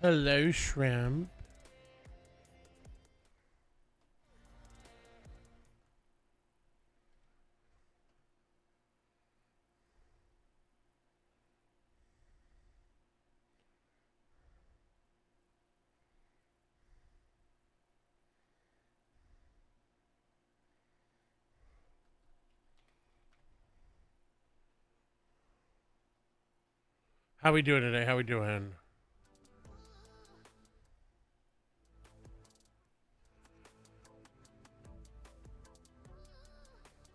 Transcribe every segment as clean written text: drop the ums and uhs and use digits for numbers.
Hello, shrimp. How we doing today? How we doing?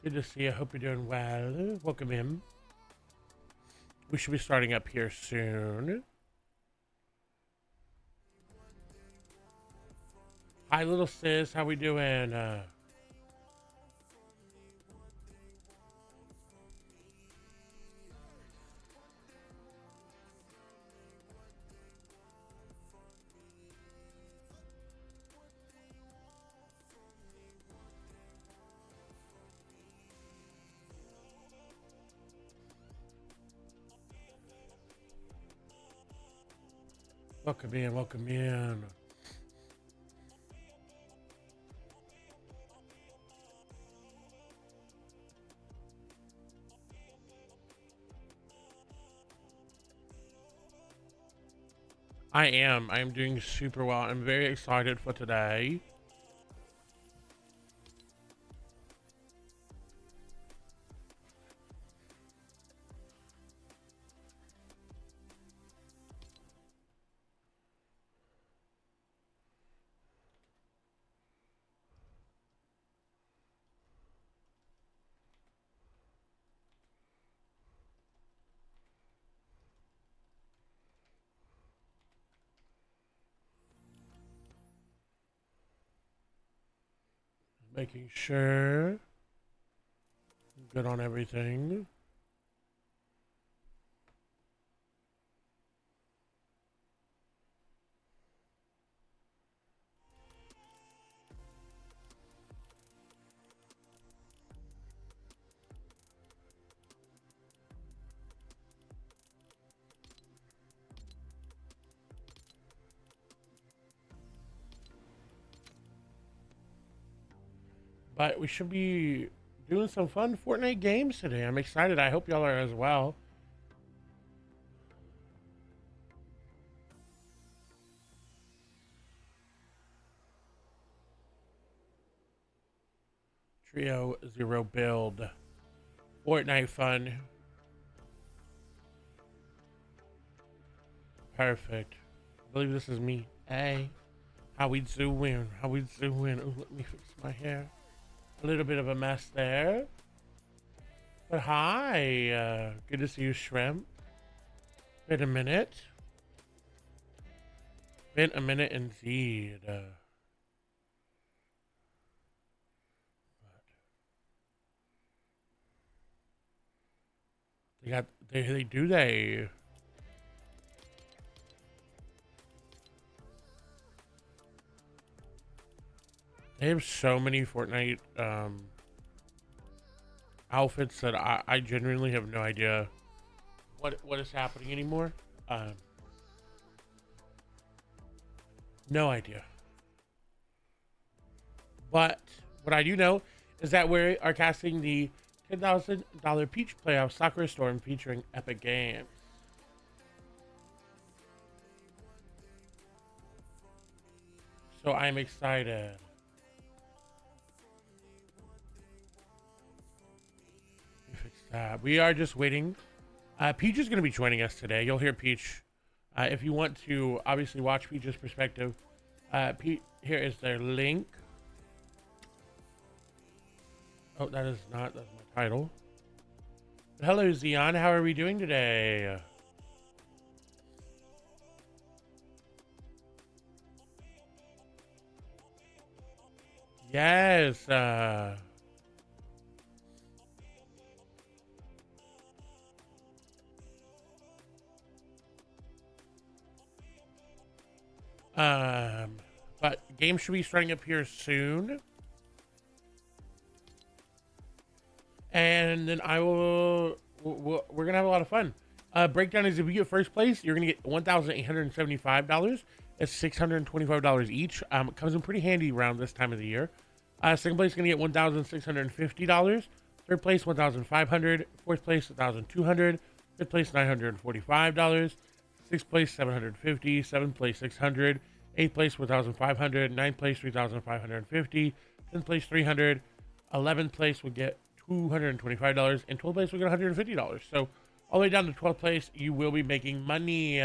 Good to see you. Hope you're doing well. Welcome in. We should be starting up here soon. Hi, little sis. How we doing? Welcome in. Welcome in. I am. I am doing super well. I'm very excited for today. Making sure I'm good on everything. But we should be doing some fun Fortnite games today. I'm excited. I hope y'all are as well. Trio Zero build. Fortnite fun. Perfect. I believe this is me. Hey. How we doing? How we doing? Ooh, let me fix my hair. A little bit of a mess there. But hi. Good to see you, Shrimp. Been a minute. Been a minute indeed. They do they. They have so many Fortnite outfits that I genuinely have no idea what is happening anymore. Um, no idea. But what I do know is that we are casting the $10,000 Peach Playoff Sakura Storm featuring Epic Games. So I'm excited. Fix that. We are just waiting. Peach is going to be joining us today. You'll hear Peach. If you want to obviously watch Peach's perspective, here is their link. Oh, that is not. That's my title. Hello, Zion. How are we doing today? Yes. Um, but game should be starting up here soon. And then we're gonna have a lot of fun. Breakdown is if you get first place, you're gonna get $1,875. It's $625 each. It comes in pretty handy around this time of the year. Second place is gonna get $1,650. Third place, $1,500. Fourth place, $1,200. Fifth place, $945. Sixth place, $750. Seventh place, $600. Eighth place, $1,500. Ninth place, $3,550. 10th place, $300. 11th place would get $225, and 12th place would get $150. So all the way down to 12th place, you will be making money.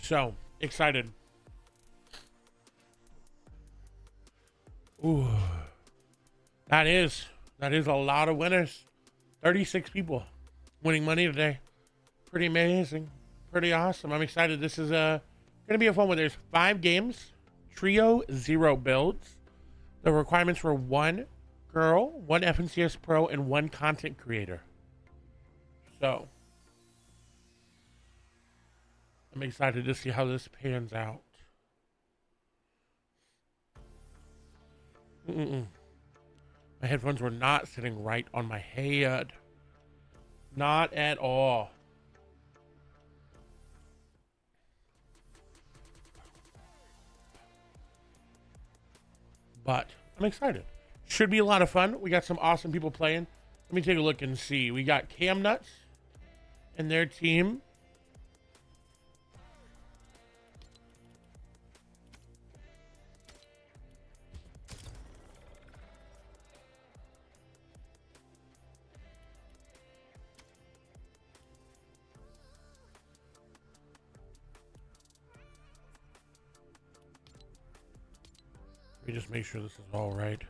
So excited. Ooh, that is a lot of winners. 36 people winning money today. Pretty amazing. Pretty awesome. I'm excited. This is gonna be a fun one. There's 5 games, trio 0 builds. The requirements for 1 girl, 1 FNCS pro, and 1 content creator. So I'm excited to see how this pans out. My headphones were not sitting right on my head. Not at all. But I'm excited. Should be a lot of fun. We got some awesome people playing. Let me take a look and see. We got Cam Nuts and their team. Let me just make sure this is all right.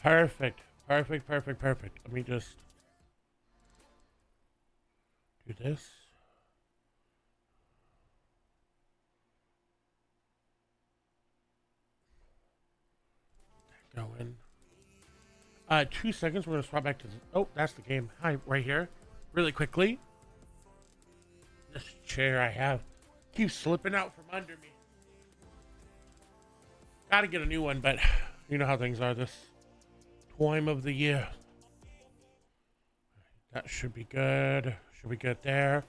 Perfect. Perfect, perfect, perfect. Let me just do this. Go in. 2 seconds. We're gonna swap back to the, oh, that's the game. Hi, right here. Really quickly. This chair I have keeps slipping out from under me. Gotta get a new one, but you know how things are this time of the year. That should be good. Should be good there.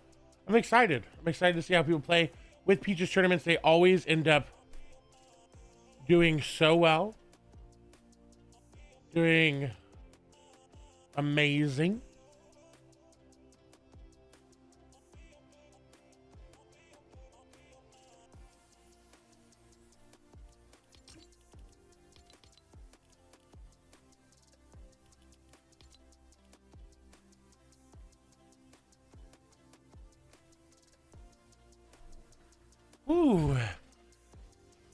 I'm excited. I'm excited to see how people play with Peaches tournaments. They always end up doing so well. Doing amazing. Ooh.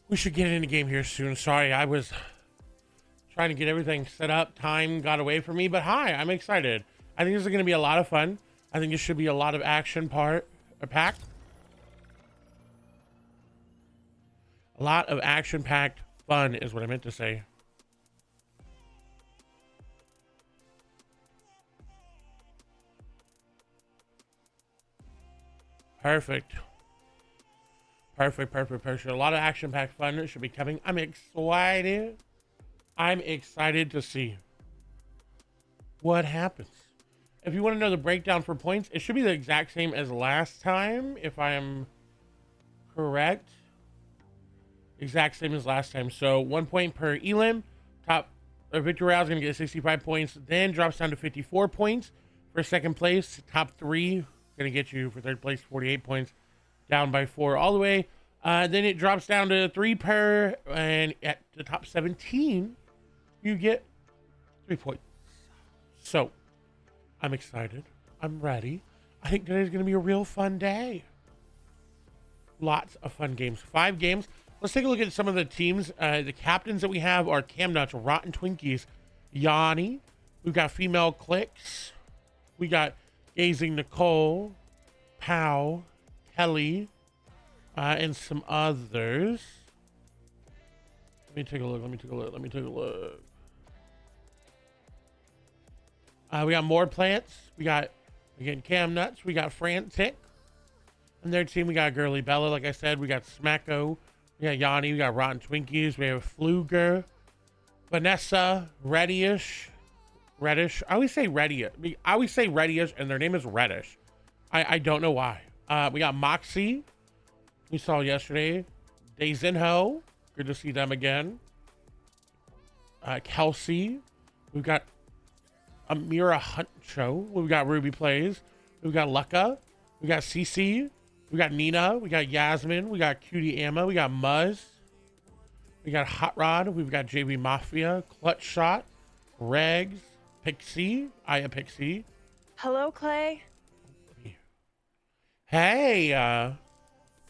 We should get in the game here soon. Sorry, I was trying to get everything set up. Time got away from me, but hi, I'm excited. I think this is going to be a lot of fun. I think it should be a lot of action packed. A lot of action packed fun is what I meant to say. Perfect. Perfect, perfect, perfect. A lot of action packed fun should be coming. I'm excited. I'm excited to see what happens. If you want to know the breakdown for points, it should be the exact same as last time, if I am correct. Exact same as last time. So 1 point per elim. Top Victor Rouse is going to get 65 points. Then drops down to 54 points for second place. Top 3 going to get you for third place 48 points. Down by 4 all the way. Then it drops down to 3 per, and at the top 17, you get 3 points. So, I'm excited. I'm ready. I think today's going to be a real fun day. Lots of fun games. 5 games. Let's take a look at some of the teams. The captains that we have are Cam Nuts, Rotten Twinkies, Yanni. We've got Female Clicks. We got Gazing Nicole, Pow, Kelly, and some others. Let me take a look. We got More Plants. We got We get Cam Nuts. We got Frantic. On their team, we got Girly Bella. Like I said, we got Smacko. We got Yanni. We got Rotten Twinkies. We have Fluger. Vanessa. Reddish. I always say Reddish. I always say Reddish, and their name is Reddish. I don't know why. We got Moxie. We saw yesterday. Daisinho. Good to see them again. Kelsey. We've got Amira Hunt Show. We've got Ruby Plays. We've got Lucca. We got Cece. We got Nina. We got Yasmin. We got Cutie Amma. We got Muzz. We got Hot Rod. We've got JB Mafia. Clutch Shot. Regs. Pixie. Aya Pixie. Hello, Clay. Hey.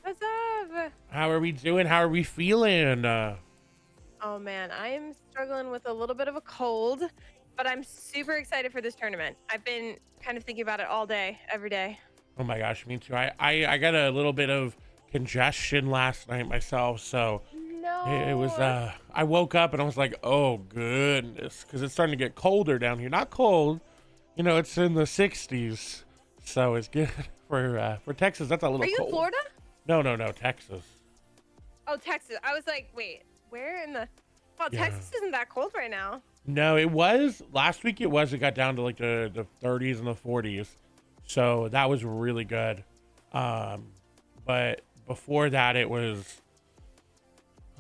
What's up? How are we doing? How are we feeling? Oh man, I'm struggling with a little bit of a cold, but I'm super excited for this tournament. I've been kind of thinking about it all day, every day. Oh my gosh, me too. I got a little bit of congestion last night myself, so it was No. I woke up and I was like, oh goodness, because it's starting to get colder down here. Not cold, it's in the 60s, so it's good for Texas. That's a little Are you in cold. Florida? No, Texas. Oh, Texas. I was like, wait, where in the? Well, Yeah. Texas isn't that cold right now. No, it was last week. It got down to like the 30s and the 40s, so that was really good. But before that, it was,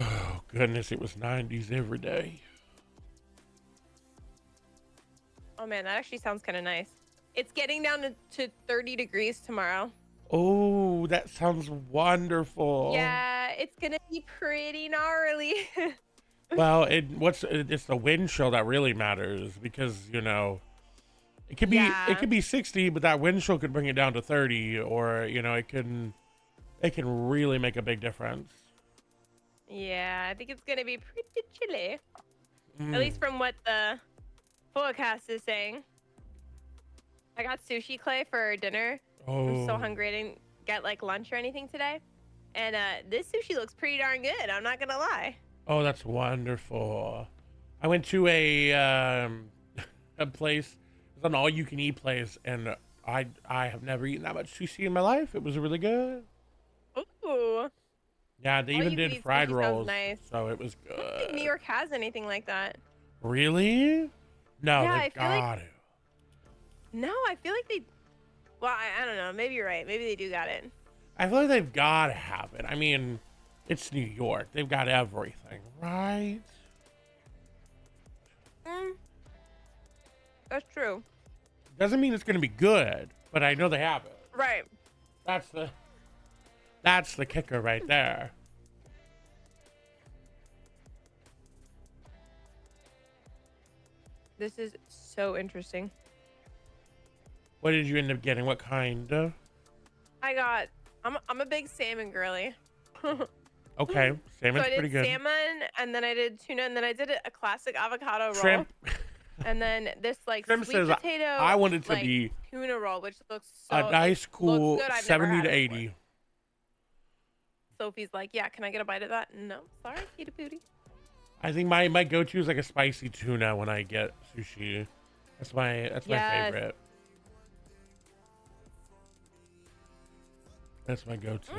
oh goodness, it was 90s every day. Oh man, that actually sounds kind of nice. It's getting down to 30 degrees tomorrow. Oh, that sounds wonderful. Yeah, it's gonna be pretty gnarly. Well, it's the wind chill that really matters, because it could be Yeah. 60, but that wind chill could bring it down to 30, or it can really make a big difference. Yeah, I think it's gonna be pretty chilly. Mm. At least from what the forecast is saying. I got sushi, Clay, for dinner. I'm so Oh. hungry. I didn't get like lunch or anything today. And this sushi looks pretty darn good. I'm not gonna lie. Oh, that's wonderful. I went to a a place. It's an all-you-can-eat place, and I have never eaten that much sushi in my life. It was really good. Ooh. Yeah, they All even you did can eat fried sushi sounds rolls, nice. so it was I don't think New good. York has anything like that. Really? No, Yeah, I they've feel like got it. no, I feel like they. Well, I don't know. Maybe you're right. Maybe they do got it. I feel like they've got to have it. I mean, it's New York. They've got everything, right? Mm, that's true. Doesn't mean it's going to be good, but I know they have it. Right. That's the kicker right there. This is so interesting. What did you end up getting? What kind? I got. I'm a big salmon girly. Okay, So salmon's I did pretty good. salmon, and then I did tuna, and then I did a classic avocado roll, Shrimp. and then this like Shrimp sweet says potato I want it to like be tuna roll, which looks a so nice, cool looks good. I've never 70 had to it before. 80. Sophie's like, yeah, can I get a bite of that? No, sorry, kitty pooty. I think my go-to is like a spicy tuna when I get sushi. That's my Yes. favorite. That's my go-to.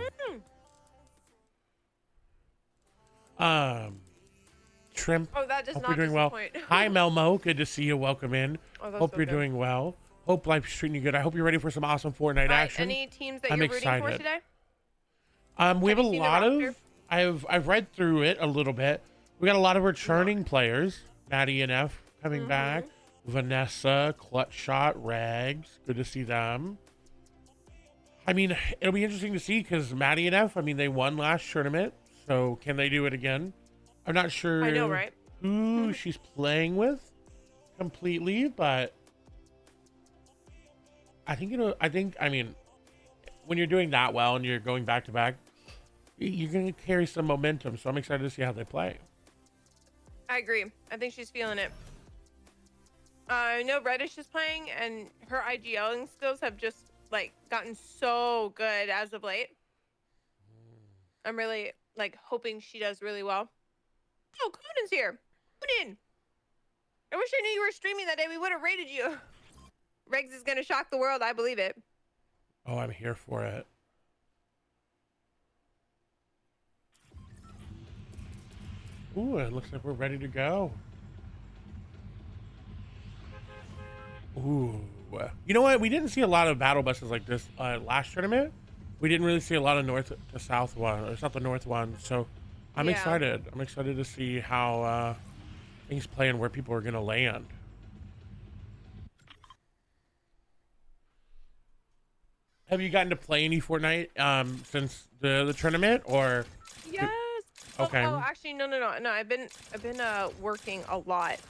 Shrimp. Oh, that does Hope not you're doing well. disappoint. Hi, Melmo. Good to see you. Welcome in. Oh, that's Hope so you're good. doing well. Hope life's treating you good. I hope you're ready for some awesome Fortnite All right, action. any teams that I'm you're rooting for excited. today? We have a you seen the lot roster? of. I've read through it a little bit. We got a lot of returning players. Maddie and F coming back. Vanessa, Clutch Shot, Rags. Good to see them. I mean, it'll be interesting to see because Maddie and F, I mean, they won last tournament. So can they do it again? I'm not sure I know, right? who she's playing with completely, but I mean, when you're doing that well and you're going back to back, you're going to carry some momentum. So I'm excited to see how they play. I agree. I think she's feeling it. I know Reddish is playing, and her IGLing skills have just like gotten so good as of late. I'm really like hoping she does really well. Oh, Conan's here. Conan. I wish I knew you were streaming that day. We would have rated you. Regs is gonna shock the world. I believe it. Oh, I'm here for it. Ooh, it looks like we're ready to go. Ooh. You know what? We didn't see a lot of battle buses like this last tournament. We didn't really see a lot of north to south one, or south to north one. So I'm Yeah. excited. I'm excited to see how things play and where people are going to land. Have you gotten to play any Fortnite since the tournament, or? Yes. Okay. Oh, actually, no. I've been working a lot.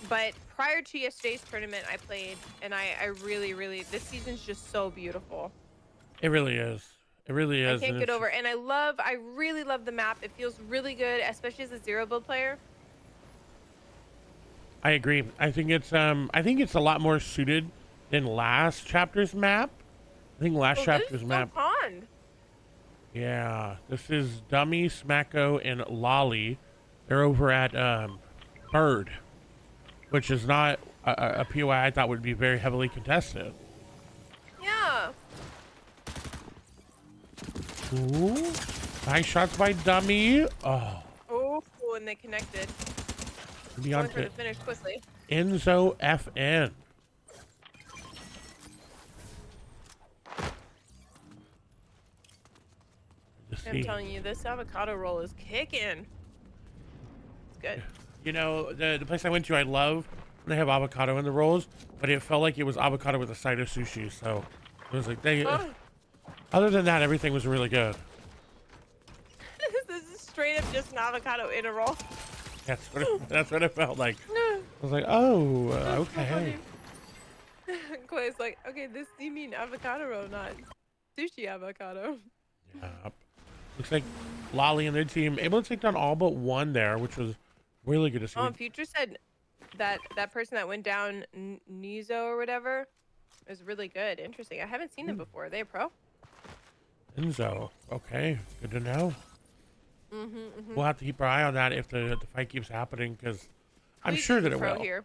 But prior to yesterday's tournament, I played, and I really, this season's just so beautiful. It really is. It really I is. can't And get it's over, and I really love the map. It feels really good, especially as a zero build player. I agree. I think it's a lot more suited than last chapter's map. I think last Oh, this chapter's is so map. pond. Yeah, this is Dummy, Smacko, and Lolly. They're over at Bird, which is not a POI I thought would be very heavily contested. Yeah. Ooh, nice shots by Dummy. Oh, Oh, and they connected. be Going on for to the finish quickly. Enzo FN. I'm telling you, this avocado roll is kicking. It's good. You know, the place I went to, I love when they have avocado in the rolls, but it felt like it was avocado with a side of sushi. So it was like Oh. Other than that, everything was really good. This is straight up just an avocado in a roll. That's what it felt like. I was like, oh, okay. Clay's like, okay, you mean avocado roll, not sushi avocado. Yeah. Looks like Lolly and their team able to take down all but one there, which was really good to see. Future said that person that went down, Nizo or whatever, is really good. Interesting. I haven't seen them before. Are they a pro? Enzo. Okay, good to know. We'll have to keep our eye on that if the fight keeps happening, because I'm sure that it will. Here.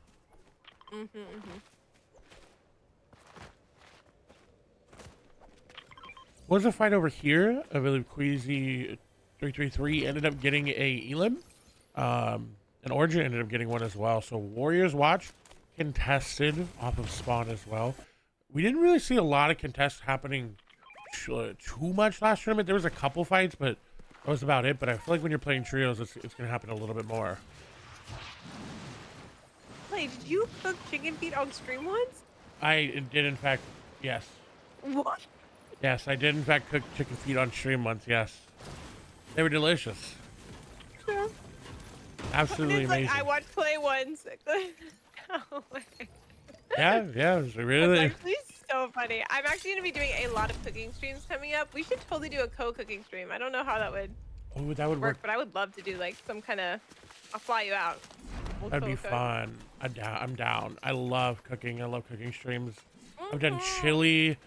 Was a fight over here? I believe Queasy 333 ended up getting a Elim. And Origin ended up getting one as well. So Warriors Watch contested off of spawn as well. We didn't really see a lot of contests happening too much last tournament. There was a couple fights, but that was about it. But I feel like when you're playing trios, it's going to happen a little bit more. Wait, did you cook chicken feet on stream once? I did, in fact, yes. What? Yes, I did, in fact, cook chicken feet on stream once, yes. They were delicious. Yeah. Absolutely amazing. Like, I watched Clay once. Yeah, it was really... It's actually so funny. I'm actually going to be doing a lot of cooking streams coming up. We should totally do a co-cooking stream. I don't know how that would work, but I would love to do like some kind of... I'll fly you out. That'd be fun. I'm down. I love cooking. I love cooking streams. I've done chili,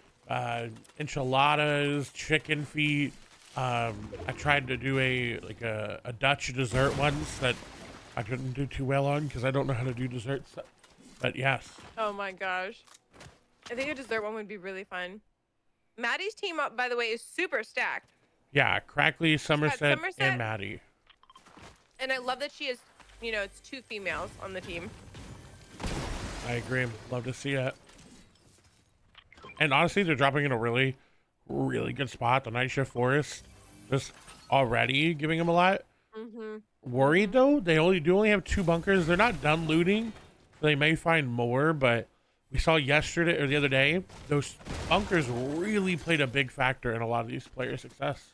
enchiladas, chicken feet. I tried to do a Dutch dessert once that I couldn't do too well on because I don't know how to do desserts. But yes. Oh my gosh. I think a dessert one would be really fun. Maddie's team up, by the way, is super stacked. Yeah, Crackley, Somerset, and Maddie. And I love that she is, it's 2 females on the team. I agree. Love to see it. And honestly, they're dropping in a really, really good spot. The Night Shift Forest just already giving them a lot. Worried though, they only have 2 bunkers. They're not done looting. So they may find more, but we saw yesterday or the other day, those bunkers really played a big factor in a lot of these players' success.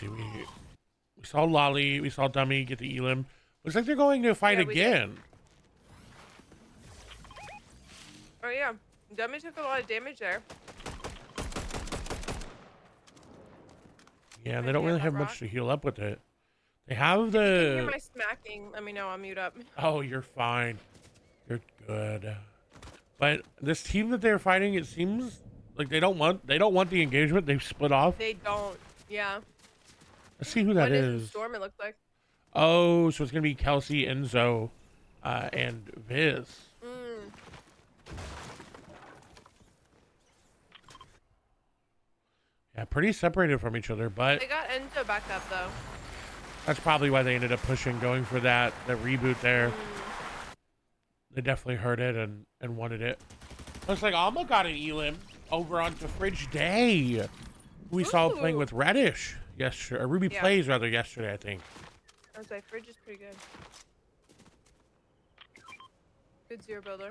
See, we saw Lolly, we saw Dummy get the Elim. Looks like they're going to fight again. Oh yeah, Dummy took a lot of damage there. Yeah, they don't really have much to heal up with it. They have the... If you can hear my smacking, let me know. I'll mute up. Oh, you're fine. You're good. But this team that they're fighting, it seems like they don't want the engagement. They've split off. They don't. Yeah. Let's see who that is. Storm, it looks like. Oh, so it's gonna be Kelsey, Enzo, and Viz. Mm. Yeah, pretty separated from each other, but They got Enzo back up though. that's probably why they ended up pushing, going for that reboot there. Mm. They definitely heard it and wanted it. Looks like Alma got an Elim over onto Fridge Day. We saw playing Ooh. with Reddish yesterday, or Ruby Yeah. Plays rather yesterday, I think. I was like, Fridge is pretty good. Good zero builder.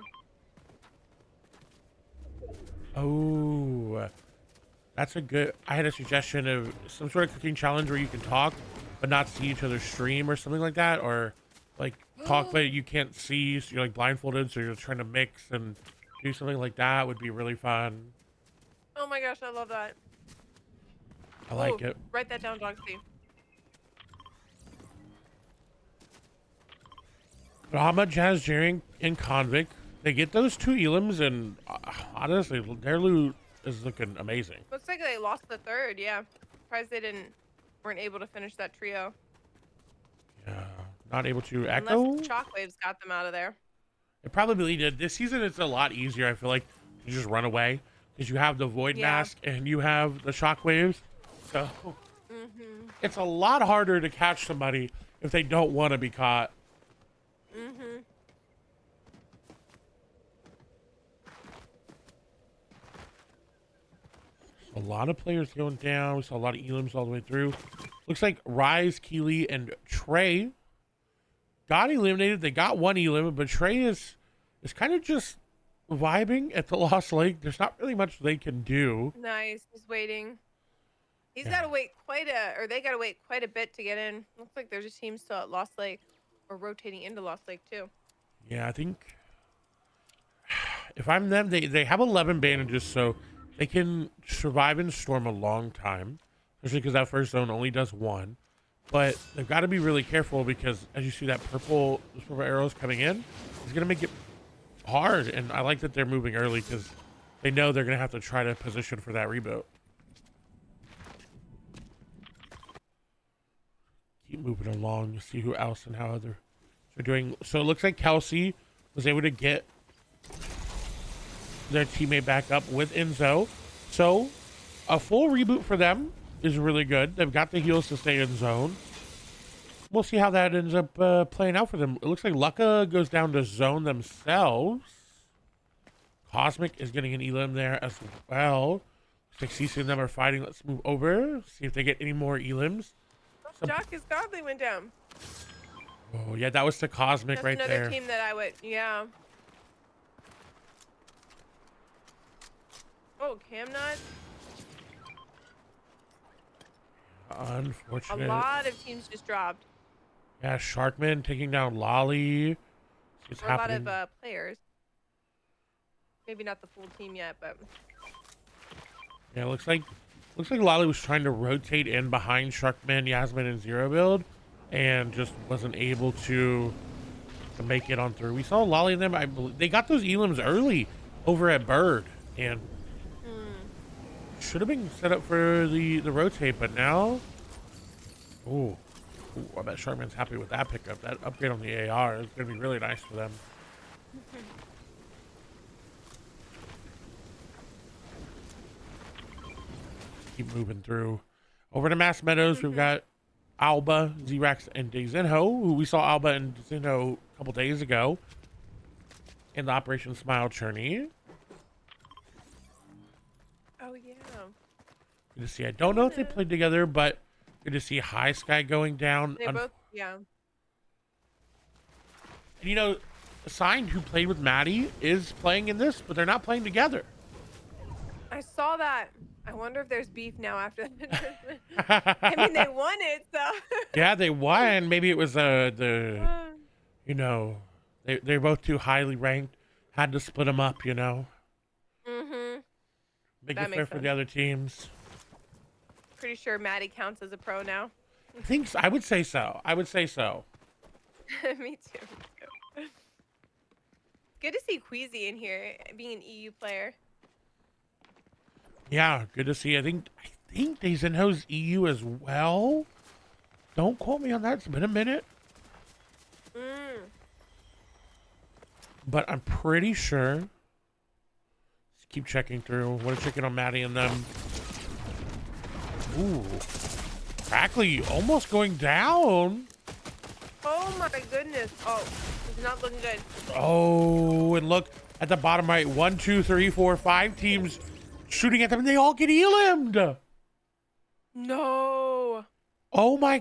Oh, that's a good. I had a suggestion of some sort of cooking challenge where you can talk but not see each other's stream or something like that, or like talk but you can't see, so you're like blindfolded, so you're trying to mix and do something like that would be really fun. Oh my gosh, I love that. I like it. Write that down, Doxy. Brahma, Jazz, Jaring, and Convict. They get those 2 Elims, and honestly, their loot is looking amazing. Looks like they lost the third. Yeah, surprised they weren't able to finish that trio. Yeah, not able to Unless echo. Shockwaves got them out of there. It probably did. This season, it's a lot easier. I feel like to just run away because you have the Void Mask and you have the Shockwaves. So it's a lot harder to catch somebody if they don't want to be caught. A lot of players going down. We saw a lot of Elims all the way through. Looks like Rise, Keely, and Trey got eliminated. They got 1 Elim, but Trey is kind of just vibing at the Lost Lake. There's not really much they can do. Nice. He's waiting. He's Yeah. got to wait they got to wait quite a bit to get in. Looks like there's a team still at Lost Lake, or rotating into Lost Lake too. Yeah, I think if I'm them, they have 11 bandages, so they can survive in Storm a long time, especially because that first zone only does 1. But they've got to be really careful because as you see that those purple arrows coming in, it's going to make it hard. And I like that they're moving early because they know they're going to have to try to position for that reboot. Keep moving along to see who else and how others are doing. So it looks like Kelsey was able to get their teammate back up with Enzo. So a full reboot for them is really good. They've got the heals to stay in zone. We'll see how that ends up playing out for them. It looks like Lucca goes down to zone themselves. Cosmic is getting an Elim there as well. Looks like Cece and them are fighting. Let's move over. See if they get any more Elims. Jock is Godly went down. Oh, yeah, that was the Cosmic. That's right another there. team that I would, yeah. Oh, Camnut. Unfortunate. A lot of teams just dropped. Yeah, Sharkman taking down Lolly. It's happening. A lot of players. Maybe not the full team yet, but Yeah, looks like Lolly was trying to rotate in behind Sharkman, Yasmin, and Zero Build, and just wasn't able to make it on through. We saw Lolly and them. I believe they got those Elims early over at Bird, and should have been set up for the rotate, but now, oh, I bet Sharkman's happy with that pickup. That upgrade on the AR is going to be really nice for them. Keep moving through. Over to Mass Meadows, we've got Alba, Z-Rex, and Dezinho, who we saw Alba and Dezinho a couple days ago in the Operation Smile journey. oh yeah. Good to see. I don't know if they played together, but good to see High Sky going down. They both, yeah. And, you know, Signed, who played with Maddie, is playing in this, but they're not playing together. I saw that. I wonder if there's beef now after the tournament. I mean, they won it, so. Yeah, they won. Maybe it was you know, they're both too highly ranked. Had to split them up, you know. Make it fair for the other teams. Pretty sure Maddie counts as a pro now. I think so. I would say so. Me too. Good to see Queasy in here, being an EU player. Yeah, good to see. I think Dezinho's EU as well. Don't quote me on that. It's been a minute. Mm. But I'm pretty sure. Let's keep checking through. What a chicken on Maddie and them. Ooh. Crackly almost going down. Oh my goodness. Oh, it's not looking good. Oh, and look at the bottom right. 1, 2, 3, 4, 5 teams shooting at them, and they all get elimed. No. Oh my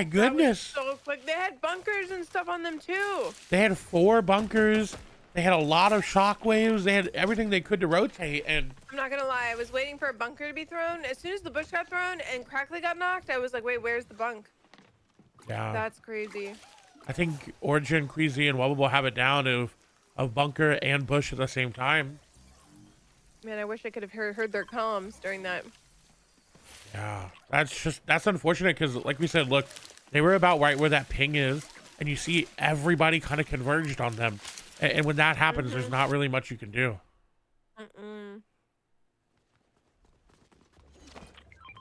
goodness. That was so quick. They had bunkers and stuff on them too. They had 4 bunkers. They had a lot of shockwaves. They had everything they could to rotate. And I'm not gonna lie, I was waiting for a bunker to be thrown. As soon as the bush got thrown and Crackly got knocked, I was like, wait, where's the bunk? yeah, That's crazy. I think Origin, Queasy, and Wubble have it down of bunker and bush at the same time. Man, I wish I could have heard their comms during that. Yeah, that's unfortunate because, like we said, look, they were about right where that ping is, and you see everybody kind of converged on them. And when that happens, there's not really much you can do. I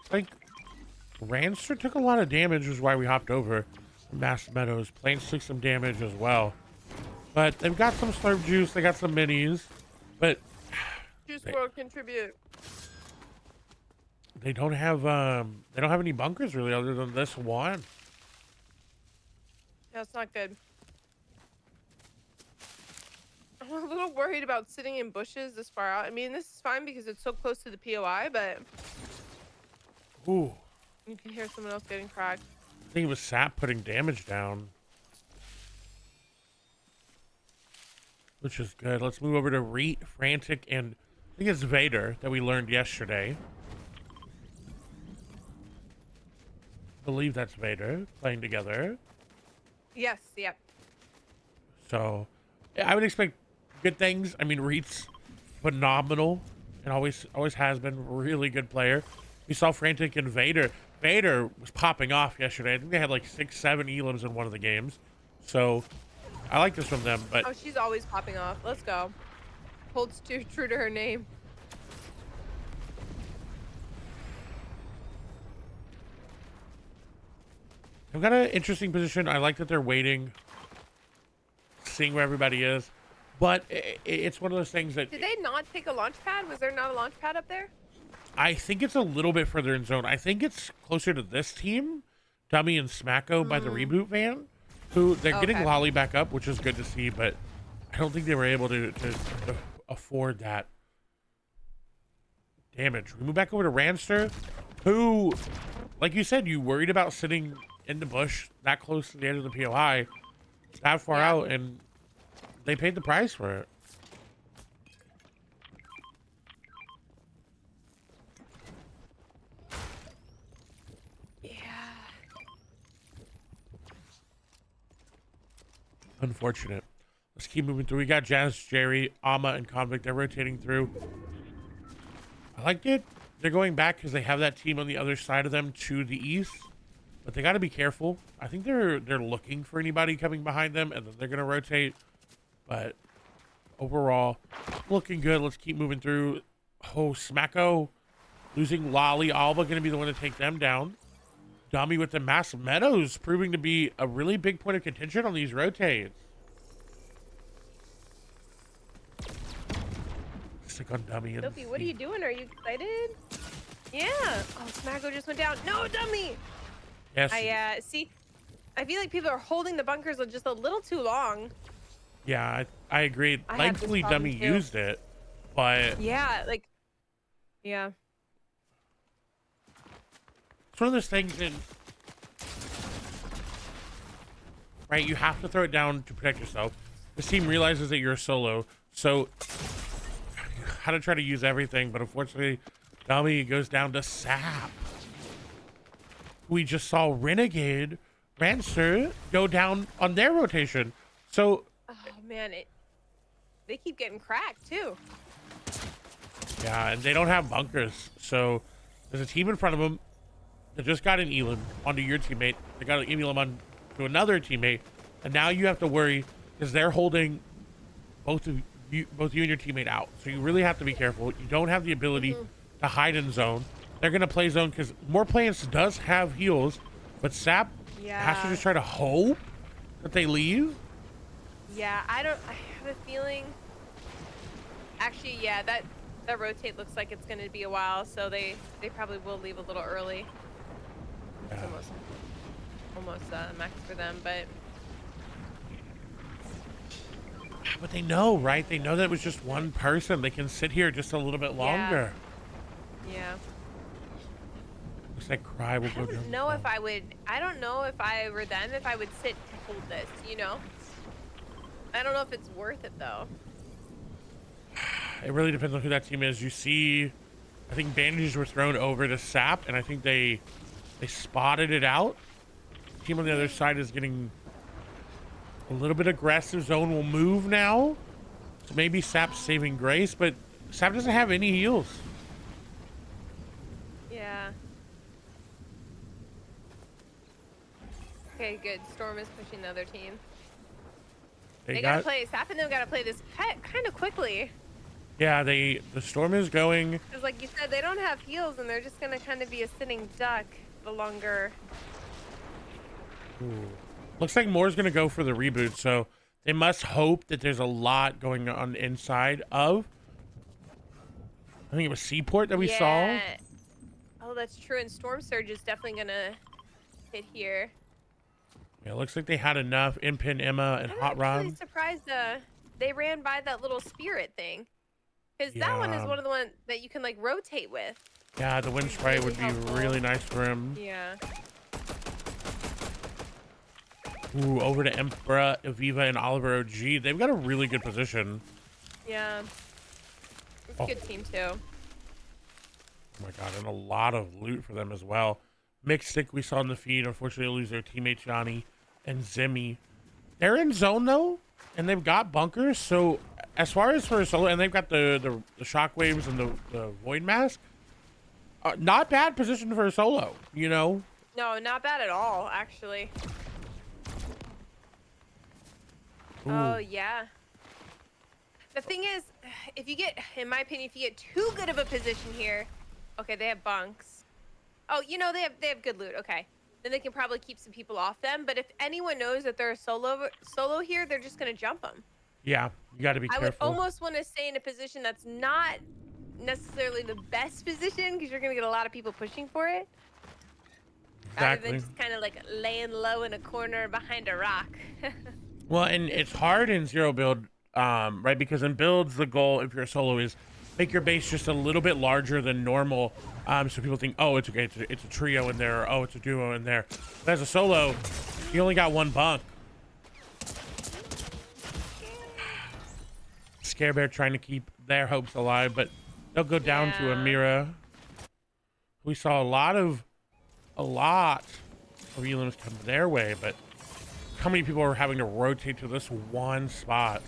think Ranster took a lot of damage, which is why we hopped over. Mass Meadows. Plains took some damage as well. But they've got some Slurp Juice, they got some minis, but Juice World contribute. they don't have any bunkers really other than this one. That's not good. I'm a little worried about sitting in bushes this far out. I mean, this is fine because it's so close to the POI, but Ooh. you can hear someone else getting cracked. I think it was Sap putting damage down. Which is good. Let's move over to Reet, Frantic, and I think it's Vader that we learned yesterday. I believe that's Vader playing together. Yes, yep. So I would expect good things. I mean, Reet's phenomenal and always has been a really good player. We saw Frantic and Vader. Vader was popping off yesterday. I think they had like 6, 7 elims in one of the games. So I like this from them. But Oh, she's always popping off. Let's go. Holds true to her name. I've got an interesting position. I like that they're waiting, seeing where everybody is. But it's one of those things that... Did they not take a launch pad? Was there not a launch pad up there? I think it's a little bit further in zone. I think it's closer to this team, Dummy and Smacko by the reboot van, who they're getting Lolly back up, which is good to see, but I don't think they were able to afford that damage. We move back over to Ranster, who, like you said, you worried about sitting in the bush that close to the edge of the POI, that far out, and they paid the price for it. Unfortunate. Let's keep moving through. We got Jazz, Jerry, Ama, and Convict. They're rotating through. I like it. They're going back because they have that team on the other side of them to the east. But they got to be careful. I think they're looking for anybody coming behind them, and then they're going to rotate. But overall, looking good. Let's keep moving through. Oh, Smacko losing Lolly. Alba going to be the one to take them down. Dummy with the Mass Meadows proving to be a really big point of contention on these rotates. Stick on Dummy. And Sophie, what are you doing? Are you excited? Yeah. Oh, Smacko just went down. No, Dummy. Yes. I see. I feel like people are holding the bunkers just a little too long. Yeah, I agree. Thankfully, Dummy used it, but yeah, yeah. It's one of those things in, right? You have to throw it down to protect yourself. This team realizes that you're a solo, so you gotta try to use everything, but unfortunately, Dummy goes down to Sap. We just saw Renegade, Rancer go down on their rotation. So, oh man, they keep getting cracked too. Yeah, and they don't have bunkers, so there's a team in front of them. They just got an elim onto your teammate. They got an elim on to another teammate, and now you have to worry because they're holding both you and your teammate out. So you really have to be careful. You don't have the ability to hide in zone. They're gonna play zone because More Plants does have heals, But Sap has to Yeah. just try to hope that they leave. Yeah, I have a feeling. Actually, yeah, that rotate looks like it's gonna be a while, so they probably will leave a little early. It's Yeah. almost max for them, but But they know, right? They know that it was just one person. They can sit here just a little bit yeah, longer. yeah. Looks like Cry will I go don't down. know if I would. I don't know if I were them if I would sit to hold this. I don't know if it's worth it though. It really depends on who that team is. You see, I think bandages were thrown over to Sap, and I think they spotted it out. Team on the other side is getting a little bit aggressive. Zone will move now. So maybe Sap's saving grace, but Sap doesn't have any heals. Yeah. Okay, good. Storm is pushing the other team. They gotta play. Sap and them gotta play this kind of quickly. Yeah, the Storm is going. Because, like you said, they don't have heals, and they're just gonna kind of be a sitting duck the longer. Ooh. Looks like Moore's gonna go for the reboot, so they must hope that there's a lot going on inside of. I think it was Seaport that we saw. Oh, that's true. And Storm Surge is definitely gonna hit here. Yeah, it looks like they had enough. Impin, Emma, and Hot Rod. I'm really surprised they ran by that little spirit thing. Because that one is Yeah. one of the ones that you can like rotate with. Yeah, the wind spray would be really nice for him. Yeah. Ooh, over to Emperor, Aviva, and Oliver OG. They've got a really good position. Yeah. It's a good team too. Oh my god, and a lot of loot for them as well. Mixed Stick we saw in the feed. Unfortunately, lose their teammate Johnny and Zimmy. They're in zone though, and they've got bunkers. So as far as for solo, and they've got the shockwaves and the void mask. Not bad position for a solo, you know. No, not bad at all, actually. Ooh. Oh yeah. The thing is, if you get, in my opinion, if you get too good of a position here, okay, they have bunks. Oh, they have good loot. Okay, then they can probably keep some people off them. But if anyone knows that they're a solo here, they're just gonna jump them. Yeah, you got to be careful. I would almost want to stay in a position that's not necessarily the best position because you're gonna get a lot of people pushing for it. Exactly. Rather than just kind of like laying low in a corner behind a rock. Well, and it's hard in zero build, right? Because in builds, the goal, if you're a solo, is make your base just a little bit larger than normal. So people think, oh, it's okay, it's a trio in there, or oh, it's a duo in there. But as a solo, you only got one bunk. Scare Bear trying to keep their hopes alive, but they'll go down to Amira. We saw a lot of elims come their way, but how many people are having to rotate to this one spot?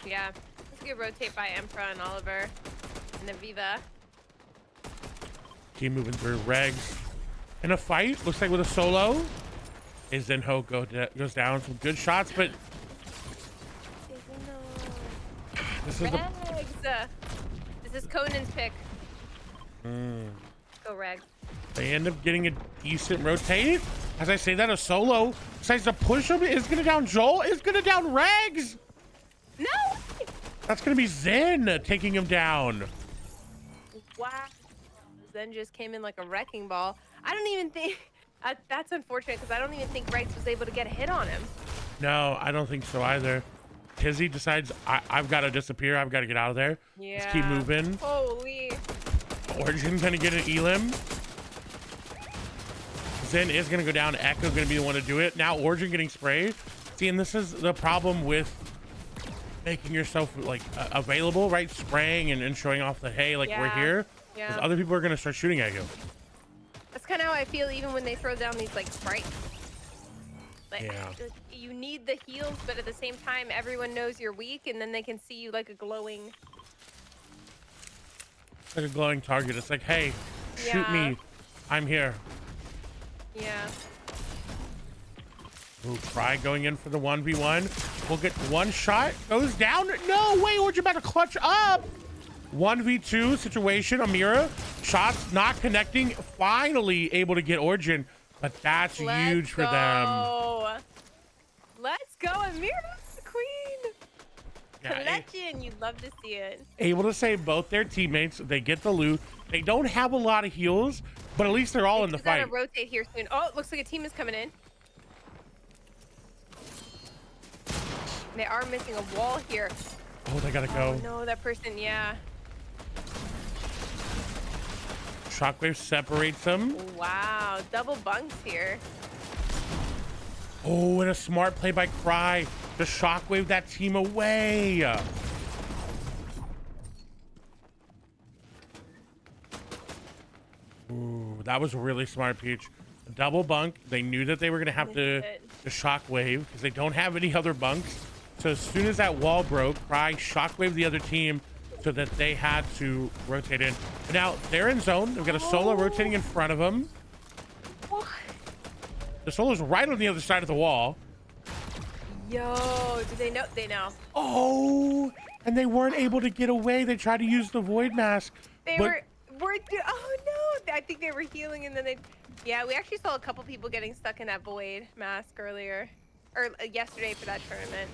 Yeah, let's get rotate by Emperor and Oliver and Aviva. Team moving through regs in a fight. Looks like with a solo, Izenho goes down. Some good shots, but this is This is Conan's pick. Go Reg. They end up getting a decent rotate. As I say that, a solo decides to push him. Is gonna down Joel. Is gonna down Regs. No. That's gonna be Zen taking him down. Wow. Zen just came in like a wrecking ball. I don't even think that's unfortunate because I don't even think Regs was able to get a hit on him. No, I don't think so either. Tizzy decides I've got to disappear. I've got to get out of there. Yeah. Let's keep moving. Holy. Origin gonna get an elim. Zen is gonna go down. Echo's gonna be the one to do it. Now Origin getting sprayed. See, and this is the problem with making yourself like available, right? Spraying and showing off the hey, like we're here. Yeah. Because other people are gonna start shooting at you. That's kind of how I feel even when they throw down these like sprites. Like, Yeah. you need the heals, but at the same time, everyone knows you're weak, and then they can see you like a glowing. It's like a glowing target. It's like, hey, shoot me. I'm here. Yeah. Ooh, Cry going in for the 1v1. We'll get one shot. Goes down. No way. We're about to clutch up. 1v2 situation. Amira, shots not connecting. Finally able to get Origin, but that's huge for them. Let's go, Amira's the queen. Yeah, Collection, you'd love to see it. able to save both their teammates. They get the loot. They don't have a lot of heals, but at least they're all in the fight. Gotta rotate here soon. Oh, it looks like a team is coming in. They are missing a wall here. Oh, they gotta go. Oh, no, that person, yeah. Shockwave separates them. Wow, double bunks here. Oh, and a smart play by Cry to shockwave that team away. Ooh, that was really smart, Peach. A double bunk. They knew that they were gonna have to shockwave because they don't have any other bunks. So as soon as that wall broke, Cry shockwave the other team so that they had to rotate in. But now they're in zone. They've got a solo rotating in front of them. What? The solo's right on the other side of the wall. Yo, do they know? They know. Oh, and they weren't able to get away. They tried to use the void mask. Oh no, I think they were healing and then they, yeah, we actually saw a couple people getting stuck in that void mask earlier, or yesterday for that tournament.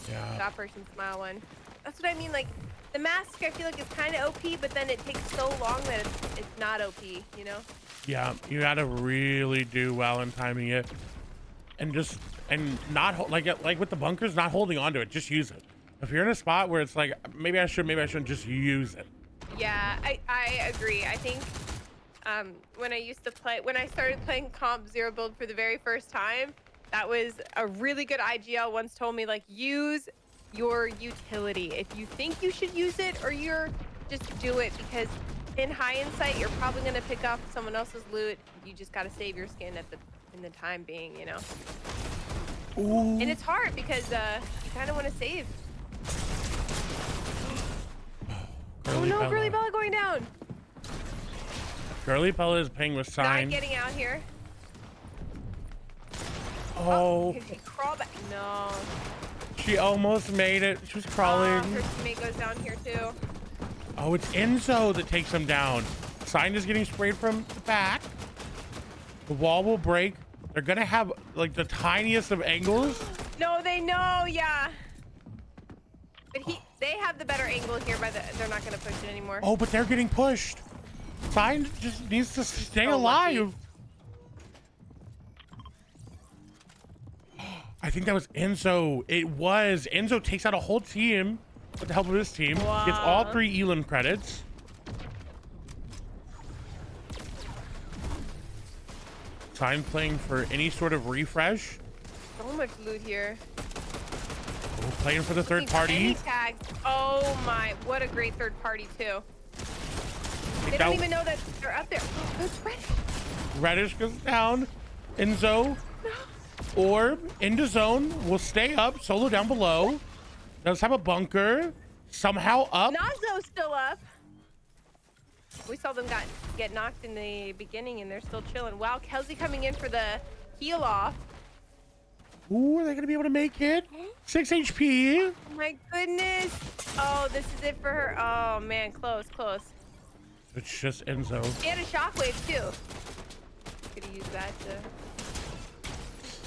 Yeah. That person's smile one. That's what I mean, like, the mask I feel like is kind of OP, but then it takes so long that it's not OP, you know? Yeah, you gotta really do well in timing it. And just, and not, like with the bunkers, not holding onto it, just use it. If you're in a spot where it's like, maybe I shouldn't, just use it. Yeah, I agree. I think when I started playing Comp Zero Build for the very first time, that was a really good IGL once told me, like, use your utility. If you think you should use it, or just do it, because in hindsight, you're probably gonna pick up someone else's loot. You just gotta save your skin in the time being, you know? Ooh. And it's hard because you kind of want to save. Oh no, Girly Bella going down. Girly Bella is playing with sign. Not getting out here. Oh. Can she crawl back? No. She almost made it. She was crawling. Her teammate goes down here too. Oh, it's Enzo that takes him down. Sign is getting sprayed from the back. The wall will break. They're gonna have like the tiniest of angles. No, they know, yeah. But they have the better angle here they're not gonna push it anymore. Oh, but they're getting pushed. Sign just needs to stay So alive. lucky. I think that was Enzo. It was. Enzo takes out a whole team with the help of his team. Wow. Gets all 3 Elam credits. Sign playing for any sort of refresh. So much loot here. Oh, playing for the third party. Tags. Oh my, what a great third party too. They don't even know that they're up there. Oh, it's Reddish. Reddish goes down. Enzo. Orb into zone. Will stay up. Solo down below. Does have a bunker. Somehow up. Nazo's still up. We saw them get knocked in the beginning and they're still chilling. Wow, Kelsey coming in for the heal off. Ooh, are they gonna be able to make it? 6 HP. Oh my goodness. Oh, this is it for her. Oh man, close. It's just Enzo. She had a shockwave too. Could have used that to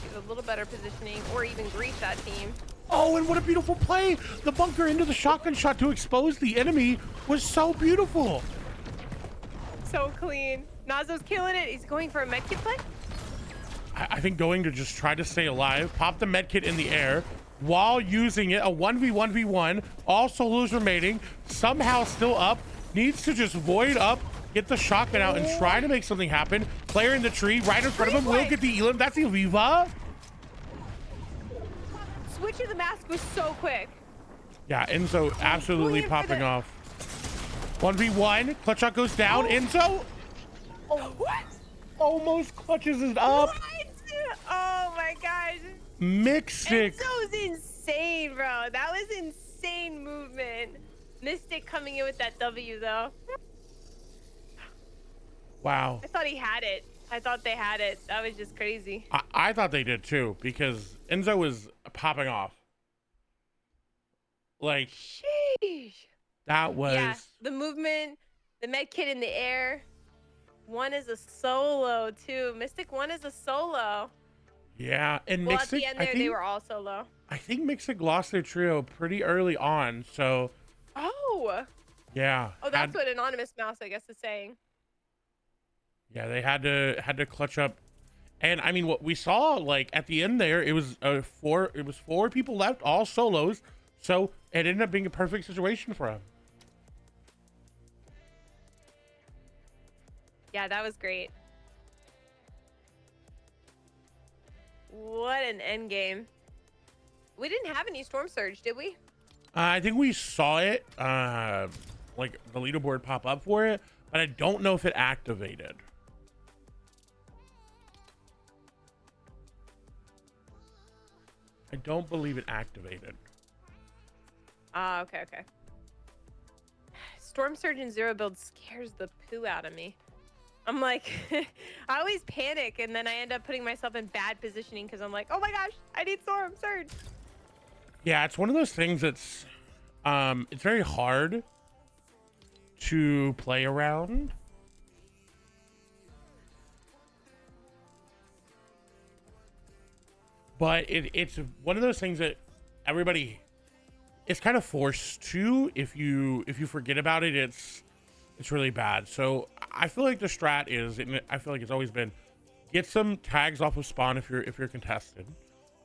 get a little better positioning or even greet that team. Oh, and what a beautiful play. The bunker into the shotgun shot to expose the enemy was so beautiful. So clean. Nazo's killing it. He's going for a medkit play. I think going to just try to stay alive, pop the medkit in the air while using it, a 1v1v1, all solos remaining, somehow still up, needs to just void up, get the shotgun out and try to make something happen. Player in the tree right in front of him will get the Elam. That's Eviva. Switch of the mask was so quick. Yeah, Enzo absolutely popping off. 1v1, clutch shot goes down. Enzo. Oh, what? Almost clutches it up. What? Oh my gosh. Mystic. Enzo's insane, bro. That was insane movement. Mystic coming in with that W though. Wow. I thought he had it. I thought they had it. That was just crazy. I thought they did too, because Enzo was popping off. Like, Sheesh. That Yeah, was, the movement, the med kit in the air. One is a solo too. Mystic one is a solo. yeah. And Well, at the Mixtic, end there, they were all solo. I think Mixtic lost their trio pretty early on. So Oh, yeah, oh, that's what Anonymous Mouse, I guess, is saying. they had to clutch up. And I mean, what we saw like at the end there, it was four people left, all solos. So it ended up being a perfect situation for him. Yeah, that was great. What an end game. We didn't have any Storm Surge, did we? I think we saw it, like the leaderboard pop up for it, but I don't know if it activated. I don't believe it activated. Ah, okay, okay. Storm Surge and Zero build scares the poo out of me. I'm like, I always panic and then I end up putting myself in bad positioning because I'm like, oh my gosh, I need Storm Surge. Yeah, it's one of those things that's, it's very hard to play around. But it's one of those things that everybody is kind of forced to. If you forget about it, it's really bad. So I feel like the strat is, and I feel like it's always been, get some tags off of spawn if you're contested,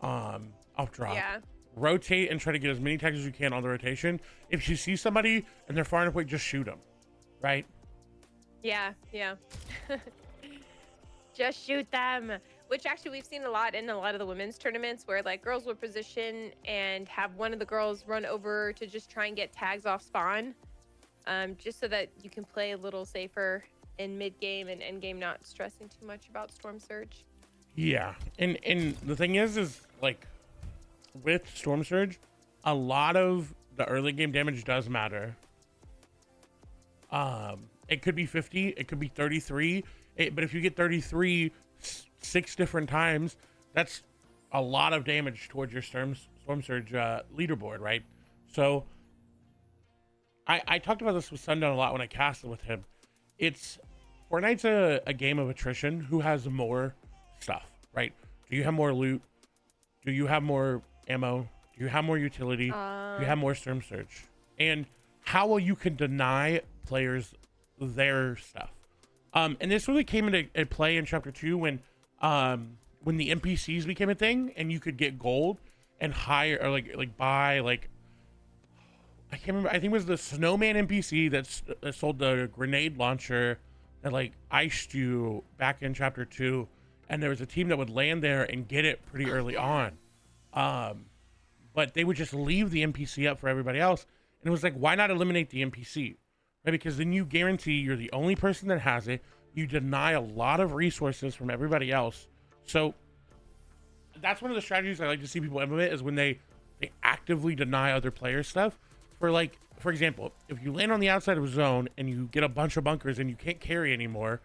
off drop. Yeah. Rotate and try to get as many tags as you can on the rotation. If you see somebody and they're far enough away, just shoot them, right? Yeah, yeah. Just shoot them. Which actually we've seen a lot in a lot of the women's tournaments where like girls will position and have one of the girls run over to just try and get tags off spawn. Just so that you can play a little safer in mid game and end game, not stressing too much about Storm Surge. Yeah, and the thing is like with Storm Surge, a lot of the early game damage does matter. It could be 50, it could be 33, but if you get 33 6 different times, that's a lot of damage towards your Storm Surge leaderboard, right? So I talked about this with Sundown a lot when I casted with him. It's Fortnite's a game of attrition. Who has more stuff, right? Do you have more loot? Do you have more ammo? Do you have more utility? Do you have more Storm Surge? And how well you can deny players their stuff. And this really came into play in chapter 2 when the NPCs became a thing and you could get gold and hire or like buy like, I can't remember. I think it was the snowman NPC that sold the grenade launcher that like iced you back in chapter 2, and there was a team that would land there and get it pretty early on. But they would just leave the NPC up for everybody else, and it was like, why not eliminate the NPC, right? Because then you guarantee you're the only person that has it. You deny a lot of resources from everybody else. So that's one of the strategies I like to see people implement, is when they actively deny other players stuff. For example, if you land on the outside of a zone and you get a bunch of bunkers and you can't carry anymore,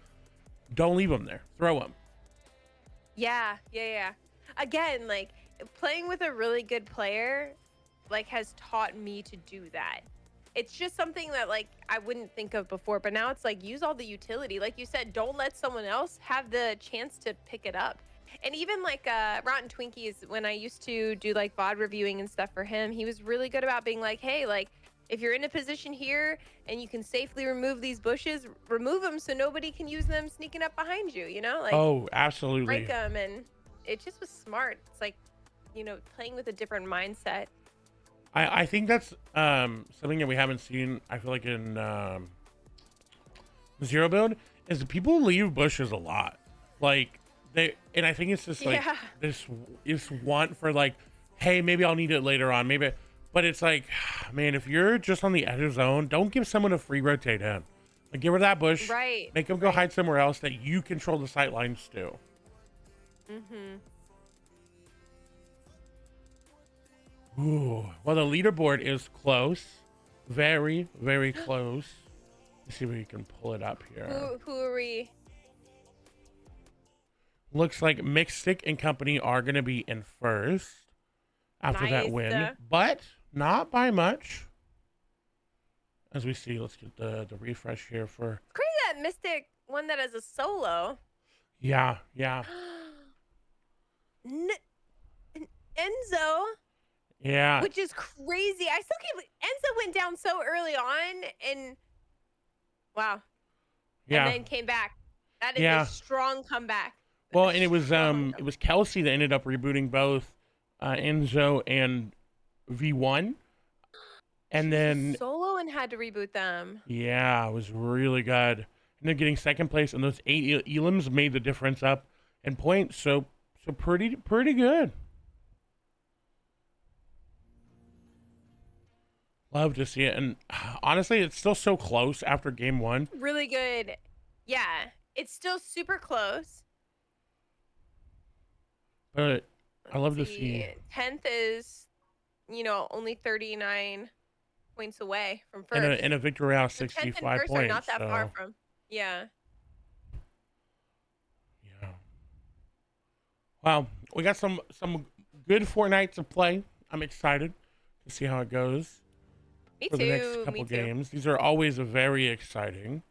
don't leave them there. Throw them. Yeah. Again, like playing with a really good player, like has taught me to do that. It's just something that like I wouldn't think of before, but now it's like use all the utility. Like you said, don't let someone else have the chance to pick it up. And even like Rotten Twinkies, when I used to do like VOD reviewing and stuff for him, he was really good about being like, hey, like if you're in a position here and you can safely remove these bushes, remove them so nobody can use them sneaking up behind you, you know? Like, Oh, absolutely. break them. And it just was smart. It's like, playing with a different mindset. I think that's something that we haven't seen, I feel like, in Zero Build, is that people leave bushes a lot. Like, and I think it's just like this want for like, hey, maybe I'll need it later on, maybe. But it's like, man, if you're just on the edge of zone, don't give someone a free rotate in. Like, give her that bush, Right. make them go hide somewhere else that you control the sight lines to. Ooh, well, the leaderboard is close, very, very close. Let's see if we can pull it up here. Who are we? Looks like Mixtic and company are going to be in first after that Nice. win, but not by much. as we see. Let's get the refresh here for. It's crazy that Mystic one that has a solo. Yeah, yeah, N- Enzo, yeah, which is crazy. I still can't believe Enzo went down so early on and wow, and yeah, then came back. That is a yeah. strong comeback. Well, A and strong it comeback. was Kelsey that ended up rebooting both Enzo and V1, She and was a then solo and had to reboot them. yeah, it was really good. And then getting second place, and those eight elims made the difference up in points. So pretty good. Love to see it, and honestly, it's still so close after game one. Really good. Yeah, it's still super close. But I Let's love to see. see 10th is, only 39 points away from in first. a victory out So 10th and 65 first are not points. that far So from. Yeah. yeah. Well, we got some good Fortnite to play. I'm excited to see how it goes Me for the next too. Me couple too. games. These are always very exciting.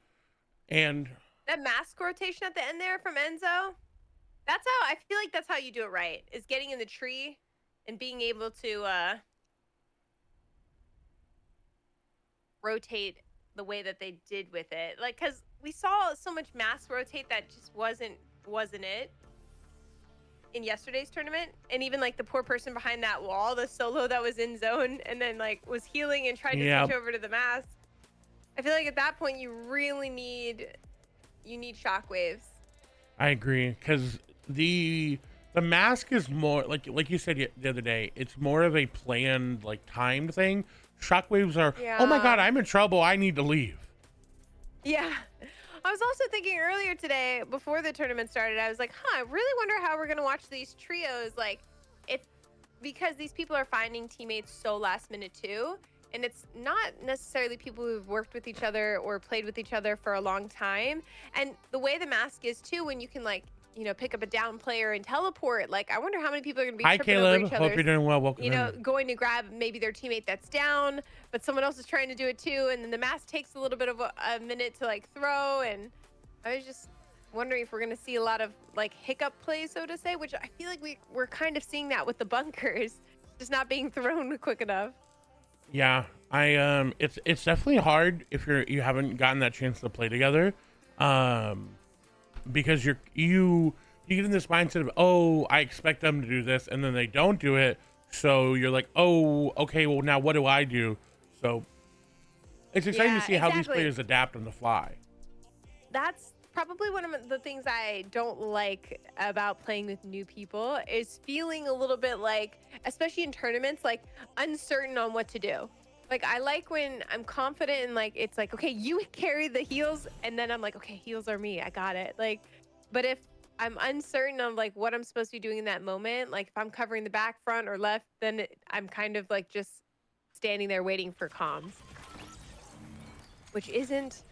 And That mask rotation at the end there from Enzo. That's how I feel like that's how you do it right. Is getting in the tree and being able to rotate the way that they did with it. Like cuz we saw so much mask rotate that just wasn't it in yesterday's tournament, and even like the poor person behind that wall, the solo that was in zone and then like was healing and tried to yeah, switch over to the mask. I feel like at that point you really need shockwaves. I agree because the mask is more like you said the other day. It's more of a planned like timed thing. Shockwaves are, oh my god, Yeah. I'm in trouble. I need to leave. Yeah. I was also thinking earlier today before the tournament started, I was like, I really wonder how we're going to watch these trios. Like, if because these people are finding teammates so last minute too. And it's not necessarily people who've worked with each other or played with each other for a long time. And the way the mask is too, when you can like, pick up a down player and teleport, like, I wonder how many people are going to be Hi, tripping over Caleb. each Hope other's you're doing well. Welcome in. going to grab maybe their teammate that's down, but someone else is trying to do it too. And then the mask takes a little bit of a minute to like throw. And I was just wondering if we're going to see a lot of like hiccup plays, so to say, which I feel like we're kind of seeing that with the bunkers, just not being thrown quick enough. Yeah, it's definitely hard if you haven't gotten that chance to play together, um, because you get in this mindset of, oh, I expect them to do this, and then they don't do it, so you're like, oh, okay, well now what do I do? So it's exciting to Yeah, see how these exactly. players adapt on the fly. That's probably one of the things I don't like about playing with new people is feeling a little bit like, especially in tournaments, like uncertain on what to do. Like I like when I'm confident and like it's like, okay, you carry the heals, and then I'm like, okay, heals are me. I got it. Like, but if I'm uncertain of like what I'm supposed to be doing in that moment, like if I'm covering the back, front, or left, then I'm kind of like just standing there waiting for comms, which isn't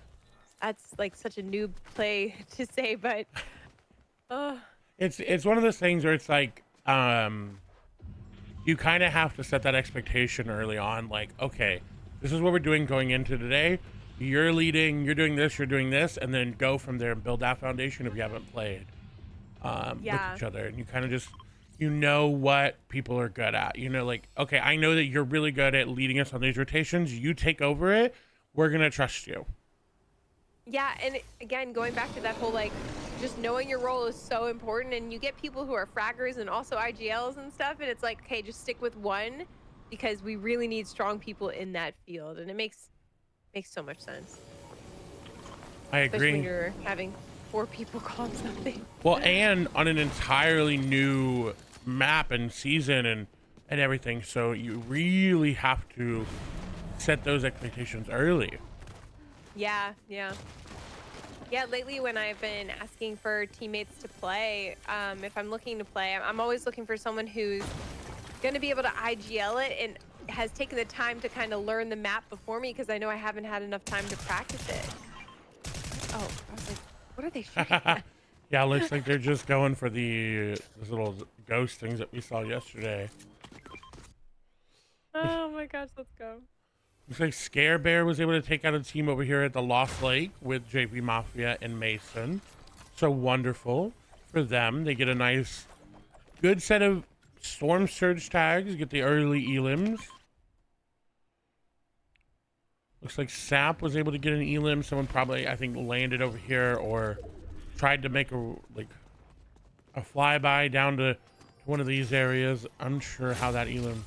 that's like such a noob play to say, but oh It's one of those things where it's like, you kind of have to set that expectation early on, like, okay, this is what we're doing going into today. You're leading, you're doing this, and then go from there and build that foundation if you haven't played with yeah, each other. And you kind of just, you know what people are good at. You know, like, okay, I know that you're really good at leading us on these rotations. You take over it. We're going to trust you. yeah. And again, going back to that whole like just knowing your role is so important, and you get people who are fraggers and also IGLs and stuff, and it's like, okay, just stick with one because we really need strong people in that field, and it makes so much sense, I especially when agree. you're having four people call something. Well, and on an entirely new map and season and everything. So you really have to set those expectations early. Yeah, yeah. Yeah, lately when I've been asking for teammates to play, if I'm looking to play, I'm always looking for someone who's going to be able to IGL it and has taken the time to kind of learn the map before me, because I know I haven't had enough time to practice it. Oh, I was like, what are they shooting at? Yeah, looks like they're just going for those little ghost things that we saw yesterday. Oh my gosh, let's go. Looks like Scare Bear was able to take out a team over here at the Lost Lake with JP Mafia and Mason. So wonderful for them. They get a nice, good set of Storm Surge tags, get the early elims. Looks like Sap was able to get an elim. Someone probably, I think, landed over here or tried to make a flyby down to one of these areas. Unsure how that elim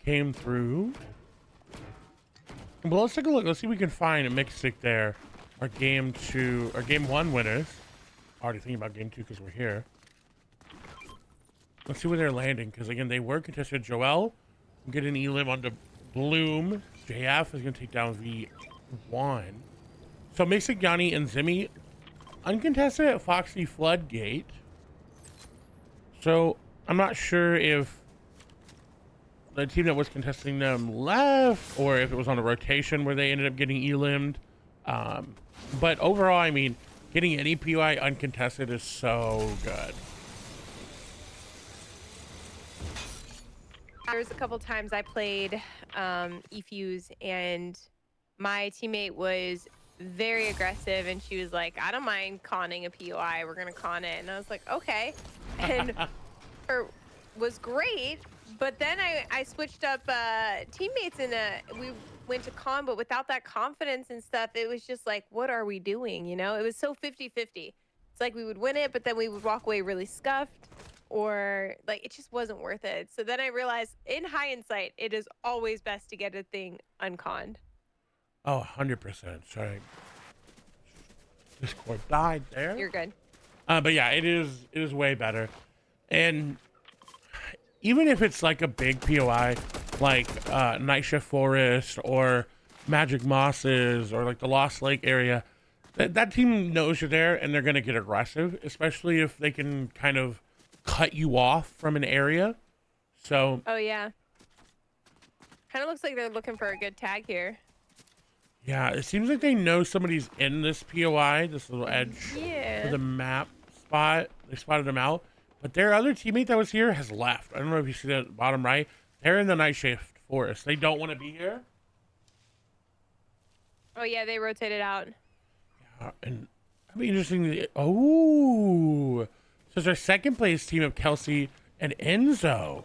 came through. But let's take a look. Let's see if we can find a Mixstick there. Our game 1 winners. Already thinking about game 2 because we're here. Let's see where they're landing, because again, they were contested. Joel will get an elim onto Bloom. JF is going to take down V1. So Mixstick, Yanni, and Zimmy uncontested at Foxy Floodgate. So I'm not sure if the team that was contesting them left or if it was on a rotation where they ended up getting elimed. But overall, I mean, getting any POI uncontested is so good. There was a couple times I played eFuse and my teammate was very aggressive and she was like, I don't mind conning a POI, we're gonna con it. And I was like, okay. And it was great, but then I switched up teammates and we went to con, but without that confidence and stuff, it was just like, what are we doing? You know, it was so 50-50. It's like we would win it, but then we would walk away really scuffed, or like it just wasn't worth it. So then I realized in hindsight, it is always best to get a thing unconned. Oh, 100%. Sorry. Discord died there. You're good. But yeah, it is way better. And even if it's like a big POI, like Night Shift Forest or Magic Mosses or like the Lost Lake area, that team knows you're there and they're going to get aggressive, especially if they can kind of cut you off from an area. So oh yeah, kind of looks like they're looking for a good tag here. Yeah, it seems like they know somebody's in this POI, this little edge to the map spot. They spotted them out, but their other teammate that was here has left. I don't know if you see that bottom right. They're in the Night Shift Forest. They don't want to be here. Oh yeah, they rotated out. Yeah, and that'd be interesting. Oh, so it's our second place team of Kelsey and Enzo.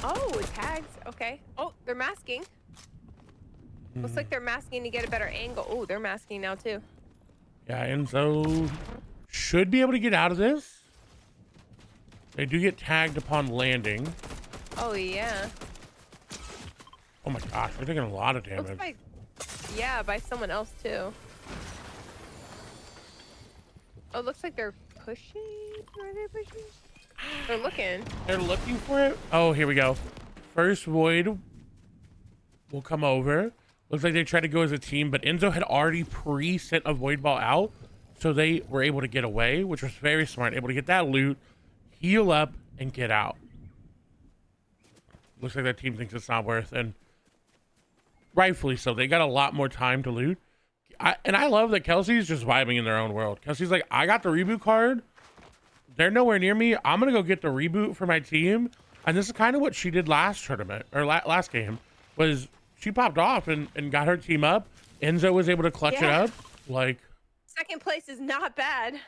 Oh, tags. Okay. Oh, they're masking. Looks like they're masking to get a better angle. Oh, they're masking now too. Yeah, Enzo should be able to get out of this. They do get tagged upon landing. Oh yeah. Oh my gosh, they're taking a lot of damage. Looks like, yeah, by someone else too. Oh, looks like they're pushing. Are they pushing? They're looking. They're looking for it. Oh, here we go. First Void will come over. Looks like they tried to go as a team, but Enzo had already pre-sent a Void Ball out, so they were able to get away, which was very smart. Able to get that loot, heal up, and get out. Looks like that team thinks it's not worth, and rightfully so. They got a lot more time to loot. And I love that Kelsey's just vibing in their own world. Kelsey's like, I got the reboot card. They're nowhere near me. I'm going to go get the reboot for my team. And this is kind of what she did last tournament, or last game, was she popped off and got her team up. Enzo was able to clutch it up. Like, second place is not bad.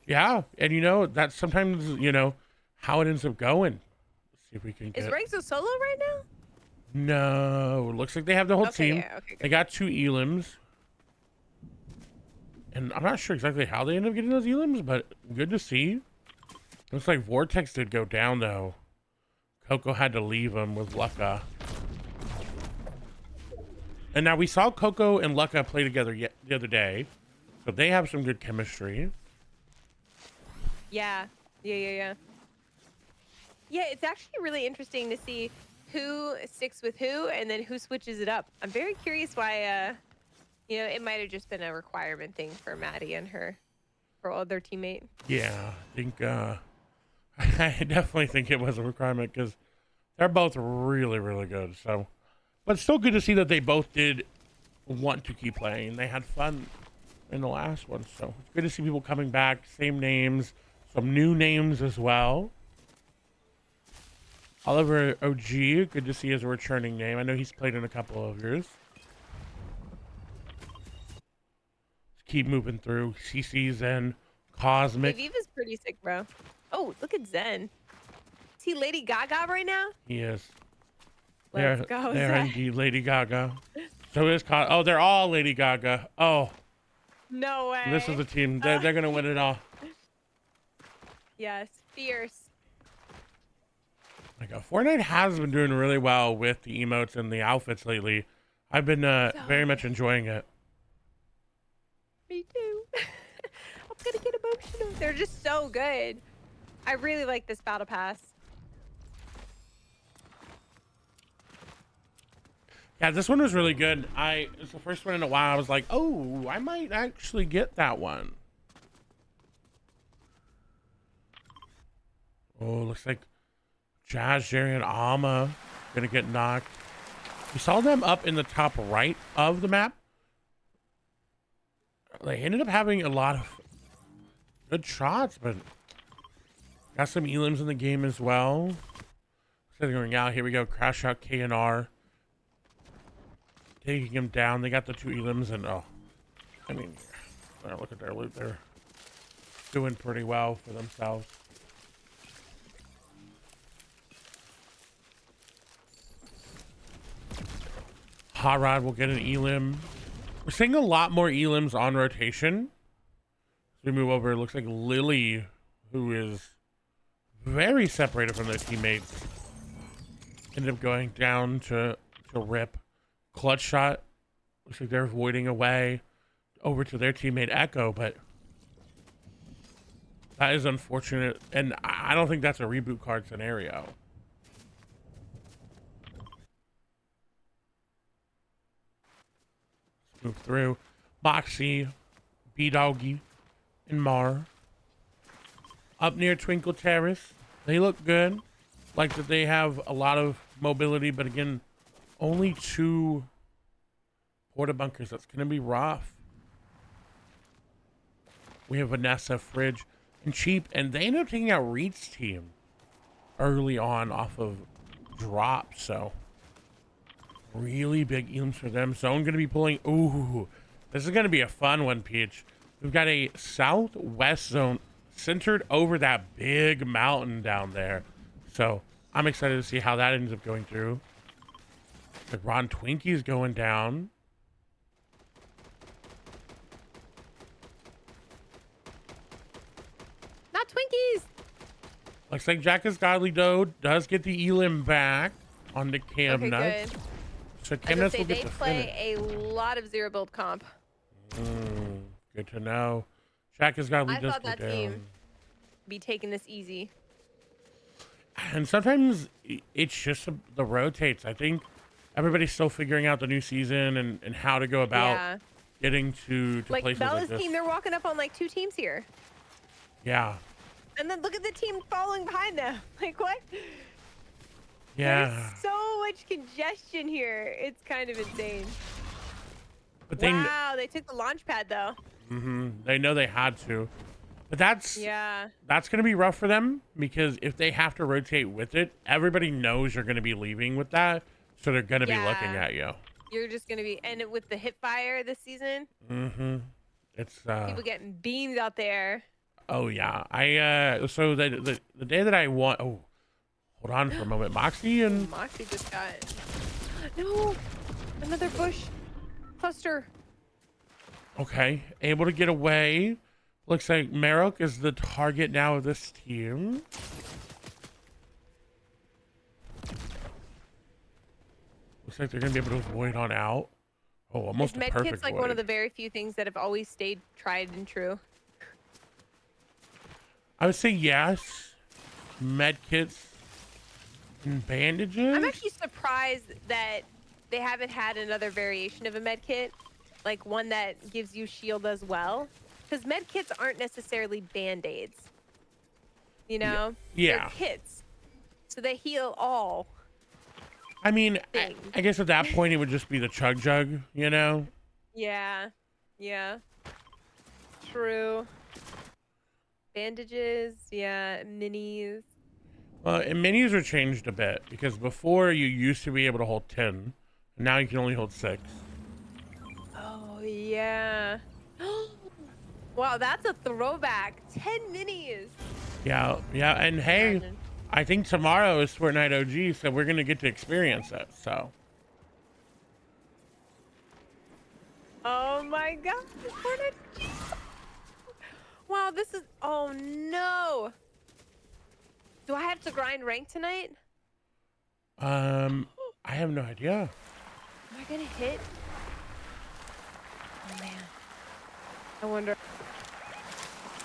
Yeah. And, you know, that's sometimes, you know, how it ends up going. Let's see if we can get... Is Renzo solo right now? No. Looks like they have the whole team. Yeah, okay, they got 2 elims. And I'm not sure exactly how they ended up getting those elims, but good to see. Looks like Vortex did go down, though. Coco had to leave him with Lucca. And now we saw Coco and Lucca play together the other day. So they have some good chemistry. Yeah. Yeah, it's actually really interesting to see who sticks with who and then who switches it up. I'm very curious why, you know, it might have just been a requirement thing for Maddie and her other teammate. Yeah, I think, I definitely think it was a requirement because they're both really, really good. So, but it's still good to see that they both did want to keep playing. They had fun in the last one. So it's good to see people coming back, same names, some new names as well. Oliver OG, good to see as a returning name. I know he's played in a couple of yours. Keep moving through. CC's and Cosmic. Hey, Viva's pretty sick, bro. Oh, look at Zen. Is he Lady Gaga right now? He is. Let's go, They're Zen. indeed Lady Gaga. So is oh, they're all Lady Gaga. Oh, No way. this is the team. They're gonna win it all. Yes, fierce. Like Fortnite has been doing really well with the emotes and the outfits lately. I've been very much enjoying it. Me too. I'm gonna get emotional. They're just so good. I really like this battle pass. Yeah, this one was really good. It's the first one in a while. I was like, oh, I might actually get that one. Oh, looks like Jazz, Jerry, and Alma gonna get knocked. We saw them up in the top right of the map. They ended up having a lot of good shots, but got some elims in the game as well. So they're going out. Here we go. Crash out KNR. Taking him down. They got the 2 elims, and oh, I mean, look at their loot. They're doing pretty well for themselves. Hot Rod will get an elim. We're seeing a lot more elims on rotation. As we move over, it looks like Lily, who is very separated from their teammates, ended up going down to rip. Clutch shot. Looks like they're avoiding away over to their teammate Echo, but that is unfortunate. And I don't think that's a reboot card scenario. Let's move through. Moxie, B-Doggy, and Mar. Up near Twinkle Terrace. They look good. Like that they have a lot of mobility, but again, only 2 porta bunkers. That's going to be rough. We have Vanessa, Fridge, and Cheap, and they ended up taking out Reed's team early on off of drop. So really big elims for them. Zone going to be pulling. Ooh, this is going to be a fun one, Peach. We've got a southwest zone centered over that big mountain down there. So I'm excited to see how that ends up going through. Like Ron Twinkie's going down. Not Twinkies. Looks like Jackass Godly Doe does get the elim back on the Cam Okay, Nuts. good. So Cam Nuts will They get the play finish. a lot of zero build comp. Good to know. Jackass Godly I does thought go that down. team be taking this easy. And sometimes it's just the rotates. I think everybody's still figuring out the new season and how to go about getting to like places Bella's like this. team, they're walking up on like 2 teams here. Yeah. And then look at the team following behind them. Like what? Yeah. There's so much congestion here. It's kind of insane. But Wow, they took the launch pad though. they know they had to. But that's going to be rough for them because if they have to rotate with it, everybody knows you're going to be leaving with that. So they're going to be looking at you. You're just going to be, and with the hip fire this season. It's people getting beamed out there. Oh yeah. So the day that I want, oh, hold on for a moment. Moxie and Moxie just got no, another bush cluster. Okay, able to get away. Looks like Marok is the target now of this team. Looks like they're gonna be able to avoid on out. Oh, almost a med perfect kit's like avoid. one of the very few things that have always stayed tried and true. I would say yes. Med kits and bandages. I'm actually surprised that they haven't had another variation of a med kit, like one that gives you shield as well. Because med kits aren't necessarily band-aids. You know? Yeah. They're kits. So they heal all. I mean, I guess at that point it would just be the chug jug, you know? Yeah. Yeah. True. Bandages, yeah, minis. And menus are changed a bit because before you used to be able to hold 10, and now you can only hold 6. Oh yeah. Wow, that's a throwback. 10 minis. Yeah, yeah, and hey, Imagine. I think tomorrow is Fortnite OG, so we're gonna get to experience it. So Oh my god. Fortnite. Wow, this is. Oh no. Do I have to grind rank tonight? um, I have no idea. Am I gonna hit? Oh man. I wonder.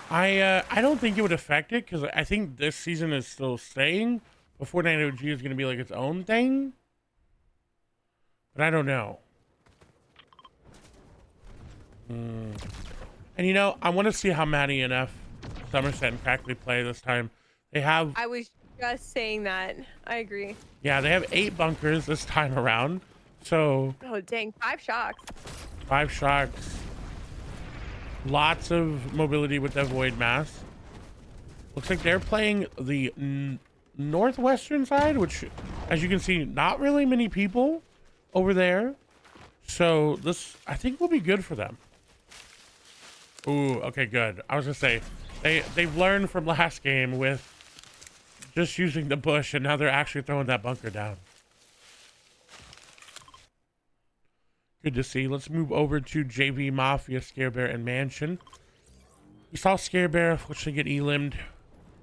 I don't think it would affect it because I think this season is still staying, but Fortnite OG is gonna be like its own thing. But I don't know. Hmm. And you know, I want to see how Maddie and F, Somerset, and Cackley play this time. They have, I was just saying that. I agree. yeah, they have 8 bunkers this time around. So Oh dang, 5 shocks. 5 shocks, lots of mobility with the void mass. Looks like they're playing the northwestern side, which, as you can see, not really many people over there. So this, I think, will be good for them. Ooh, okay, good. I was gonna say, they've learned from last game with just using the bush, and now they're actually throwing that bunker down. Good to see. Let's move over to JV Mafia, Scare Bear, and Mansion. We saw Scare Bear, which they get elim'd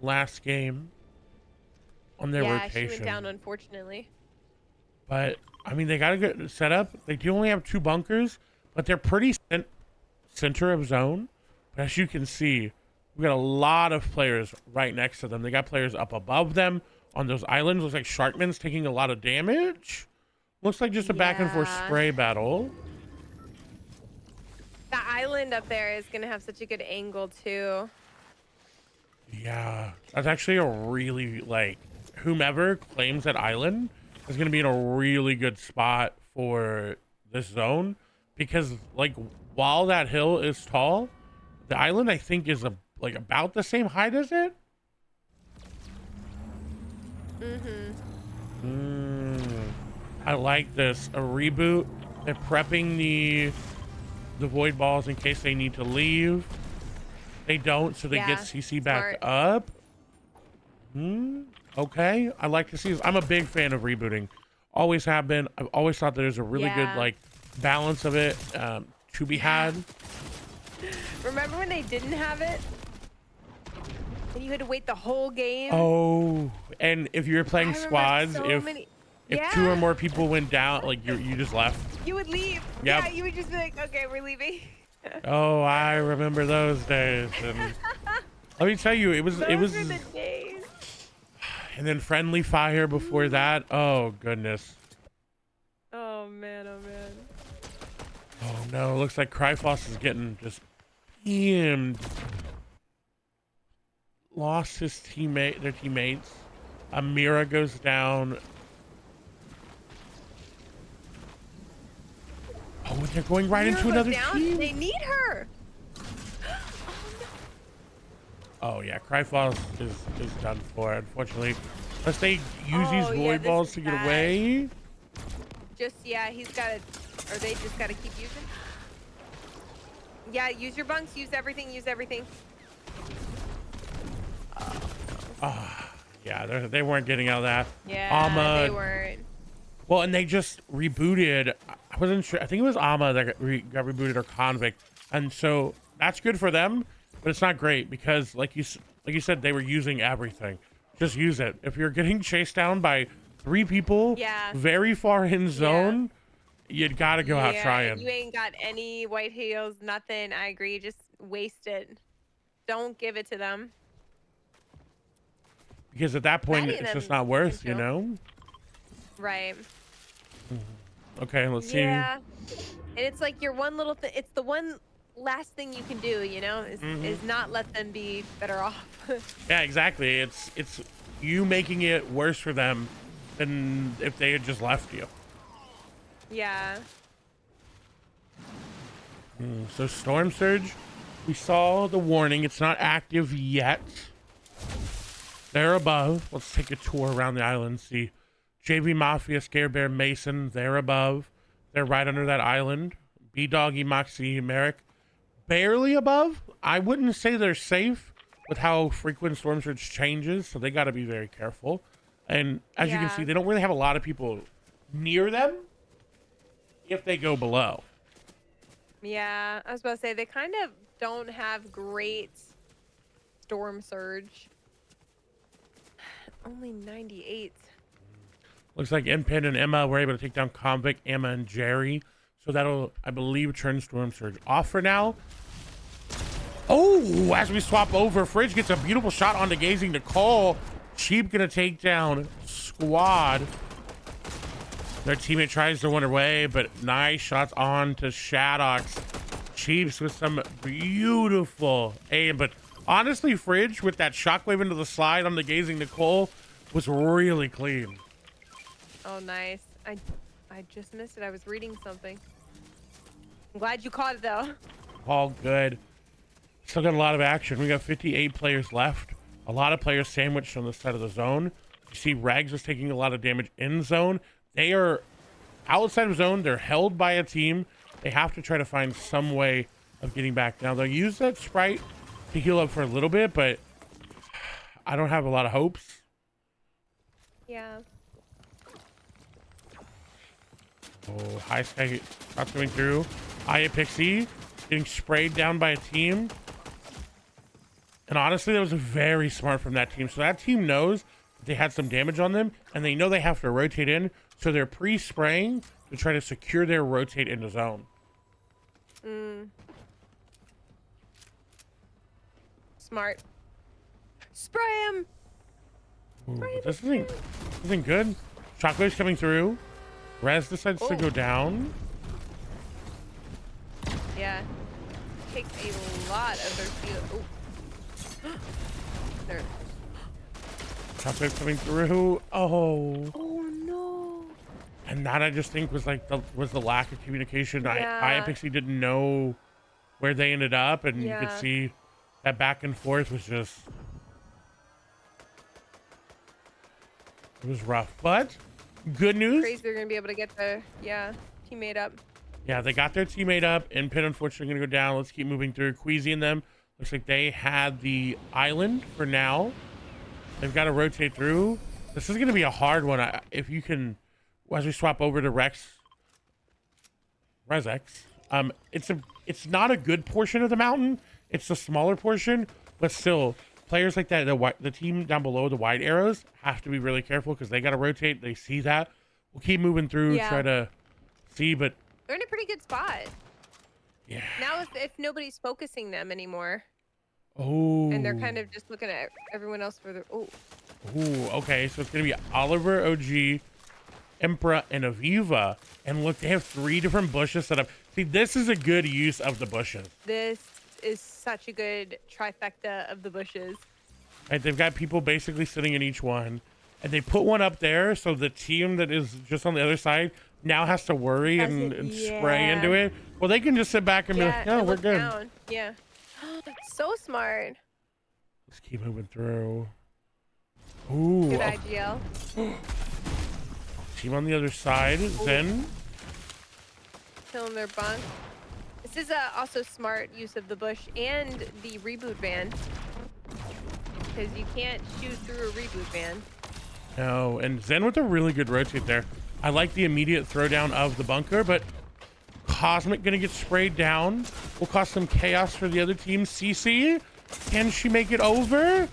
last game on their Yeah, rotation. she went down unfortunately. But I mean, they got a good setup. They do only have 2 bunkers, but they're pretty center of zone. But as you can see, we got a lot of players right next to them. They got players up above them on those islands. Looks like Sharkman's taking a lot of damage. Looks like just a back and forth spray battle. The island up there is gonna have such a good angle too. Yeah, that's actually a really, like, whomever claims that island is going to be in a really good spot for this zone because, like, while that hill is tall, the island I think is like about the same height as it. I like this. A reboot. They're prepping the void balls in case they need to leave. They don't, so they get CC back up. Okay, I like to see this. I'm a big fan of rebooting. Always have been. I've always thought that there's a really good, like, balance of it to be had. Remember when they didn't have it? And you had to wait the whole game? Oh, and if you were playing squads, if 2 or more people went down, like, you just left. You would leave. Yep. Yeah, you would just be like, okay, we're leaving. Oh, I remember those days. And let me tell you, it was Those were the days. And then friendly fire before that. Oh goodness. Oh man, oh man. Oh no, looks like Cryfoss is getting just beamed. Lost his their teammates. Amira goes down. Oh, and they're going right into another team. They need her. Oh yeah, Cryfoss is done for, unfortunately. Unless they use these void balls to get away. He's gotta, or they just gotta keep using. Yeah, use your bunks, use everything, use everything. Yeah, they weren't getting out of that. Yeah, they weren't. Well, and they just rebooted. I wasn't sure. I think it was Ama that got rebooted, or Convict, and so that's good for them. But it's not great because, like you said, they were using everything. Just use it. If you're getting chased down by 3 people, very far in zone, you gotta go out trying. You ain't got any white heels, nothing. I agree. Just waste it. Don't give it to them. Because at that point, it's just not worth, you know? Right. Okay, let's see. Yeah. And it's like your one little thing. It's the one last thing you can do, you know, is not let them be better off. Yeah, exactly. It's you making it worse for them than if they had just left you. Yeah. So Storm Surge, we saw the warning. It's not active yet. They're above. Let's take a tour around the island. See JV Mafia, Scare Bear, Mason. They're above. They're right under that island. B Doggy, Moxie, Merrick. Barely above. I wouldn't say they're safe with how frequent Storm Surge changes, so they got to be very careful. And as you can see, they don't really have a lot of people near them if they go below. Yeah, I was about to say, they kind of don't have great Storm Surge. Only 98. Looks like Impin and Emma were able to take down Convict, Emma, and Jerry. So that'll, I believe, turn Storm Surge off for now. Oh, as we swap over, Fridge gets a beautiful shot on the Gazing Nicole. Cheap gonna take down Squad. Their teammate tries to run away, but nice shots on to Shadox. Chiefs with some beautiful aim, but honestly, Fridge with that shockwave into the slide on the Gazing Nicole was really clean. Oh, nice. I just missed it. I was reading something. I'm glad you caught it, though. All good. Still got a lot of action. We got 58 players left. A lot of players sandwiched on the side of the zone. You see Rags is taking a lot of damage in zone. They are outside of zone. They're held by a team. They have to try to find some way of getting back. Now, they'll use that Sprite to heal up for a little bit, but I don't have a lot of hopes. Yeah. Oh, high sky shots going through. Aya Pixie getting sprayed down by a team. And honestly, that was very smart from that team. So that team knows that they had some damage on them, and they know they have to rotate in. So they're pre-spraying to try to secure their rotate into zone. Smart. Spray him. Ooh, this isn't good. Shockwave's coming through. Rez decides to go down. Yeah. Takes a lot of their field. There. Shockwave coming through. Oh. Oh no. And that I just think was like the lack of communication. Yeah. I Pixie didn't know where they ended up, and you could see that back and forth was just, it was rough. But good news. Crazy they're gonna be able to get the teammate up. Yeah, they got their teammate up, and Pin unfortunately gonna go down. Let's keep moving through. Queasy and them. Looks like they had the island for now. They've got to rotate through. This is gonna be a hard one. If you can, as we swap over to Rezex, it's not a good portion of the mountain. It's the smaller portion, but still, players like that, the team down below, the wide arrows, have to be really careful because they got to rotate. They see that. We'll keep moving through, try to see, but they're in a pretty good spot. Yeah. Now if nobody's focusing them anymore. Oh. And they're kind of just looking at everyone else for the Okay. So it's gonna be Oliver, OG, Emperor, and Aviva. And look, they have 3 different bushes set up. See, this is a good use of the bushes. This is such a good trifecta of the bushes. Right, they've got people basically sitting in each one, and they put one up there so the team that is just on the other side now has to worry and spray into it. Well, they can just sit back and be like, "No, we're good." Down. Yeah. So smart. Let's keep moving through. Ooh. Good IGL. Team on the other side. Zen. Killing their bunk. This is also smart use of the bush and the reboot ban. Because you can't shoot through a reboot ban. No, and Zen with a really good rotate there. I like the immediate throwdown of the bunker, but Cosmic gonna get sprayed down. Will cause some chaos for the other team. CC, can she make it over?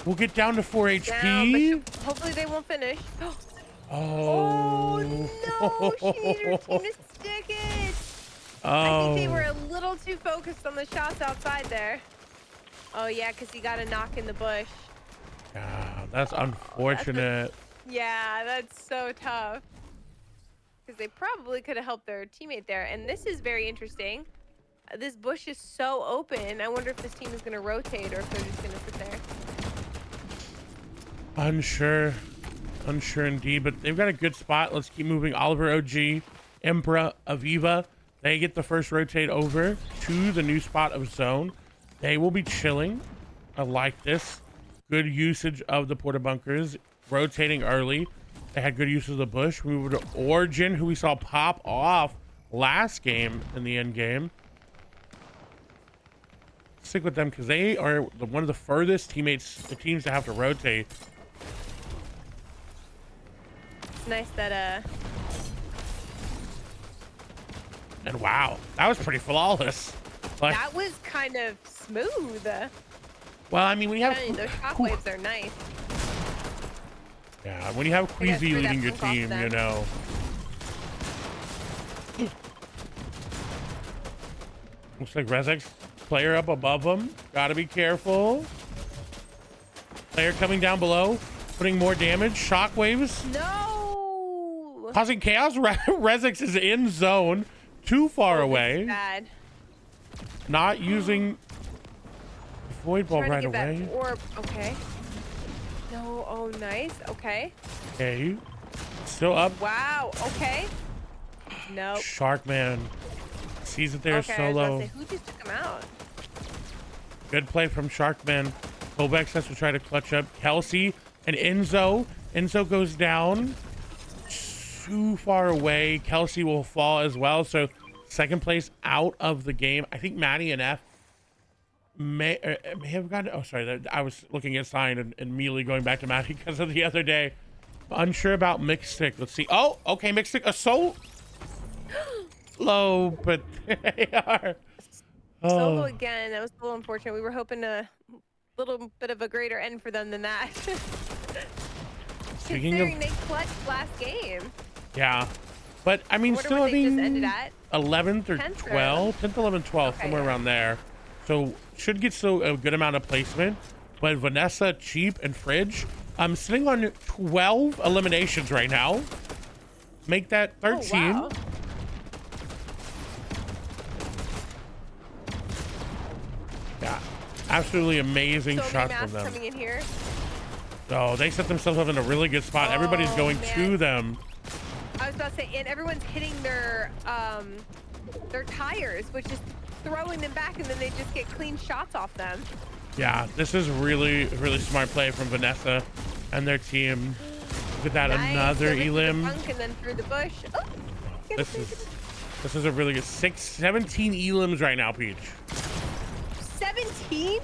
We'll get down to 4 HP. Down, hopefully they won't finish. Oh no, she needed her team to stick it. I think they were a little too focused on the shots outside there. Oh yeah, because he got a knock in the bush. Yeah, that's unfortunate. That's so tough. Because they probably could have helped their teammate there. And this is very interesting. This bush is so open. I wonder if this team is going to rotate or if they're just going to sit there. Unsure indeed, but they've got a good spot. Let's keep moving. Oliver, OG, Emperor, Aviva. They get the first rotate over to the new spot of zone. They will be chilling. I like this. good usage of the porta bunkers, rotating early. They had good use of the bush. We moved to Origin, who we saw pop off last game in the end game. Stick with them because they are one of the furthest teams to have to rotate. It's nice that And wow, that was pretty flawless. Like, that was kind of smooth. well, I mean, when you have Those shockwaves are nice. yeah, when you have Queasy leading your team, you know. Looks like Rezek's player up above him. Gotta be careful. Player coming down below, putting more damage. Shockwaves. No. Causing chaos. Rezek is in zone, too far away. Bad. Not using void ball right away. Orb. Okay. No. Oh, nice. Okay. Okay. Still up. Wow. Okay. No. Nope. Sharkman sees it there okay, solo. I was about to say, who just took him out? Good play from Sharkman. Kobex has to try to clutch up Kelsey and Enzo. Enzo goes down. Too far away. Kelsey will fall as well. So second place out of the game. I think Maddie and F may have gotten. Oh, sorry. I was looking at Sign and immediately going back to Maddie because of the other day. Unsure about Mixstick. Let's see. Oh, okay. Mixstick. A soul. Low, but they are. Solo again. That was a little unfortunate. We were hoping a little bit of a greater end for them than that. Considering they clutched last game. Yeah, but I mean, still, I mean, 11th or 12th, 10th, 11th, 12th, okay, somewhere around there. So should get still a good amount of placement. But Vanessa, Cheap, and Fridge, I'm sitting on 12 eliminations right now. Make that 13. Oh, wow. Yeah, absolutely amazing shot from them. Coming in here. Oh, they set themselves up in a really good spot. Everybody's going to them. I was about to say, and everyone's hitting their tires, which is throwing them back, and then they just get clean shots off them. Yeah, this is really, really smart play from Vanessa and their team. Look at that, nice. Another Elim. And then through the bush. Oh, this is a really good 17 Elims right now, Peach. 17?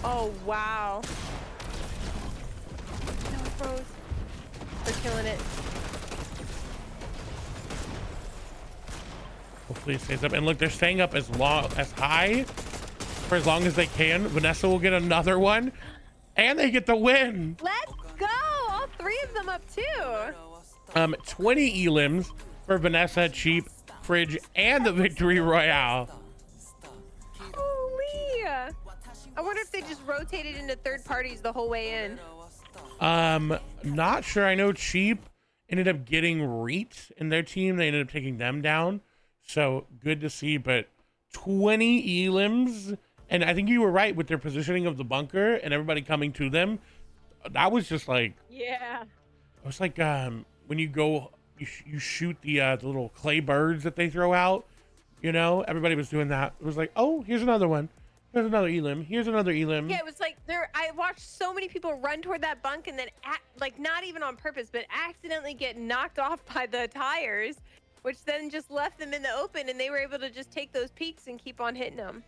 Oh, wow. No, it froze. They're killing it. Hopefully it stays up. And look, they're staying up as high for as long as they can. Vanessa will get another one. And they get the win. Let's go. All three of them up too. 20 Elims for Vanessa, Cheap, Fridge, and the Victory Royale. Holy. I wonder if they just rotated into third parties the whole way in. Not sure. I know Cheap ended up getting Reet in their team. They ended up taking them down. So good to see, but 20 Elims. And I think you were right with their positioning of the bunker and everybody coming to them. That was just like, yeah. It was like when you go, you shoot the little clay birds that they throw out. You know, everybody was doing that. It was like, oh, here's another one. Here's another Elim. Here's another Elim. Yeah, it was like I watched so many people run toward that bunk and then like not even on purpose, but accidentally get knocked off by the tires, which then just left them in the open, and they were able to just take those peaks and keep on hitting them.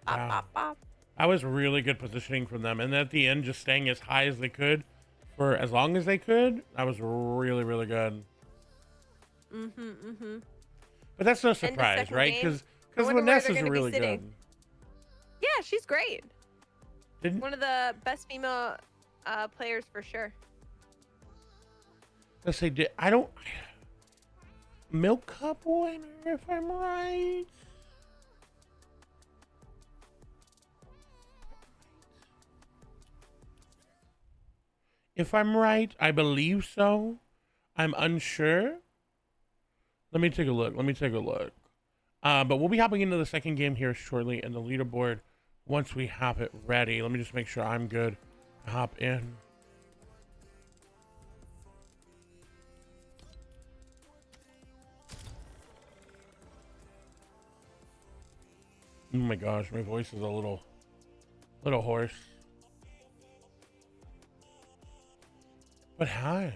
Bop, wow. bop, bop. That was really good positioning from them, and at the end, just staying as high as they could for as long as they could. That was really, really good. But that's no surprise, right? Because Vanessa's really good. Yeah, she's great. Didn't... One of the best female players for sure. Let's say, I don't... Milk Cup winner, if I'm right. If I'm right, I believe so. I'm unsure. Let me take a look. But we'll be hopping into the second game here shortly in the leaderboard once we have it ready. Let me just make sure I'm good to hop in. Oh my gosh, my voice is a little hoarse. But hi.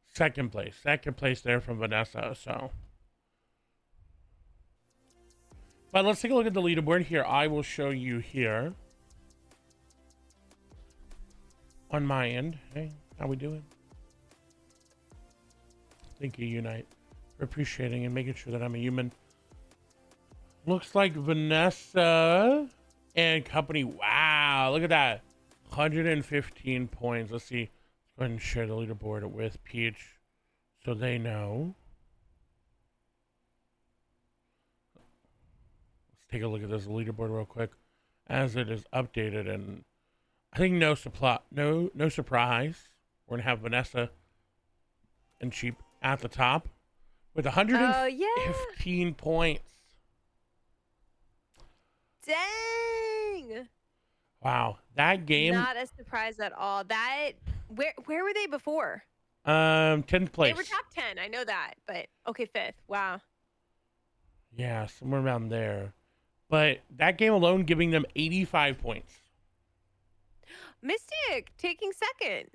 Second place. Second place there from Vanessa. So, but let's take a look at the leaderboard here. I will show you here on my end. Hey, how we doing? Thank you, Unite, for appreciating and making sure that I'm a human. Looks like Vanessa and company. Wow, look at that. 115 points. Let's see. Let's go ahead and share the leaderboard with Peach so they know. Let's take a look at this leaderboard real quick as it is updated. And I think no surprise. We're going to have Vanessa and Cheap at the top with 115 points. Dang. Wow, that game. Not a surprise at all. That where were they before? 10th place. They were top 10. I know that, but okay, 5th. Wow. Yeah, somewhere around there. But that game alone giving them 85 points. Mystic taking second.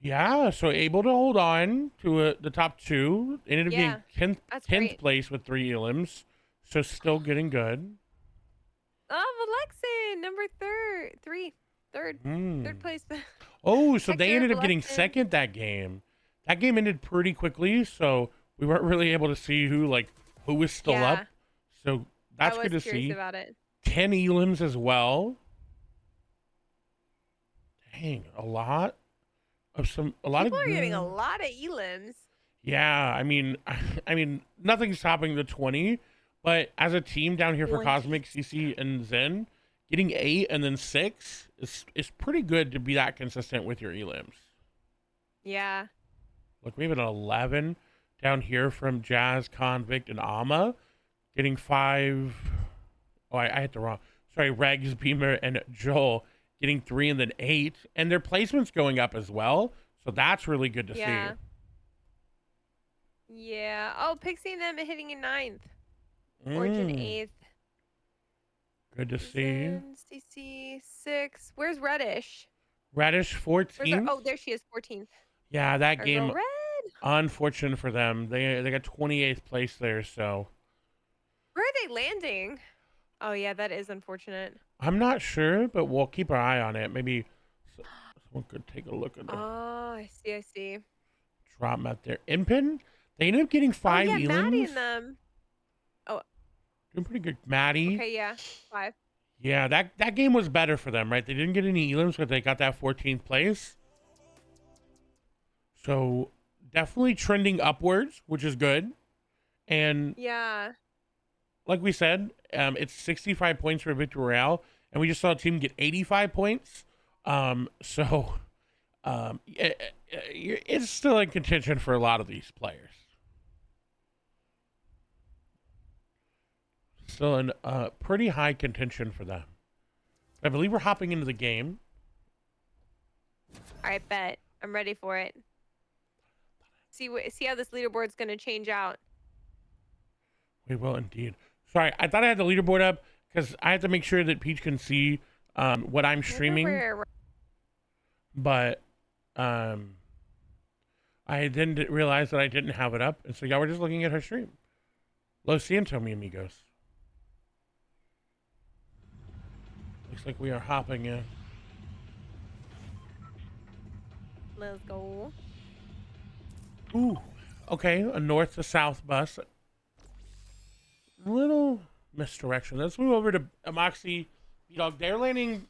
Yeah, so able to hold on to the top 2. Ended up being 10th place with 3 elims. So still getting good. Oh, Alexin, number third place. Oh, so they ended up getting second that game. That game ended pretty quickly, so we weren't really able to see who was still up. So that's good to see. About it. 10 elims as well. Dang, a lot People are getting a lot of elims. Yeah, I mean, nothing's stopping the 20. But as a team down here for Cosmic, CC, and Zen, getting 8 and then 6 is pretty good to be that consistent with your elims. Yeah. Look, we have an 11 down here from Jazz, Convict, and Ama. Getting 5. Oh, I hit the wrong. Sorry, Regs, Beamer, and Joel getting 3 and then 8. And their placement's going up as well. So that's really good to see. Yeah. Oh, Pixie and them hitting in 9th. Origin 8th. Good to see. CC 6. Where's Reddish? Reddish 14th. Oh, there she is, 14th. Yeah, that game. Unfortunate for them. They got 28th place there. So. Where are they landing? Oh yeah, that is unfortunate. I'm not sure, but we'll keep our eye on it. Maybe someone could take a look at it. Oh, I see. Drop them out there. Impin. They ended up getting 5 elims. Maddie and them. Oh. Doing pretty good. Maddie. Okay, yeah. 5. Yeah, that game was better for them, right? They didn't get any elims, but they got that 14th place. So definitely trending upwards, which is good. And yeah, like we said, it's 65 points for Victory Royale, and we just saw a team get 85 points. It's still in contention for a lot of these players. Still in pretty high contention for them. I believe we're hopping into the game. All right, bet. I'm ready for it. See how this leaderboard's going to change out. We will indeed. Sorry, I thought I had the leaderboard up because I have to make sure that Peach can see what I'm streaming. But I didn't realize that I didn't have it up. And so, yeah, we're just looking at her stream. Lo siento, mi amigos. Looks like we are hopping in. Let's go. Ooh, okay, a north to south bus. A little misdirection. Let's move over to Moxie B-Dog. They're landing,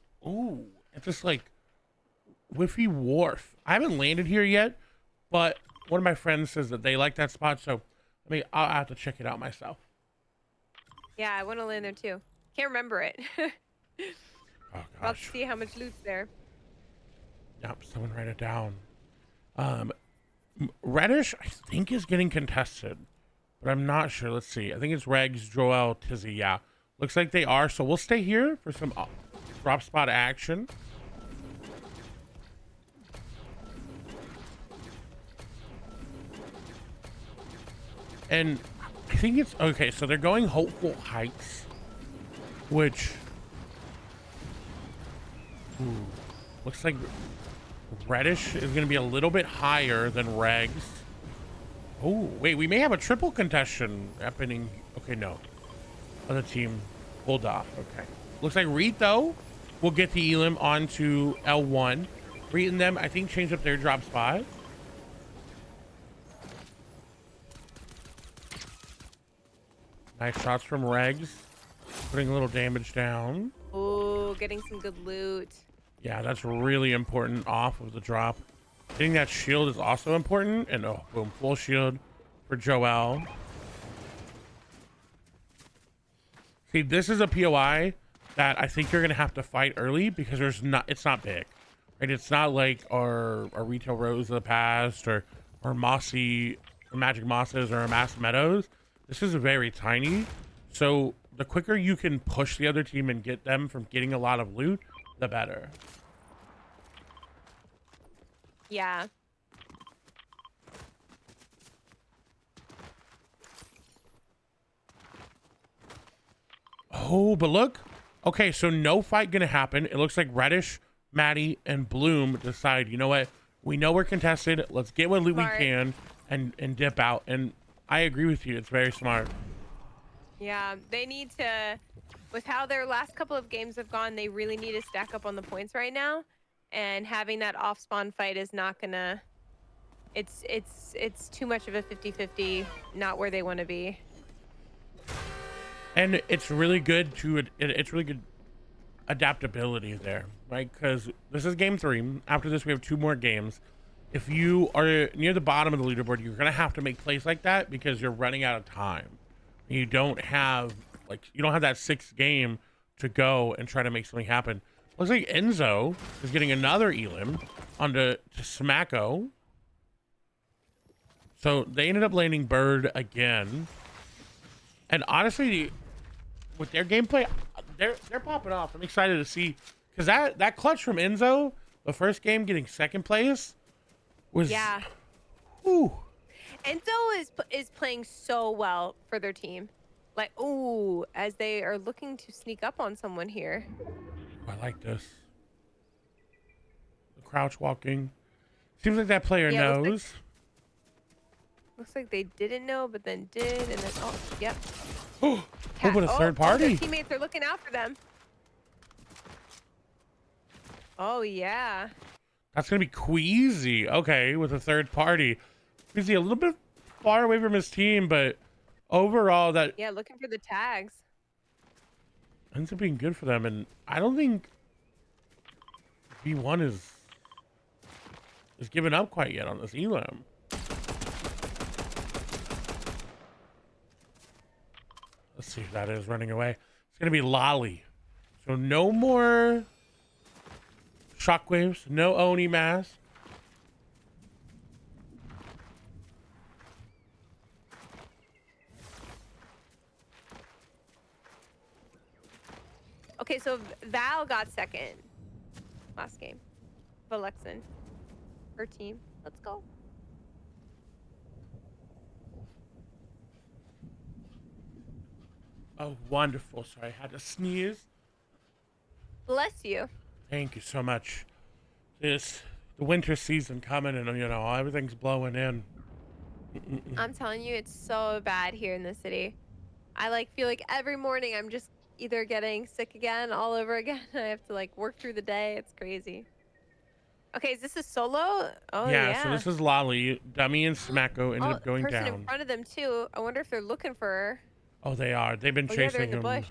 at this, Whiffy Wharf. I haven't landed here yet, but one of my friends says that they like that spot, so I'll have to check it out myself. Yeah, I want to land there too. Can't remember it. Oh, gosh. I'll see how much loot's there. Yep, someone write it down. Reddish, I think, is getting contested, but I'm not sure. Let's see. I think it's Regs, Joel, Tizzy. Yeah, looks like they are. So we'll stay here for some drop spot action. And I think it's okay. So they're going Hopeful Heights, which looks like Reddish is going to be a little bit higher than Regs. Oh, wait, we may have a triple contestation happening. Okay, no. Other team pulled off. Okay. Looks like Rito will get the Elim onto L1. Reet and them, I think, changed up their drop spot. Nice shots from Regs. Putting a little damage down. Oh, getting some good loot. Yeah, that's really important off of the drop. Getting that shield is also important. And oh, boom, full shield for Joel. See, this is a POI that I think you're going to have to fight early because it's not big. Right? It's not like our Retail Rose of the past or Mossy, Magic Mosses or Mass Meadows. This is very tiny. So the quicker you can push the other team and get them from getting a lot of loot, the better. Yeah. Oh, but look. Okay, so no fight gonna happen. It looks like Reddish, Maddie, and Bloom decide, you know what? We know we're contested. Let's get what loot we can and dip out. And I agree with you. It's very smart. Yeah, they need to, with how their last couple of games have gone, they really need to stack up on the points right now. And having that off spawn fight is not gonna, it's too much of a 50-50, not where they want to be. And it's really good it's really good adaptability there, right? Because this is game 3. After this, we have 2 more games. If you are near the bottom of the leaderboard, you're gonna have to make plays like that because you're running out of time. You don't have that 6th game to go and try to make something happen. Looks like Enzo is getting another Elim onto Smacko. So they ended up landing Bird again. And honestly, with their gameplay, they're popping off. I'm excited to see, because that clutch from Enzo, the first game getting 2nd place, was Whew. Enzo is playing so well for their team. Like, ooh, as they are looking to sneak up on someone here. I like this. The crouch walking. Seems like that player knows. Looks like they didn't know, but then did, and then yep. Oh, but a third party. Their teammates are looking out for them. Oh yeah. That's gonna be Queasy. Okay, with a third party. Queasy a little bit far away from his team, but overall that looking for the tags. ends up being good for them. And I don't think V1 is given up quite yet on this Elim. Let's see if that is running away. It's gonna be Lolly. So no more shockwaves, no Oni mask. Okay, so Val got 2nd last game. Valexin, her team. Let's go. Oh, wonderful. Sorry, I had to sneeze. Bless you. Thank you so much. The winter season coming, and everything's blowing in. I'm telling you, it's so bad here in the city. I feel like every morning I'm just either getting sick again, all over again. I have to work through the day. It's crazy. Okay, is this a solo? Oh yeah. So this is Lolly. Dummy and Smacko ended up going person down. in front of them too. I wonder if they're looking for her. Oh, they are. They've been chasing they're in the him. bush.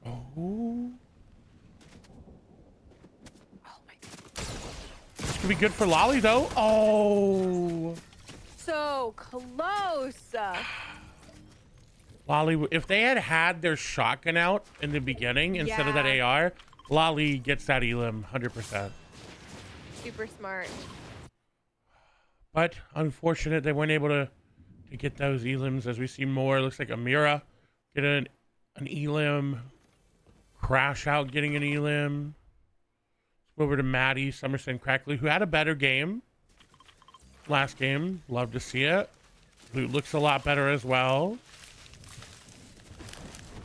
Oh. Oh my God. This could be good for Lolly though. Oh. So close. Lolly, if they had their shotgun out in the beginning instead of that AR, Lolly gets that Elim 100%. Super smart. But unfortunate they weren't able to get those Elims. As we see more, looks like Amira get an Elim. Crash out getting an Elim. Let's go over to Maddie, Summerson, Crackley, who had a better game last game. Love to see it. Loot looks a lot better as well.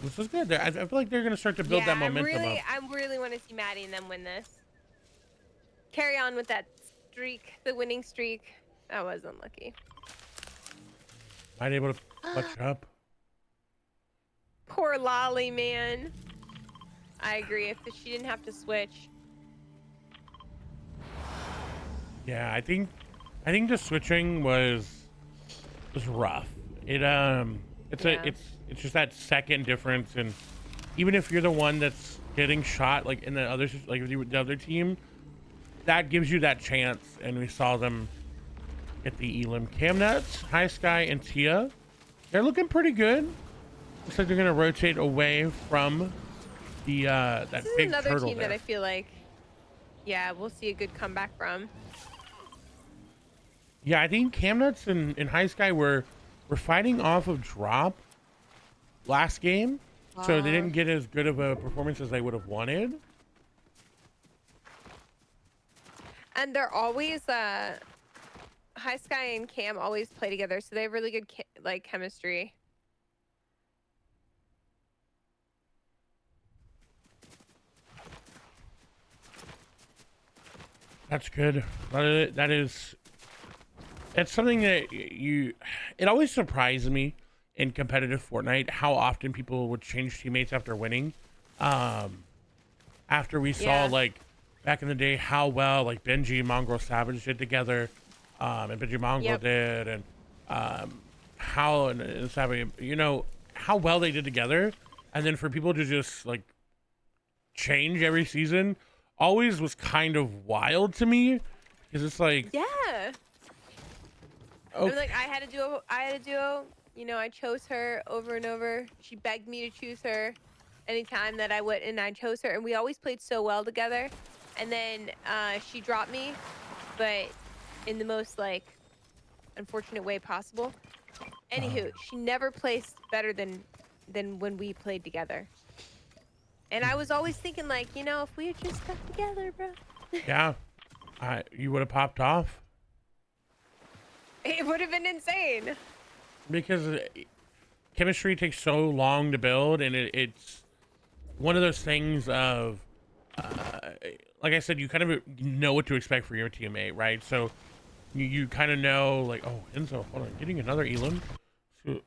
This is good. I feel like they're gonna start to build that momentum up. I really want to see Maddie and them win this. Carry on with that streak, the winning streak. That was unlucky. Might able to clutch up. Poor Lolly, man. I agree. If she didn't have to switch. Yeah, I think the switching was rough. It's just that second difference, and even if you're the one that's getting shot, like in the other, like if you the other team, that gives you that chance. And we saw them get the Elim. Camnuts, High Sky, and Tia, they're looking pretty good. Looks like they're gonna rotate away from the that this is big another turtle team there. that I feel like, yeah, we'll see a good comeback from. Yeah, I think Camnuts and High Sky were fighting off of drop last game, so they didn't get as good of a performance as they would have wanted. And they're always High Sky and Cam always play together, so they have really good like chemistry. That's good. That is. It's something that it always surprised me in competitive Fortnite how often people would change teammates after winning. After we saw like back in the day how well like Benji and Mongrel Savage did together, and Benji Mongrel did, and how and Savage, you know, how well they did together, and then for people to just like change every season always was kind of wild to me, because it's like, yeah. okay. Like I had a duo. You know, I chose her over and over. She begged me to choose her anytime that I went, and I chose her. And we always played so well together. And then she dropped me, but in the most like unfortunate way possible. Anywho, she never placed better than when we played together. And I was always thinking like, you know, if we had just got together, bro. Yeah, you would have popped off. It would have been insane. Because chemistry takes so long to build, and it's one of those things of, like I said, you kind of know what to expect for your teammate, right? So you kind of know, like, oh, Enzo, hold on, getting another Elim. So,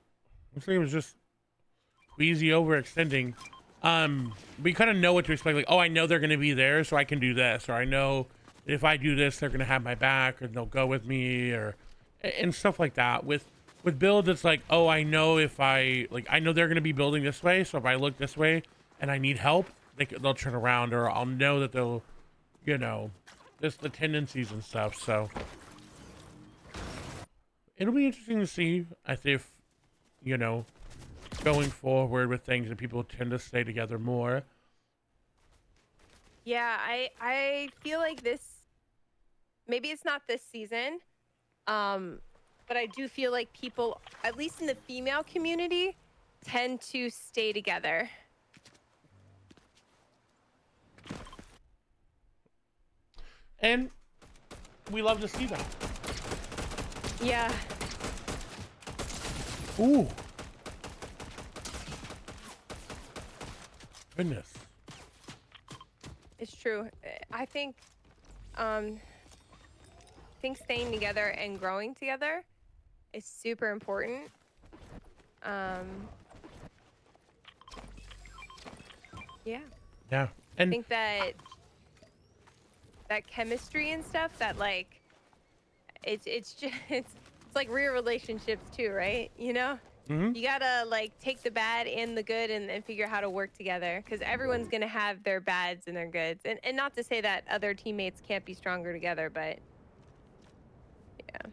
looks like it was just Wheezy overextending. But you kind of know what to expect, like, oh, I know they're going to be there, so I can do this, or I know that if I do this, they're going to have my back, or they'll go with me, or and stuff like that. With builds, it's like, oh, I know if I know they're going to be building this way, so if I look this way and I need help, they'll turn around, or I'll know that they'll, you know, just the tendencies and stuff. So it'll be interesting to see if, you know, going forward with things, and people tend to stay together more. Yeah, I feel like this, maybe it's not this season, but I do feel like people, at least in the female community, tend to stay together. And we love to see that. Yeah. Ooh. Goodness. It's true. I think staying together and growing together is super important. Yeah. Yeah. And I think that chemistry and stuff, that like it's just it's like real relationships too, right? You know? mm-hmm. You gotta like take the bad and the good and figure out how to work together, because everyone's gonna have their bads and their goods. And not to say that other teammates can't be stronger together, but yeah.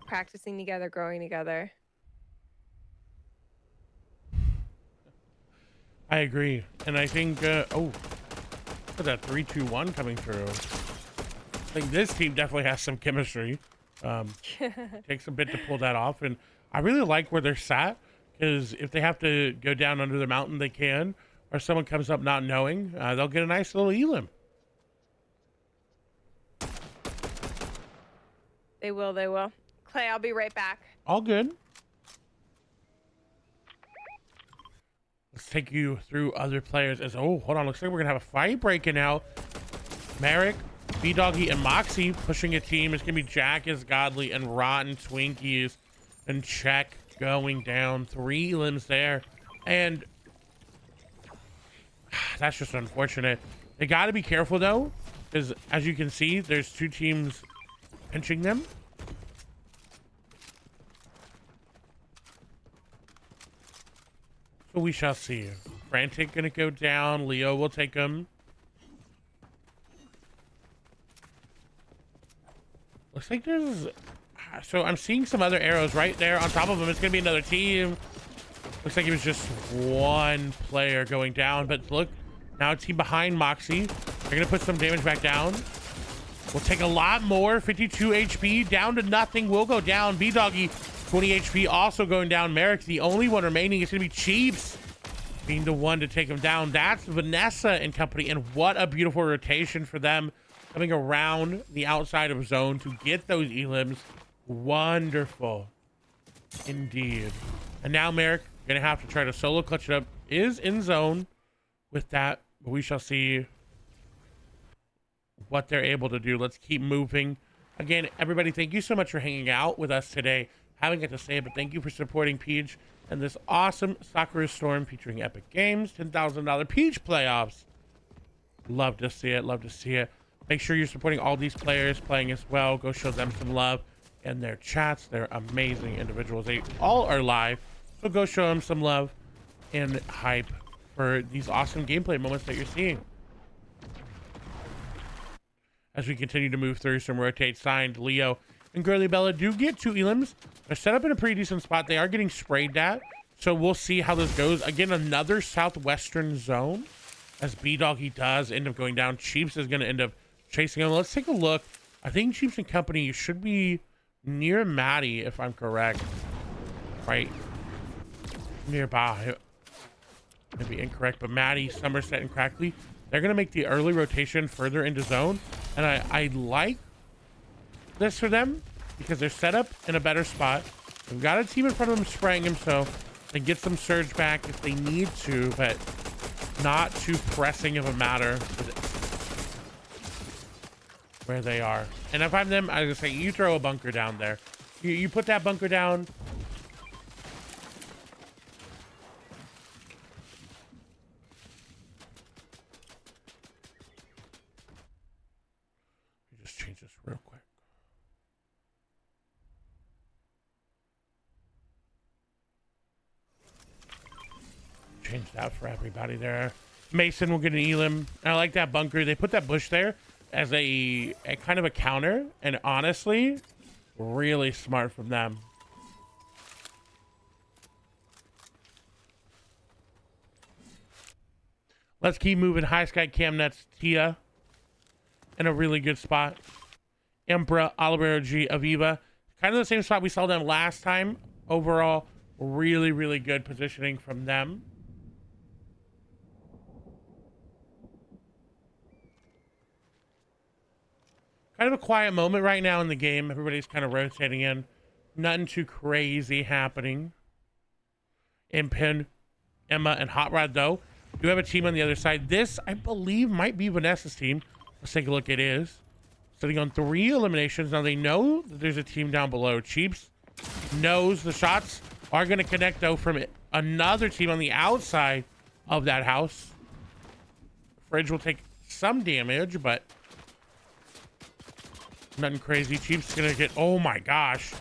Practicing together, growing together. I agree. And I think, oh, look at that 3-2-1 coming through. I think this team definitely has some chemistry. Takes a bit to pull that off. And I really like where they're sat, because if they have to go down under the mountain, they can. Or someone comes up not knowing, they'll get a nice little Elim. They will. play. I'll be right back. All good. Let's take you through other players as oh, hold on. Looks like we're gonna have a fight breaking out. Merrick, B-Doggy, and Moxie pushing a team. It's gonna be Jackass, Godly, and Rotten Twinkies. And Check going down. 3 limbs there. And that's just unfortunate. They gotta be careful though, because as you can see, there's 2 teams pinching them. So we shall see. Frantic gonna go down. Leo will take him. Looks like there's... So I'm seeing some other arrows right there on top of him. It's gonna be another team. Looks like it was just 1 player going down. But look, now a team behind Moxie. They're gonna put some damage back down. We'll take a lot more. 52 HP down to nothing. Will go down. B-Doggy, 20 HP also going down. Merrick, the only one remaining. It's gonna be Chiefs being the one to take him down. That's Vanessa and company, and what a beautiful rotation for them coming around the outside of zone to get those elims. Wonderful indeed. And now Merrick gonna have to try to solo clutch it up. Is in zone with that, but we shall see what they're able to do. Let's keep moving. Again, everybody, thank you so much for hanging out with us today. Haven't got to say it, but thank you for supporting Peach and this awesome Sakura Storm featuring Epic Games, $10,000 Peach playoffs. Love to see it. Love to see it. Make sure you're supporting all these players playing as well. Go show them some love in their chats. They're amazing individuals. They all are live. So go show them some love and hype for these awesome gameplay moments that you're seeing. As we continue to move through some rotate, signed Leo and Girly Bella do get 2 elims. They're set up in a pretty decent spot. They are getting sprayed at, so we'll see how this goes. Again, another southwestern zone as B-Doggy does end up going down. Chiefs is going to end up chasing him. Let's take a look. I think Chiefs and company should be near Maddie, if I'm correct. Right nearby. Maybe incorrect, but Maddie, Somerset, and Crackley, they're going to make the early rotation further into zone. And I like this for them because they're set up in a better spot. They've got a team in front of them spraying him, so they get some surge back if they need to, but not too pressing of a matter where they are. And if I'm them, I was gonna say, you throw a bunker down there. You put that bunker down. Just change this real quick. Change that for everybody there. Mason will get an elim. I like that bunker. They put that bush there as a kind of a counter, and honestly, really smart from them. Let's keep moving. High Sky Cam Nets, Tia in a really good spot. Emperor, Olivero G, Aviva, kind of the same spot we saw them last time. Overall, really, really good positioning from them. Kind of a quiet moment right now in the game. Everybody's kind of rotating in. Nothing too crazy happening. Impin, Emma, and Hot Rod, though, do have a team on the other side. This, I believe, might be Vanessa's team. Let's take a look. It is. Sitting on 3 eliminations. Now, they know that there's a team down below. Cheeps knows the shots are going to connect, though, from another team on the outside of that house. Fridge will take some damage, but nothing crazy. Chief's gonna get, oh my gosh,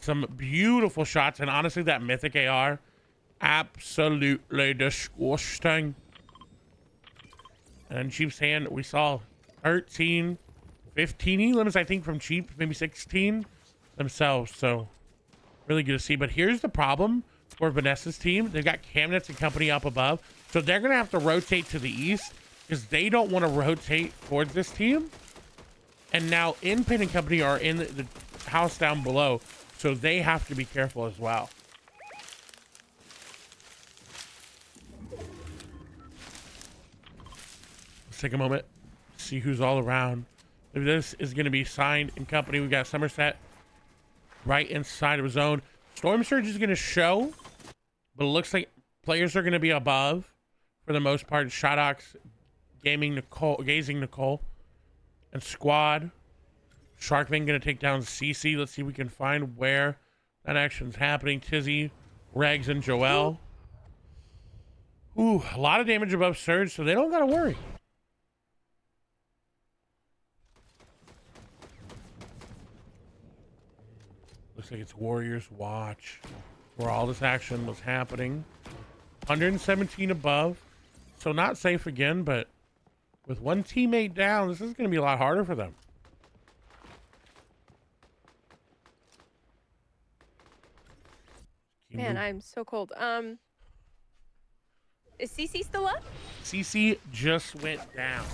some beautiful shots. And honestly, that mythic AR, absolutely disgusting. And Chief's hand, we saw 13, 15 elims, I think, from Chief, maybe 16 themselves. So really good to see. But here's the problem for Vanessa's team. They've got Camnets and company up above, so they're gonna have to rotate to the east because they don't want to rotate towards this team. And now Inpin and company are in the house down below, so they have to be careful as well. Let's take a moment, see who's all around. This is going to be signed in company. We got Somerset right inside of his zone. Storm Surge is going to show, but it looks like players are going to be above for the most part. Shotox, Gazing Nicole, and Squad. Sharkman going to take down CC. Let's see if we can find where that action's happening. Tizzy, Regs, and Joel. Ooh, a lot of damage above Surge, so they don't got to worry. Looks like it's Warriors Watch, where all this action was happening. 117 above, so not safe again, but with one teammate down, this is going to be a lot harder for them. Man, I'm so cold. Is CC still up? CC just went down.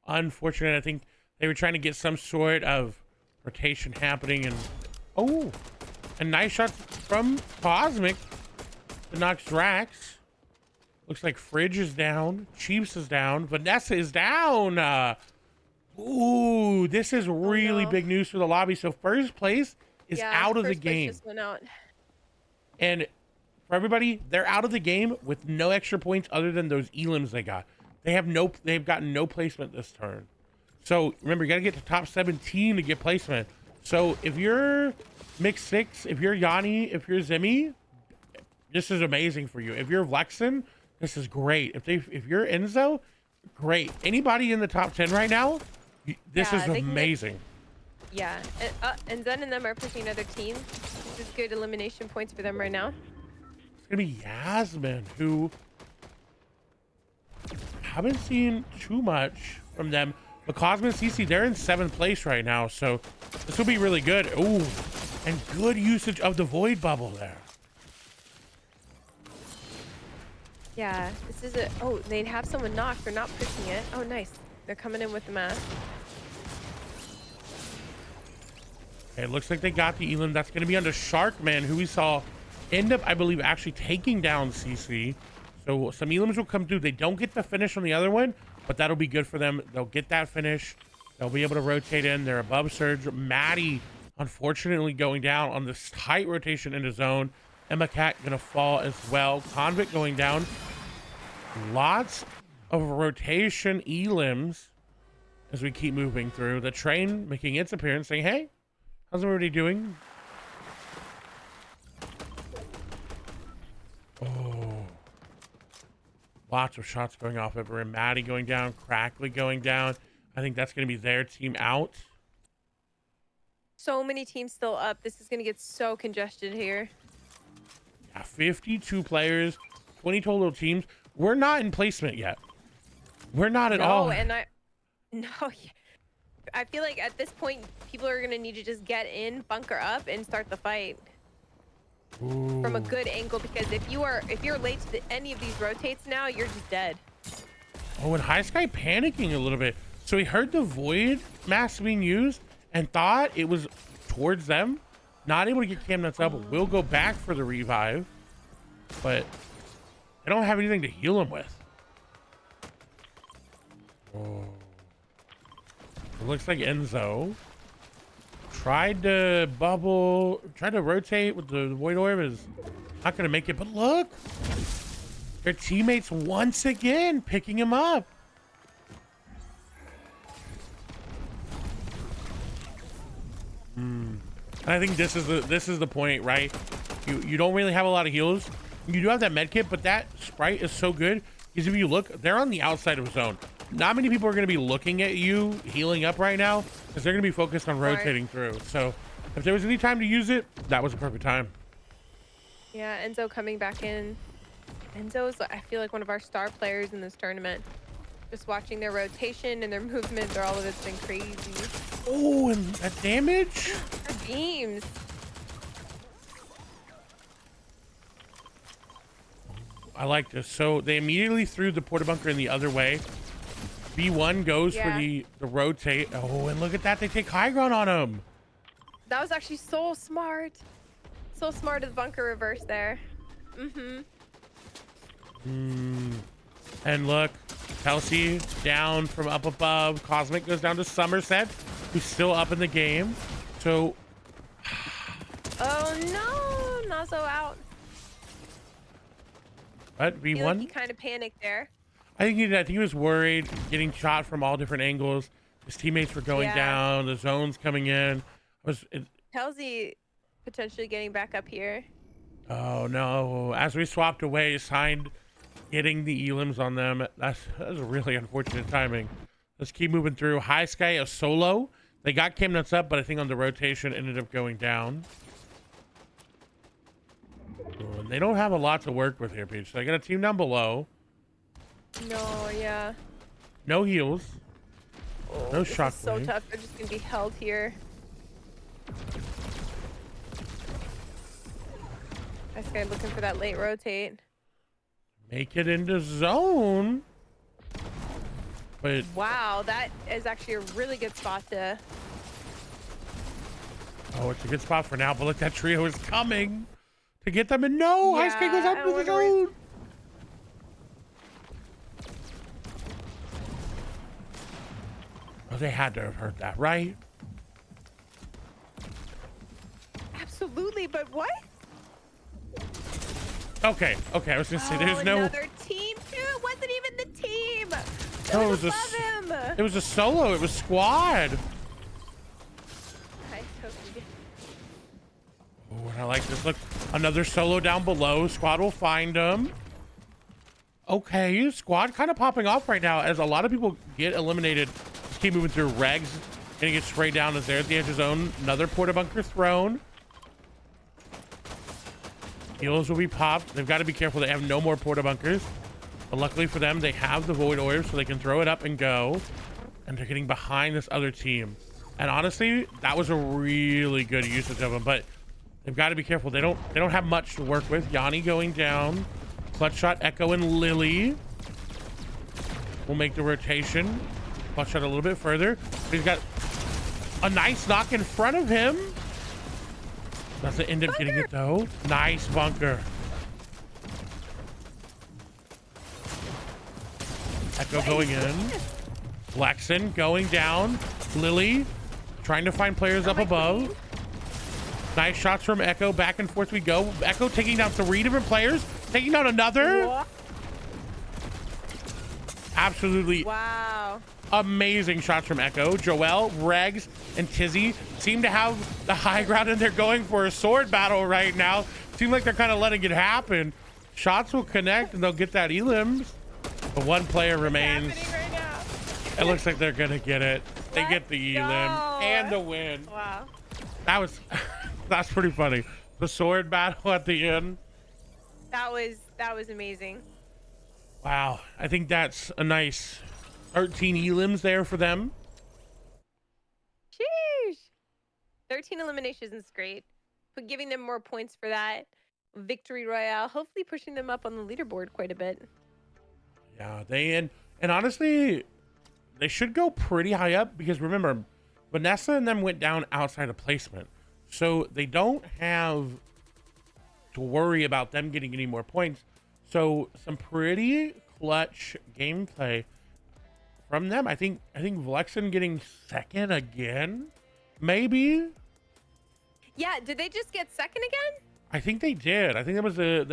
Unfortunate. I think they were trying to get some sort of rotation happening, and oh, a nice shot from Cosmic to knock Drax. Looks like Fridge is down, Chiefs is down, Vanessa is down. Ooh, this is really big news for the lobby. So first place is out of the game. Just went out. And for everybody, they're out of the game with no extra points other than those elims they got. They've gotten no placement this turn. So remember, you got to get to top 17 to get placement. So if you're Mix 6, if you're Yanni, if you're Zimmy, this is amazing for you. If you're Vlexen, this is great. If you're Enzo, great. Anybody in the top 10 right now, this is amazing. Yeah, and Zen and them are pushing another team. This is good elimination points for them right now. It's gonna be Yasmin, who haven't seen too much from them. But Cosmo and CC, they're in 7th place right now, so this will be really good. Ooh, and good usage of the Void Bubble there. Yeah, this is a... Oh, they'd have someone knocked. They're not pushing it. Oh, nice. They're coming in with the mask. It looks like they got the Elam. That's going to be under Sharkman, who we saw end up, I believe, actually taking down CC. So some Elams will come through. They don't get the finish on the other one, but that'll be good for them. They'll get that finish. They'll be able to rotate in. They're above Surge. Maddie, unfortunately, going down on this tight rotation into zone. Emma Cat going to fall as well. Convict going down. Lots of rotation Elims as we keep moving through. The train making its appearance, saying, hey, how's everybody doing? Oh. Lots of shots going off over him. Maddie going down. Crackly going down. I think that's going to be their team out. So many teams still up. This is going to get so congested here. Yeah, 52 players, 20 total teams. We're not in placement yet. We're not at all. No, I feel like at this point, people are going to need to just get in, bunker up, and start the fight. Ooh. From a good angle, because if you're late to any of these rotates now, you're just dead. Oh, and High Sky panicking a little bit. So he heard the Void mask being used and thought it was towards them. Not able to get Cam Nuts up. Will go back for the revive, but they don't have anything to heal him with. Oh. It looks like Enzo tried to rotate with the Void Orb, is not going to make it. But look, their teammates once again picking him up. I think this is the point, right? You don't really have a lot of heals. You do have that med kit, but that sprite is so good because if you look, they're on the outside of zone. Not many people are going to be looking at you healing up right now because they're going to be focused on rotating through. So if there was any time to use it, that was a perfect time. Yeah, Enzo coming back in. Enzo's, I feel like, one of our star players in this tournament. Just watching their rotation and their movement, all of it's been crazy. Oh, and that damage? Their beams. I like this. So they immediately threw the porta bunker in the other way. B1 goes for the rotate. Oh, and look at that. They take high ground on him. That was actually so smart. So smart of the bunker reverse there. And look, Kelsey down from up above. Cosmic goes down to Somerset, who's still up in the game. So, oh no, Nazo out. but I feel like he V1. kind of panicked there. I think he was worried, getting shot from all different angles. His teammates were going down. The zone's coming in. Kelsey potentially getting back up here. Oh no! As we swapped away, signed getting the elims on them. That's really unfortunate timing. Let's keep moving through. High Sky a solo. They got Cam Nuts up, but I think on the rotation ended up going down. Oh, and they don't have a lot to work with here, Peach. So they got a team down below. No, yeah. No heals. Oh, No this shockwave. is so tough. They're just gonna be held here. This guy looking for that late rotate. Make it into zone. But Wow, that is actually a really good spot to. oh, it's a good spot for now. But look, that trio is coming to get them. And no, High Sky goes up to the zone. Oh, they had to have heard that, right? Absolutely, but what? Okay, I was gonna say there's no. Another team too. It wasn't even the team. No, It it was was above him. it was a solo. It was squad. I totally. Oh, and I like this. Look, another solo down below. Squad will find him. Okay, squad kind of popping off right now as a lot of people get eliminated. Just keep moving through. Regs gonna get sprayed down as they're at the edge of zone. Another porta bunker thrown. Heals will be popped. They've got to be careful. They have no more porta bunkers. But luckily for them, they have the void orb, so they can throw it up and go. And they're getting behind this other team. And honestly, that was a really good usage of them. But they've got to be careful. They don't have much to work with. Yanni going down. Clutch shot, Echo and Lily will make the rotation. Clutch shot a little bit further. He's got a nice knock in front of him. Doesn't end up getting it though. Nice bunker. Echo going in. Lexon going down. Lily trying to find players up above. Nice shots from Echo. Back and forth we go. Echo taking down 3 different players. Taking down another. What? Absolutely. Wow. Amazing shots from Echo. Joelle, Regs, and Tizzy seem to have the high ground, and they're going for a sword battle right now. Seem like they're kind of letting it happen. Shots will connect, and they'll get that elims. But one player remains. Right now. It looks like they're gonna get it. They Let's get the elim go. and the win. Wow. That was that's pretty funny. The sword battle at the end. That was amazing. Wow, I think that's a nice 13 elims there for them. Sheesh. 13 eliminations is great. But giving them more points for that victory royale, hopefully pushing them up on the leaderboard quite a bit. Yeah, and honestly, they should go pretty high up because remember, Vanessa and them went down outside of placement. So they don't have to worry about them getting any more points. So some pretty clutch gameplay from them. I think Vlexen getting second again, maybe. Yeah, did they just get second again? I think they did. I think that was their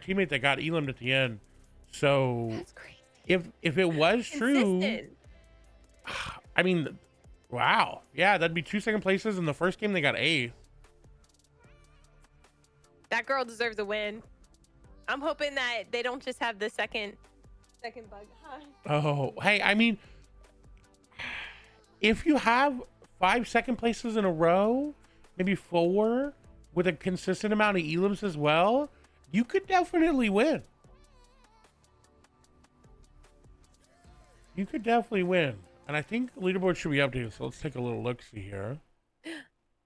teammate that got elimed at the end. So That's crazy. if it was true, Consistent. I mean, wow, yeah, that'd be 2 second places. In the first game, they got 8th. That girl deserves a win. I'm hoping that they don't just have the second bug. Oh, hey, I mean, if you have 5 second places in a row, maybe 4, with a consistent amount of elims as well, you could definitely win. You could definitely win. And I think the leaderboard should be updated. So let's take a little look-see here.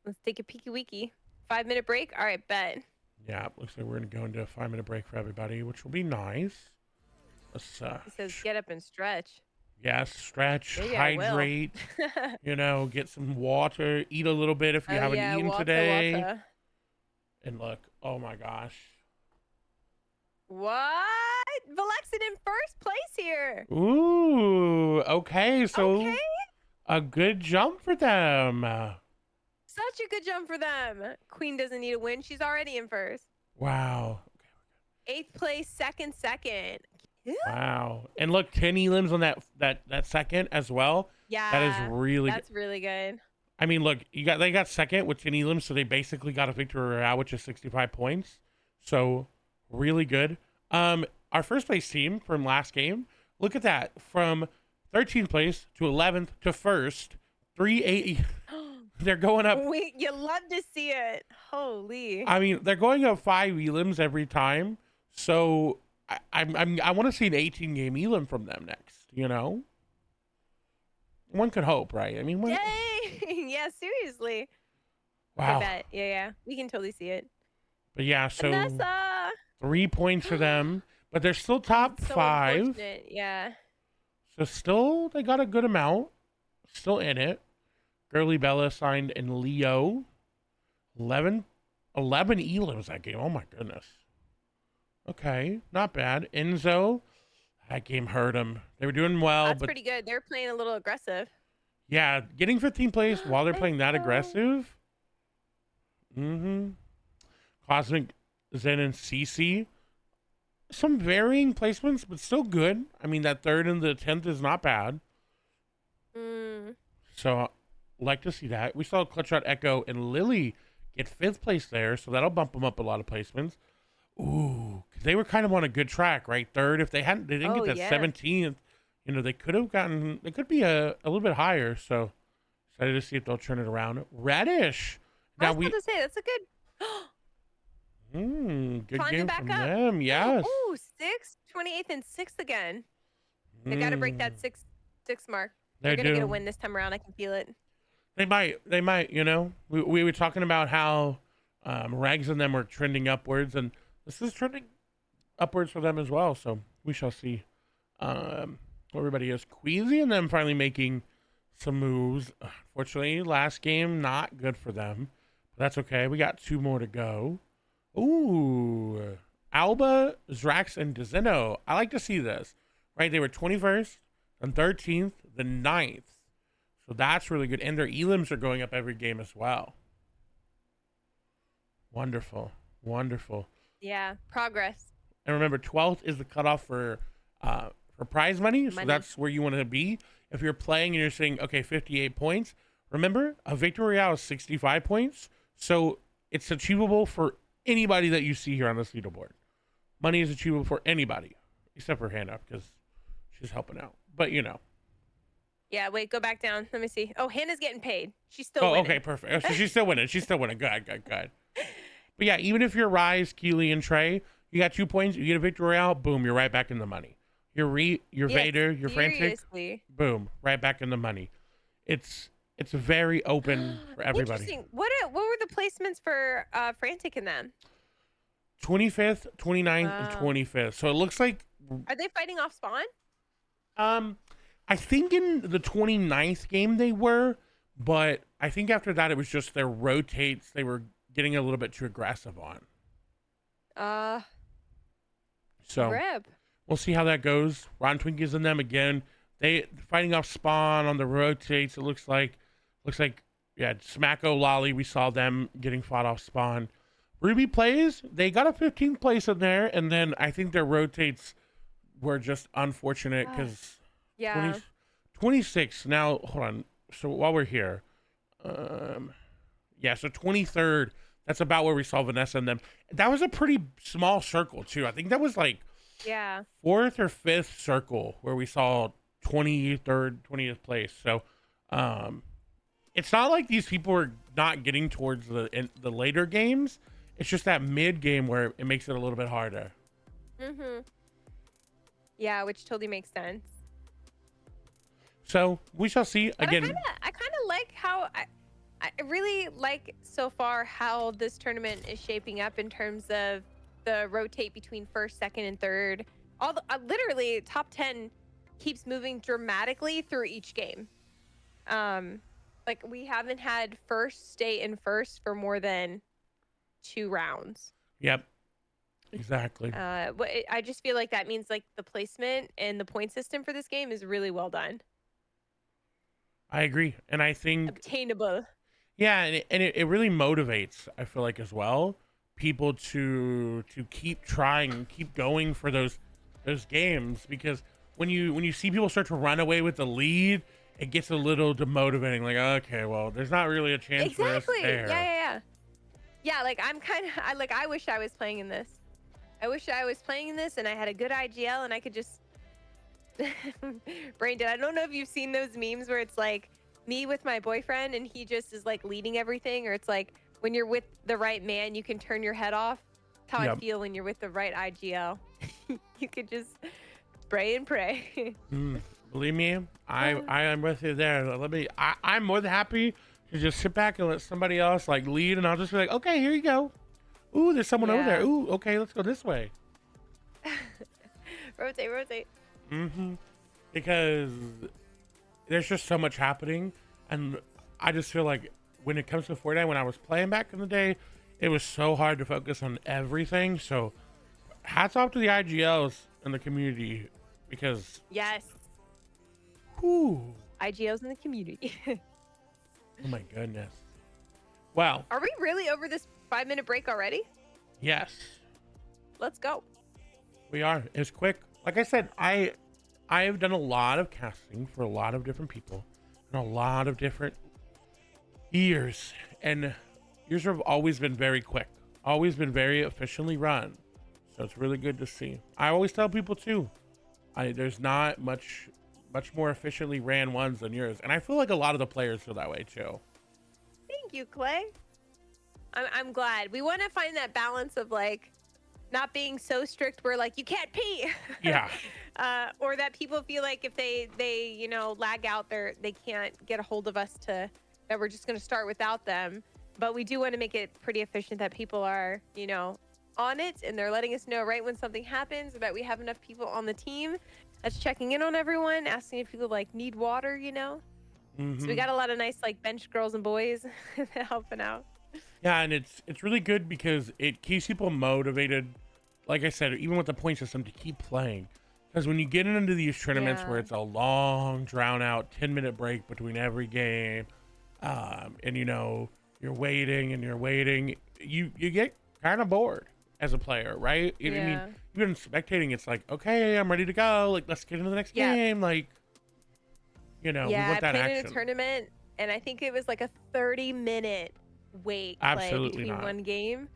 Let's take a peeky weeky. 5-minute break. All right, bet. Yeah, looks like we're going to go into a 5-minute break for everybody, which will be nice. Let's, It says get up and stretch. yes, stretch, Maybe I will. hydrate, you know, get some water, eat a little bit if you haven't eaten water, today. water. And look, oh my gosh. What? Valexin in first place here. Ooh, okay. So Okay. a good jump for them. Such a good jump for them. Queen doesn't need a win. She's already in first. Wow. Eighth place, second. Yeah. Wow. And look, 10 elims on that second as well. That is Yeah, really good. that's really good. I mean, look, they got second with 10 elims, so they basically got a victory royale, which is 65 points. So really good. Our first place team from last game, look at that. From 13th place to 11th to first, 380. They're going up. You love to see it. Holy. I mean, they're going up 5 elims every time. So I want to see an 18 game elim from them next. You know, one could hope, right? I mean, Dang. Yeah, seriously. Okay, wow. bet. Yeah. We can totally see it. But yeah, so Vanessa. 3 points for them, but they're still top So 5. unfortunate. Yeah. So still, they got a good amount. Still in it. Girly Bella signed in Leo. 11 elims that game. Oh my goodness. Okay, not bad. Enzo, that game hurt him. They were doing well, That's but pretty good. They're playing a little aggressive. yeah, getting 15th place while they're playing that Enzo. aggressive. Cosmic Zen and CC. Some varying placements, but still good. I mean, that 3rd and the 10th is not bad. So, like to see that. We saw Clutch Shot Echo and Lily get 5th place there, so that'll bump them up a lot of placements. Ooh, 'cause they were kind of on a good track, right? 3rd. If they didn't get that 17th, you know, they could have gotten. They could be a little bit higher. So, excited to see if they'll turn it around. Radish. I was about to say that's a good. Good Climbing game back from up. them. Yes. Ooh, 6th, 28th, and 6th again. They got to break that six mark. They're gonna get a win this time around. I can feel it. They might. You know, we were talking about how Rags and them were trending upwards, and this is trending upwards for them as well. So we shall see. Everybody is Queasy and them finally making some moves. Unfortunately, last game not good for them, but that's okay. We got 2 more to go. Ooh, Alba, Zrax, and Dezeno. I like to see this. Right, they were 21st, then 13th, then 9th. So that's really good. And their elims are going up every game as well. Wonderful. Yeah, progress. And remember, 12th is the cutoff for prize money. So that's where you want to be. If you're playing and you're saying, okay, 58 points, remember, a victory royale is 65 points. So it's achievable for anybody that you see here on this leaderboard. Money is achievable for anybody, except for Hannah, because she's helping out. But, you know. Yeah, wait, go back down. Let me see. Oh, Hannah's getting paid. She's still winning. winning. Okay, perfect. So she's still winning. Good. But yeah, even if you're Rise, Keely, and Trey, you got 2 points, you get a victory royale, boom, you're right back in the money. You're Vader, you're Frantic, boom, right back in the money. It's very open for everybody. Interesting. What were the placements for Frantic in them? 25th, 29th, and 25th. So it looks like. Are they fighting off spawn? I think in the 29th game they were, but I think after that it was just their rotates they were getting a little bit too aggressive on. So Rip. We'll see how that goes. Ron Twinkies and them again. They fighting off spawn on the rotates. It looks like yeah, Smacko Lolly. We saw them getting fought off spawn. Ruby plays. They got a 15th place in there, and then I think their rotates were just unfortunate because 26. Now hold on. So while we're here, yeah. So 23rd. That's about where we saw Vanessa and them. That was a pretty small circle too. I think that was like 4th or 5th circle where we saw 23rd, 20th place. So it's not like these people are not getting towards the later games. It's just that mid game where it makes it a little bit harder. Yeah, which totally makes sense. So we shall see again. I kind of like how I really like so far how this tournament is shaping up in terms of the rotate between 1st, 2nd, and 3rd. All the literally top 10 keeps moving dramatically through each game. Like we haven't had 1st stay in 1st for more than 2 rounds. Yep. Exactly. I just feel like that means like the placement and the point system for this game is really well done. I agree. And I think, Obtainable. yeah, and it really motivates, I feel like, as well, people to keep trying, keep going for those games, because when you see people start to run away with the lead, it gets a little demotivating. Like, okay, well, there's not really a chance for us Exactly. Yeah, there. yeah, yeah. Yeah, like I'm kind of I wish I was playing in this. I wish I was playing in this and I had a good IGL and I could just brain dead. I don't know if you've seen those memes where it's like me with my boyfriend and he just is like leading everything, or it's like when you're with the right man, you can turn your head off. That's how I Yep. feel when you're with the right IGL. You could just pray and pray. Mm, believe me, I Uh, I am with you there. I'm more than happy to just sit back and let somebody else like lead, and I'll just be like, okay, here you go. Ooh, there's someone over there. yeah. Ooh, okay, let's go this way. Rotate, rotate. Mm-hmm. Because there's just so much happening, and I just feel like when it comes to Fortnite, when I was playing back in the day, it was so hard to focus on everything. So hats off to the IGLs and the community, because Yes. whew, IGOs in the community. oh my goodness. Wow. Are we really over this 5-minute break already? Yes, Let's go. we are. It's quick. Like I said, I have done a lot of casting for a lot of different people and a lot of different years, and yours have always been very quick, always been very efficiently run. So it's really good to see. I always tell people too, there's not much more efficiently ran ones than yours, and I feel like a lot of the players feel that way too. Thank you, Clay. I'm glad. We want to find that balance of like not being so strict where like you can't pee. Yeah. Or that people feel like if they lag out, they can't get a hold of us to that we're just going to start without them. But we do want to make it pretty efficient that people are on it and they're letting us know right when something happens, or that we have enough people on the team that's checking in on everyone, asking if people like need water. So we Hmm. got a lot of nice like bench girls and boys helping out. Yeah, and it's really good because it keeps people motivated. Like I said, even with the point system, to keep playing. Because when you get into these tournaments where Yeah. it's a long, drawn out 10-minute break between every game, and you're waiting and you're waiting, you get kind of bored as a player, right? I mean, Yeah. even spectating, it's like, okay, I'm ready to go. Like, let's get into the next Yeah. game. Like, we Yeah, want I that played in a action. tournament and I think it was like a 30-minute wait, Clay, Absolutely between not. one game.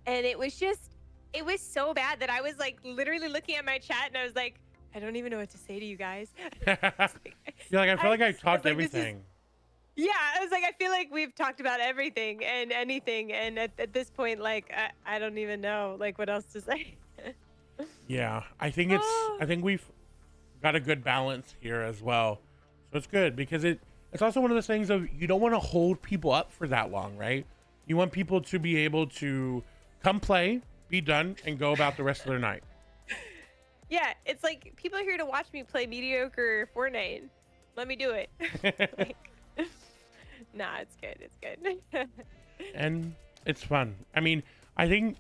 And it was so bad that I was like literally looking at my chat and I was like, I don't even know what to say to you guys. It's like, You're like, I feel like I I was talked like, this is, everything. yeah, I was like, I feel like we've talked about everything and anything. And at this point, like, I don't even know like what else to say. Yeah, I Oh, think we've got a good balance here as well. So it's good because it's also one of those things of you don't want to hold people up for that long, right? You want people to be able to come play, be done, and go about the rest of their night. yeah, it's like people are here to watch me play mediocre Fortnite. Let me do it. Like, nah, it's good. It's good. And it's fun. I mean, I think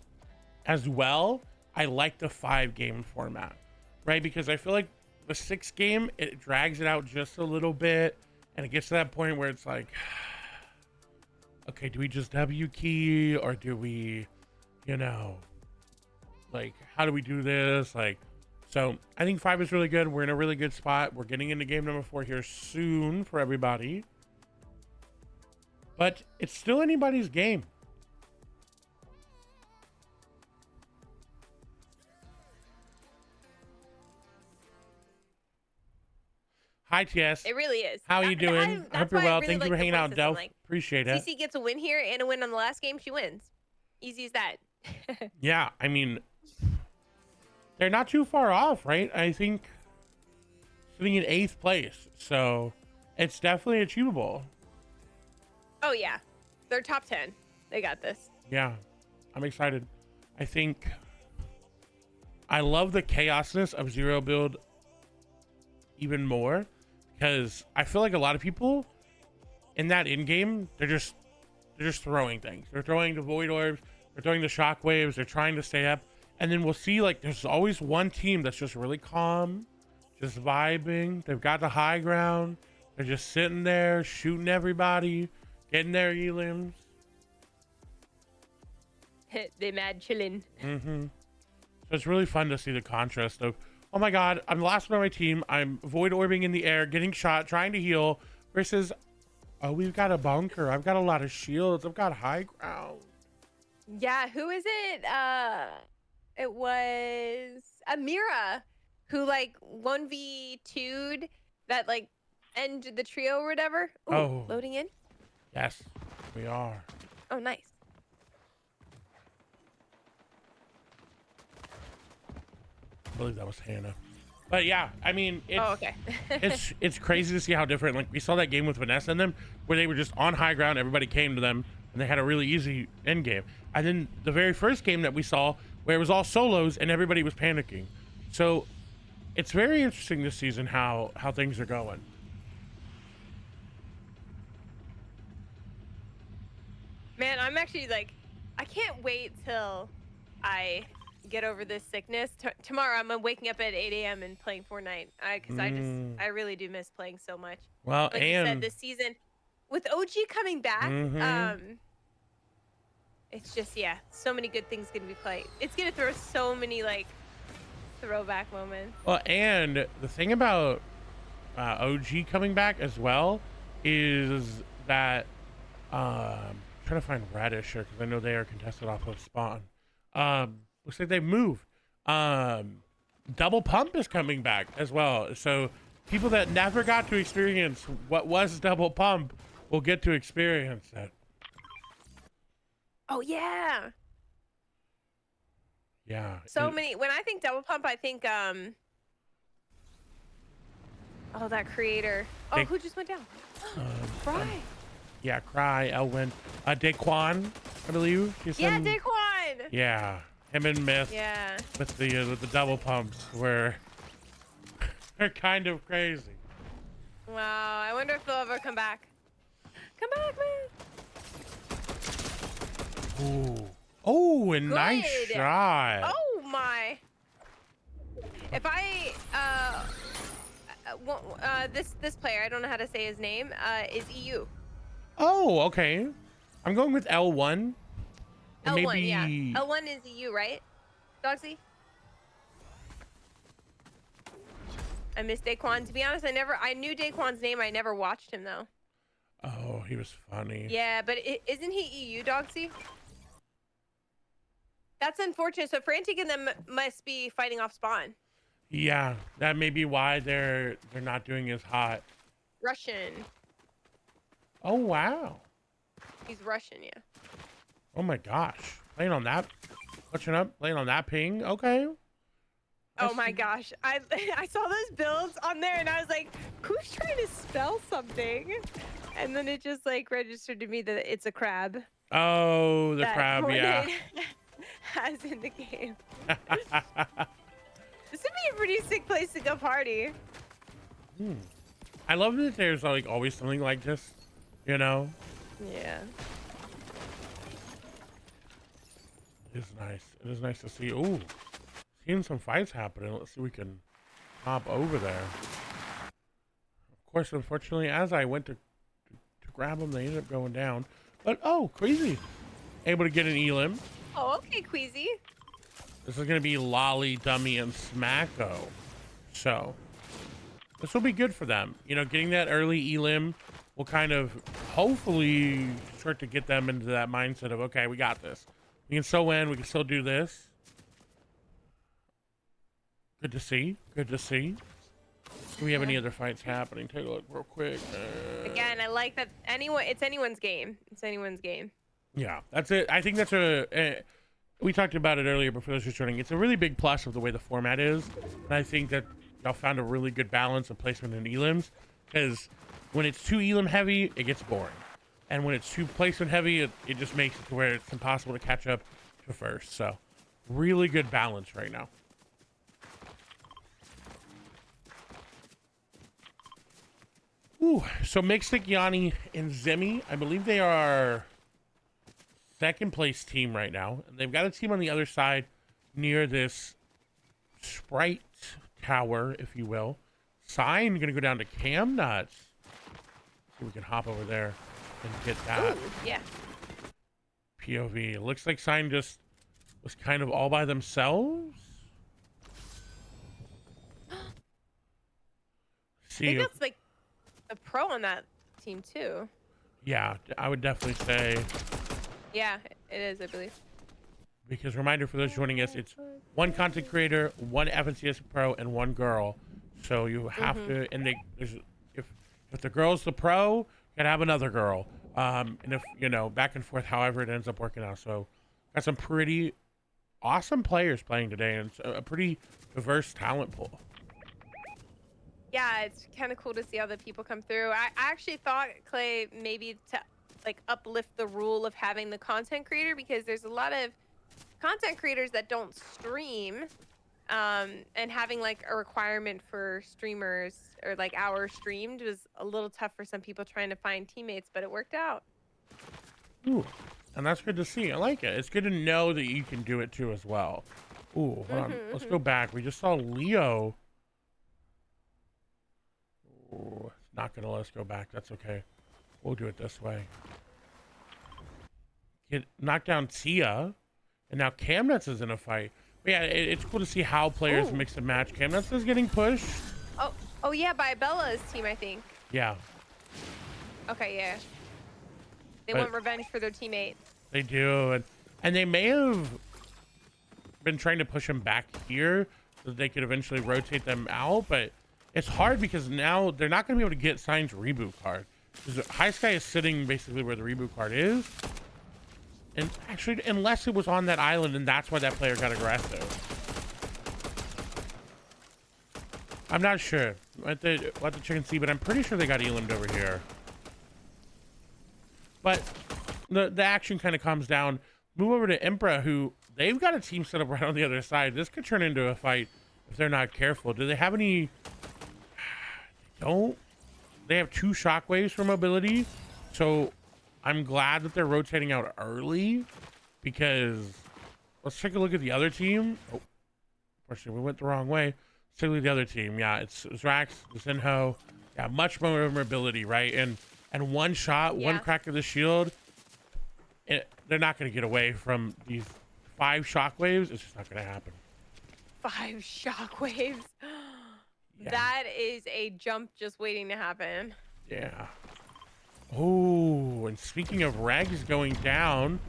as well, I like the 5 game format, right? Because I feel like the 6 game, it drags it out just a little bit, and it gets to that point where it's like, okay, do we just W key, or do we, you know, like, how do we do this? Like, so I think 5 is really good. We're in a really good spot. We're getting into game number 4 here soon for everybody, but it's still anybody's game. Hi, TS. It really is. How you doing? I hope That's you're why I well. really Thank you for like the hanging point out, system. Delph. Like, Appreciate it. CC gets a win here and a win on the last game. She wins. Easy as that. Yeah, I mean, they're not too far off, right? I think sitting in 8th place, so it's definitely achievable. Oh yeah, they're top 10. They got this. Yeah, I'm excited. I think I love the chaosness of zero build even more, because I feel like a lot of people in that in game, they're just throwing things. They're throwing the void orbs, they're throwing the shock waves, they're trying to stay up, And then we'll see, like, there's always one team that's just really calm, just vibing. They've got the high ground. They're just sitting there, shooting everybody, getting their elims. They mad chilling. Mm-hmm. So it's really fun to see the contrast of, oh my god, I'm the last one on my team. I'm void orbing in the air, getting shot, trying to heal, versus, oh, we've got a bunker. I've got a lot of shields. I've got high ground. Yeah, who is it? It was Amira, who like 1v2'd that like end the trio or whatever. Ooh, Oh. loading in. Yes, we are. Oh, nice. I believe that was Hannah. But yeah, I mean, it's, Oh, okay. it's crazy to see how different. Like, we saw that game with Vanessa and them, where they were just on high ground. Everybody came to them, and they had a really easy end game. And then the very first game that we saw, where it was all solos and everybody was panicking. So it's very interesting this season how things are going. Man, I'm actually like, I can't wait till I get over this sickness. Tomorrow, I'm waking up at 8 a.m. and playing Fortnite because I really do miss playing so much. Well, Like you said, this season with OG coming back, it's just, yeah, so many good things gonna be played. It's gonna throw so many like throwback moments. Well, and the thing about OG coming back as well is that trying to find Radish here because I know they are contested off of Spawn. Looks like they've moved. Double Pump is coming back as well. So people that never got to experience what was Double Pump will get to experience it. Oh yeah. Yeah. So many. When I think Double Pump, I think oh, that creator. Oh, who just went down? Fry. Yeah, Cry, Elwin, Daquan, I believe. Yeah, Daquan. Yeah, him and Myth. Yeah. With the double pumps were they're kind of crazy. Wow, I wonder if they'll ever come back. Come back, man. Ooh. Oh, a nice shot. Oh my. If I this player, I don't know how to say his name, is EU. Oh, okay. I'm going with L1. L1, maybe... yeah. L1 is EU, right? Dogsy? I miss Daquan. To be honest, I knew Daquan's name. I never watched him though. Oh, he was funny. Yeah, but isn't he EU, Dogsy? That's unfortunate. So Frantic and them must be fighting off Spawn. Yeah, that may be why they're not doing as hot. Russian. Oh wow. He's Russian, yeah. Oh my gosh. Playing on that, clutching up, playing on that ping. Okay. Oh my gosh. I saw those builds on there and I was like, who's trying to spell something? And then it just like registered to me that it's a crab. Oh, the crab, yeah. Has in the game. This would be a pretty sick place to go party. I love that there's like always something like this, you know? Yeah. It is nice. It is nice to see. Ooh, seeing some fights happening. Let's see if we can hop over there. Of course, unfortunately, as I went to grab them, they ended up going down. But oh, Queasy, able to get an elim. Oh, okay, Queasy. This is gonna be Lolly, Dummy, and Smacko. So this will be good for them. You know, getting that early elim will kind of hopefully start to get them into that mindset of, okay, we got this. We can still win. We can still do this. Good to see. Good to see. Do we have any other fights happening? Take a look real quick. Again, I like that it's anyone's game. It's anyone's game. Yeah, that's it. I think that's we talked about it earlier before this was joining. It's a really big plus of the way the format is. And I think that y'all found a really good balance of placement in elims, because when it's too elim heavy, it gets boring. And when it's too placement heavy, it just makes it to where it's impossible to catch up to first. So really good balance right now. Ooh, so Mixtic, Yanni, and Zemi, I believe they are second place team right now. And they've got a team on the other side near this sprite tower, if you will. Sign gonna go down to Cam Nuts. See if we can hop over there and get that. Ooh, yeah. POV. It looks like Sign just was kind of all by themselves. I See, think that's like a pro on that team too. yeah, I would definitely say, Yeah, it is, I believe. because reminder for those joining us, it's one content creator, one FNCS pro, and one girl. So you have to, and if the girl's the pro, you gotta have another girl. And if you know, back and forth, however it ends up working out. So got some pretty awesome players playing today, and it's a pretty diverse talent pool. Yeah, it's kind of cool to see other people come through. I actually thought, Clay, maybe to like uplift the rule of having the content creator, because there's a lot of content creators that don't stream, and having like a requirement for streamers or like hours streamed was a little tough for some people trying to find teammates, but it worked out. Ooh, and that's good to see. I like it. It's good to know that you can do it too as well. Ooh, hold on. Let's go back. We just saw Leo. Ooh, it's not gonna let us go back. That's okay. We'll do it this way. Get knocked down Tia, and now Camnuts is in a fight. But yeah, it's cool to see how players Ooh. mix and match. Camnuts is getting pushed. Oh yeah, by Bella's team, I think. Yeah, Okay, yeah. They But- want revenge for their teammate. they do, and they may have been trying to push him back here so that they could eventually rotate them out. But it's hard because now they're not going to be able to get Sign's reboot card. Because High Sky is sitting basically where the reboot card is. And actually, unless it was on that island, and that's why that player got aggressive. I'm not sure. We'll have to check and see, but I'm pretty sure they got Elam'd over here. But the action kind of calms down. Move over to Impra, who they've got a team set up right on the other side. This could turn into a fight if they're not careful. Do they have any? They don't. They have 2 shockwaves for mobility, so I'm glad that they're rotating out early, because let's take a look at the other team. Oh, unfortunately, we went the wrong way. Let's take a look at the other team. Yeah, it's Zrax, Zinho. Yeah, much more mobility, right? And one shot, one crack of the shield, they're not going to get away from these 5 shockwaves. It's just not going to happen. 5 shockwaves. Yeah. That is a jump just waiting to happen. Yeah. Oh, and speaking of Regs going down,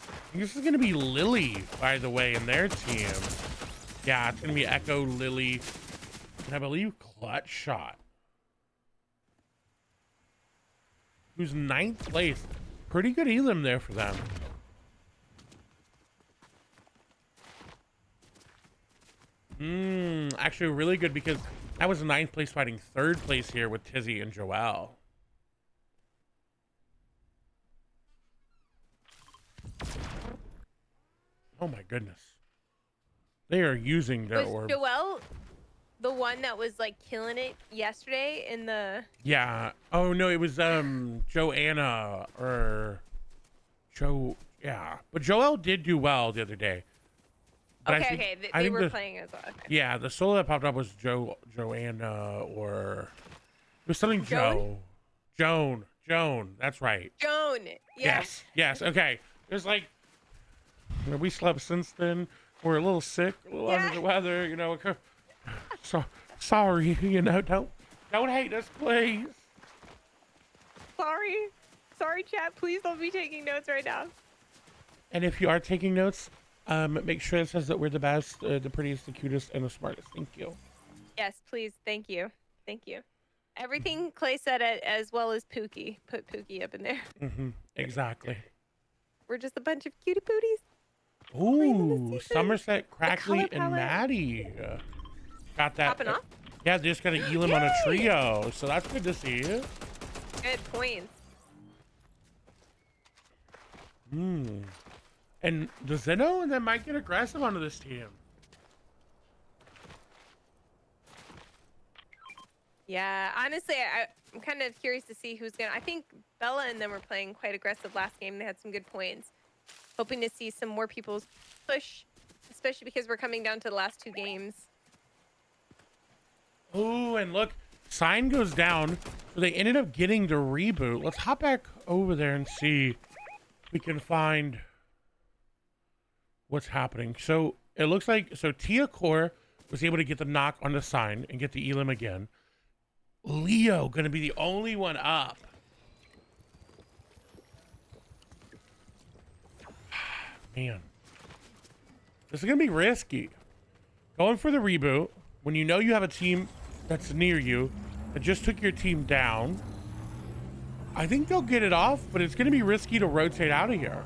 I think this is going to be Lily, by the way, in their team. Yeah, it's going to be Echo, Lily, and I believe Clutch Shot, who's 9th place. Pretty good elim there for them. Actually really good, because that was 9th place fighting 3rd place here with Tizzy and Joelle. Oh my goodness. They are using their Was orb. Joelle the one that was like killing it yesterday in the? Yeah. Oh no, it was Joanna or Joe. Yeah, but Joelle did do well the other day. But Okay, I think, okay, I they think were the- playing as well. Okay. Yeah, the solo that popped up was Joanna, or it was something Joan. That's right. Joan. Yeah. Yes. Okay. There's like, we slept since then. We're a little sick, a little under the weather. You know. So sorry. You know. Don't hate us, please. Sorry, chat. Please don't be taking notes right now. And if you are taking notes, make sure it says that we're the best, the prettiest, the cutest, and the smartest. Thank you. Yes, please. Thank you. Everything Clay said it, as well as Pookie. Put Pookie up in there. Exactly. We're just a bunch of cutie pooties. Ooh, season. Somerset, Crackley, color and palette. Maddie. Got that. Popping off? Yeah, they just got an Elam on a Yay! trio, so that's good to see. Good points. And the Zeno, and then might get aggressive onto this team. Yeah, honestly, I'm kind of curious to see who's gonna. I think Bella and them were playing quite aggressive last game. They had some good points. Hoping to see some more people push especially because we're coming down to the last 2 games. Oh, and look, sign goes down. So they ended up getting to reboot. Let's hop back over there and see if we can find what's happening. So it looks like, so Tia Core was able to get the knock on the sign and get the Elim again. Leo gonna be the only one up. Man, this is gonna be risky. Going for the reboot when you know you have a team that's near you that just took your team down. I think they'll get it off, but it's gonna be risky to rotate out of here.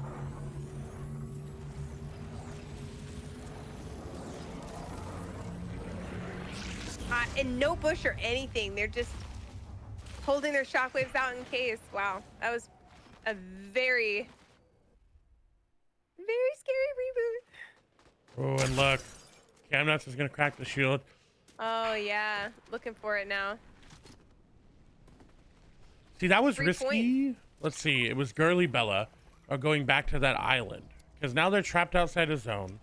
And no bush or anything. They're just holding their shockwaves out in case. Wow, that was a very, very scary reboot. Oh, and look, Camnuts is gonna crack the shield. Oh yeah, looking for it now. See, that was 3 risky. points. Let's see, it was Girly Bella are going back to that island because now they're trapped outside a zone.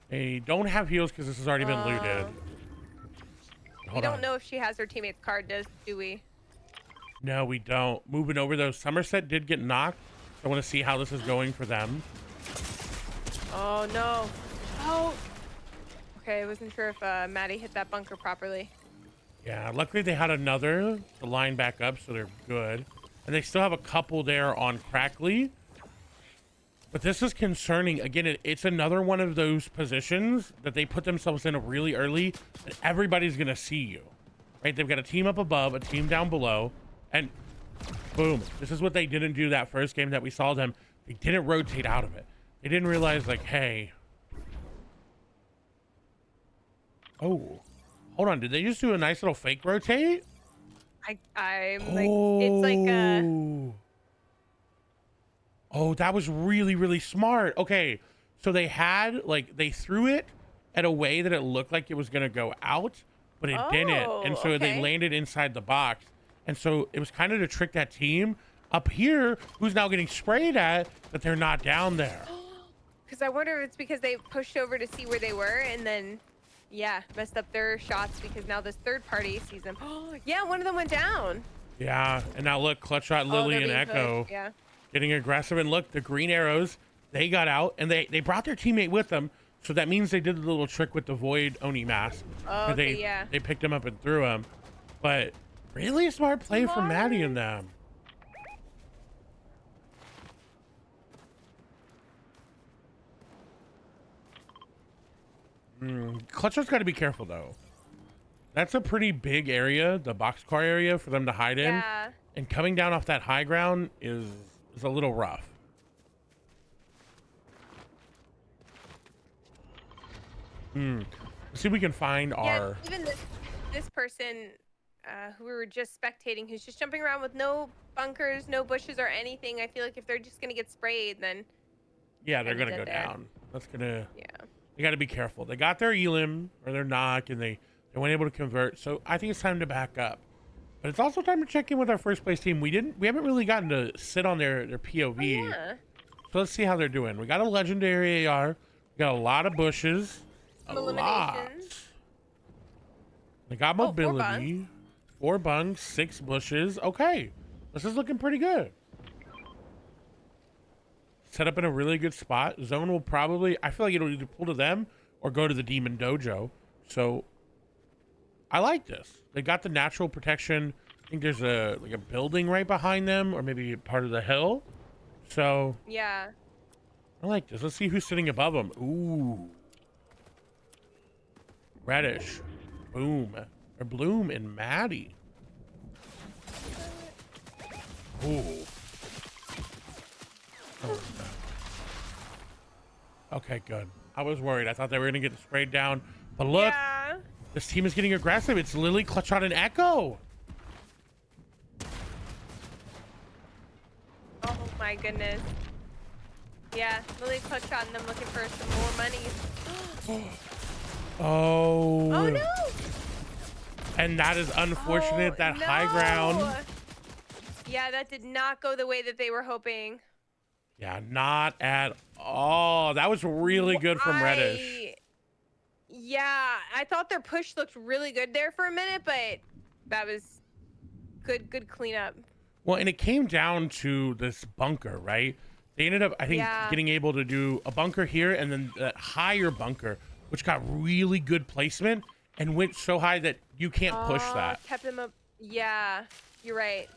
They don't have heals because this has already been looted. We don't know if she has her teammate's card, do we? No, we don't. Moving over though, Somerset did get knocked. I want to see how this is going for them. Oh no. Oh. Okay, I wasn't sure if Maddie hit that bunker properly. Yeah, luckily they had another to line back up, so they're good. And they still have a couple there on Crackly. But this is concerning. Again, it's another one of those positions that they put themselves in really early, and everybody's going to see you. Right? They've got a team up above, a team down below, and boom. This is what they didn't do that first game that we saw them. They didn't rotate out of it. They didn't realize, like, hey. Oh. Hold on. Did they just do a nice little fake rotate? I'm like, it's like Oh, that was really, really smart. Okay, so they had, like, they threw it at a way that it looked like it was going to go out, but it didn't. And so they landed inside the box. And so it was kind of to trick that team up here who's now getting sprayed at, but they're not down there. Because I wonder if it's because they pushed over to see where they were and then, yeah, messed up their shots because now this third party sees them. Oh, yeah, one of them went down. Yeah, and now look, Clutch Shot, Lily, and Echo. Pushed. Yeah. Getting aggressive, and look, the green arrows, they got out and they brought their teammate with them, so that means they did the little trick with the void Oni mask. Oh, okay, yeah. They picked him up and threw him, but really smart play from Maddie and them. Clutcher's got to be careful though. That's a pretty big area, the boxcar area for them to hide in, and coming down off that high ground is a little rough. Let's see if we can find our... Even this person who we were just spectating, who's just jumping around with no bunkers, no bushes or anything. I feel like if they're just going to get sprayed, then... Yeah, they're going to go down. That's going to... Yeah. They got to be careful. They got their Elim or their knock, and they weren't able to convert. So I think it's time to back up. But it's also time to check in with our first place team. We haven't really gotten to sit on their POV. Oh, yeah. So let's see how they're doing. We got a legendary AR. We got a lot of bushes. Some eliminations. They got mobility. 4 bunks, 6 bushes. Okay. This is looking pretty good. Set up in a really good spot. Zone will probably, I feel like it'll either pull to them or go to the Demon Dojo. So I like this. They got the natural protection. I think there's a building right behind them, or maybe part of the hill. So yeah, I like this. Let's see who's sitting above them. Ooh, Reddish, Boom, or Bloom, and Maddie. Ooh. Oh, no. Okay, good. I was worried. I thought they were gonna get sprayed down, but look. Yeah. This team is getting aggressive. It's Lily, Clutchshot, and Echo. Oh my goodness. Yeah, Lily, Clutchshot, and them looking for some more money. Oh. Oh no. And that is unfortunate. That high ground. Yeah, that did not go the way that they were hoping. Yeah, not at all. That was really good from Reddish. Yeah, I thought their push looked really good there for a minute, but that was good cleanup. Well, and it came down to this bunker, right? They ended up, I think, Yeah. getting able to do a bunker here and then that higher bunker, which got really good placement and went so high that you can't push Oh, that. kept them up. Yeah, you're right.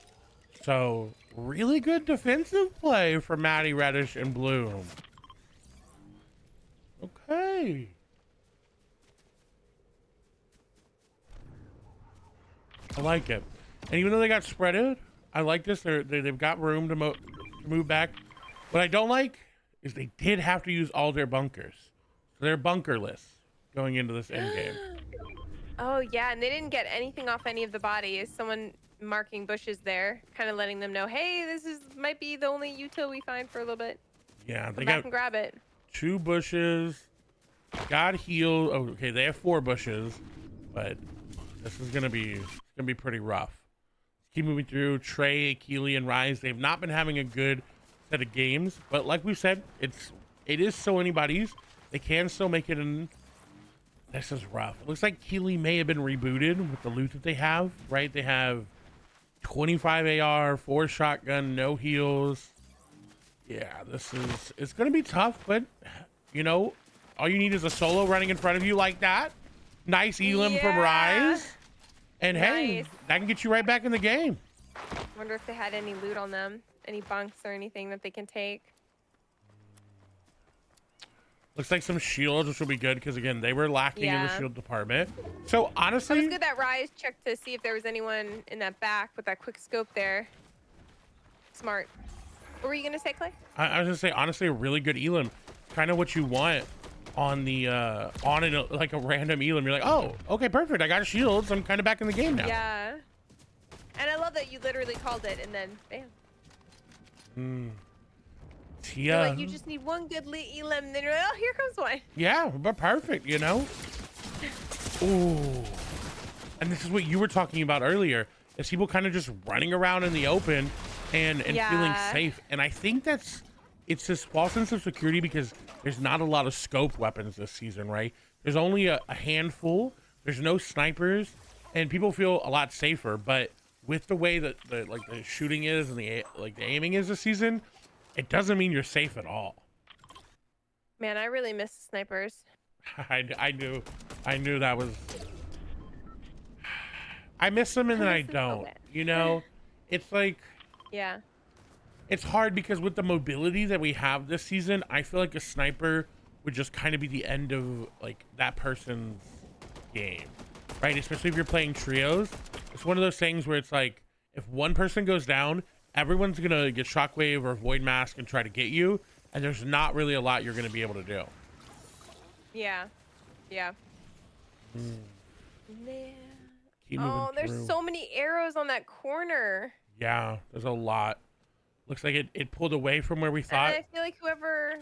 So, really good defensive play for Maddie Reddish and Bloom. Okay. I like it. And even though they got spreaded, I like this. They've got room to move back. What I don't like is they did have to use all their bunkers. So they're bunkerless going into this end game. Oh yeah, and they didn't get anything off any of the bodies. Someone marking bushes there, kind of letting them know, hey, this is might be the only util we find for a little bit. Yeah, they Come back got and grab it. 2 bushes. Got healed. Oh, okay, they have 4 bushes, but this is gonna be pretty rough. Keep moving through. Trey, Keely, and Rise. They've not been having a good set of games, but like we said, it is so anybody's. They can still make it in. This is rough. It looks like Keely may have been rebooted with the loot that they have, right? They have 25 AR, 4 shotgun, no heals. Yeah, it's gonna be tough, but you know, all you need is a solo running in front of you like that. Nice elim from Yeah. Rise. And hey, Nice. that can get you right back in the game. Wonder if they had any loot on them, any bunks or anything that they can take. Looks like some shields, which will be good because again, they were lacking in the Yeah. shield department. So It was honestly, good that Rise checked to see if there was anyone in that back with that quick scope there. Smart. What were you gonna say, Clay? I was gonna say honestly, a really good elim, kind of what you want on the like a random elim. You're like, oh, okay, perfect. I got shields. I'm kind of back in the game now. Yeah. And I love that you literally called it and then bam. You're Yeah, like, you just need one good elim, and then you're like, oh, here comes one. yeah, but perfect. You know. Ooh, and this is what you were talking about earlier. Is people kind of just running around in the open and feeling Yeah. safe. And I think it's this false sense of security because there's not a lot of scope weapons this season, right? There's only a handful. There's no snipers, and people feel a lot safer. But with the way that the shooting is and the aiming is this season, it doesn't mean you're safe at all. Man, I really miss the snipers. I knew that was. I miss them and then I miss them so don't. bad. You know, it's like. Yeah. It's hard because with the mobility that we have this season, I feel like a sniper would just kind of be the end of like that person's game, right? Especially if you're playing trios. It's one of those things where it's like if one person goes down, everyone's gonna get shockwave or void mask and try to get you, and there's not really a lot you're gonna be able to do. Yeah. Yeah. Mm. Man. Keep moving Oh, there's through. so many arrows on that corner. Yeah, there's a lot. Looks like it pulled away from where we And thought. I feel like whoever,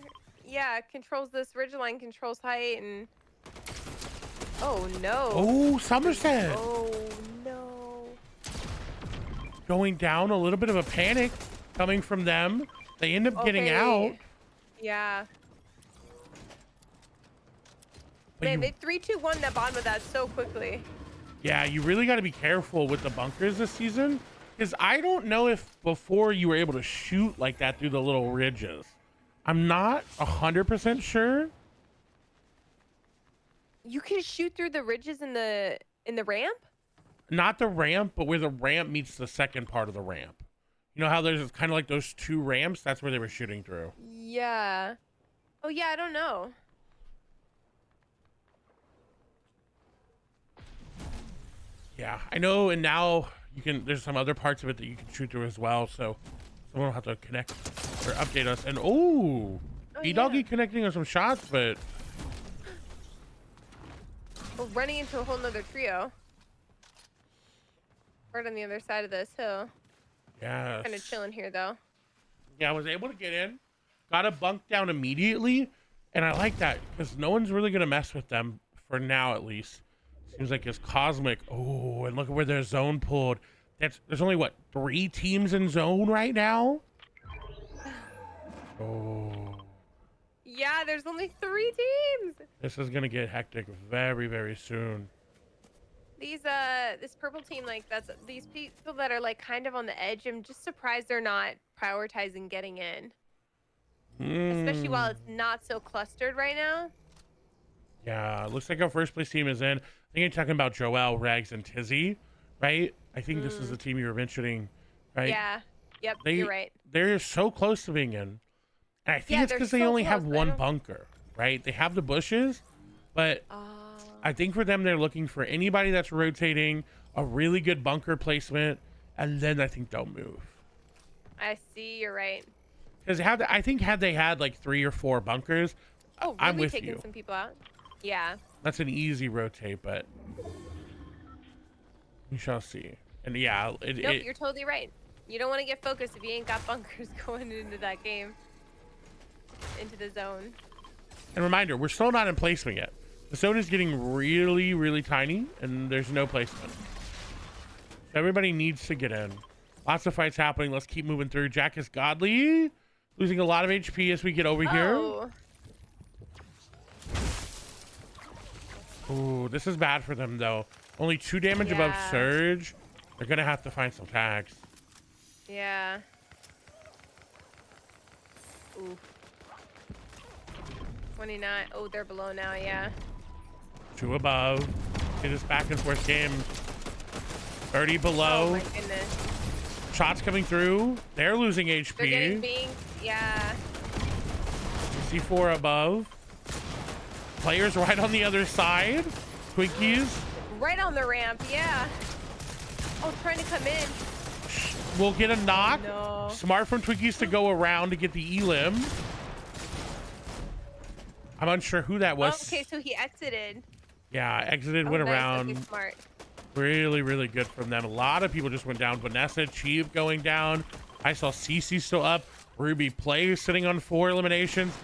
yeah, controls this ridgeline controls height and. Oh no. Oh, Somerset Oh no. going down. A little bit of a panic coming from them. They end up getting out. Yeah. But Man, you, they 3-2-1 that bottom of that so quickly. yeah, you really got to be careful with the bunkers this season. Because I don't know if before you were able to shoot like that through the little ridges. I'm not 100% sure. You can shoot through the ridges in the ramp? Not the ramp, but where the ramp meets the second part of the ramp. You know how there's kind of like those 2 ramps? That's where they were shooting through. Yeah. Oh yeah, I don't know. Yeah, I know. And now you can, there's some other parts of it that you can shoot through as well. So someone will have to connect or update us. And oh, E-Doggy yeah. connecting on some shots, but We're running into a whole nother trio. Right on the other side of this hill. yeah. Kind of chilling here though. Yeah, I was able to get in, got a bunk down immediately, and I like that because no one's really gonna mess with them for now, at least. Seems like it's cosmic. Oh, and look at where their zone pulled. There's only what 3 teams in zone right now. Oh, Yeah, there's only 3 teams. This is gonna get hectic very, very soon. These this purple team, like that's these people that are like kind of on the edge. I'm just surprised they're not prioritizing getting in, especially while Hmm. it's not so clustered right now. Yeah, looks like our first place team is in. I think you're talking about Joel, Rags, and Tizzy, right? I think this is the Mm. team you were mentioning, right? Yeah. Yep. You're They right. they're so close to being in. And I think Yeah, it's they're because they so only close. have I one don't. bunker, right? They have the bushes, but Oh, I think for them they're looking for anybody that's rotating, a really good bunker placement, and then I think they'll move. I see. You're right. Because I think had they had like 3 or 4 bunkers, Oh, I'm really with taking you. some people out. Yeah. That's an easy rotate, but we shall see. And yeah, Nope. You're totally right. You don't want to get focused if you ain't got bunkers going into that game, into the zone. and reminder, we're still not in placement yet. The zone is getting really, really tiny, and there's no placement. So everybody needs to get in. Lots of fights happening. Let's keep moving through. Jack is godly, losing a lot of HP as we get over here. Oh. Ooh, this is bad for them though. Only 2 damage above Yeah. Surge. They're gonna have to find some tags. Yeah. Ooh. 29. Oh, they're below now. Yeah. 2 above. It is back and forth game. 30 Oh below. my goodness. Shots coming through. They're losing They're getting HP. being. Yeah. C4 above. Players right on the other side. Twinkies. Right on the ramp. Yeah. Oh, trying to come in. We'll get a knock. No. Smart from Twinkies to go around to get the elim. I'm unsure who that Oh, was. okay, so he exited. Yeah, exited, Oh, went nice. around. Okay, smart. Really, really good from them. A lot of people just went down. Vanessa, Chief going down. I saw Cece still up. Ruby Play sitting on 4 eliminations.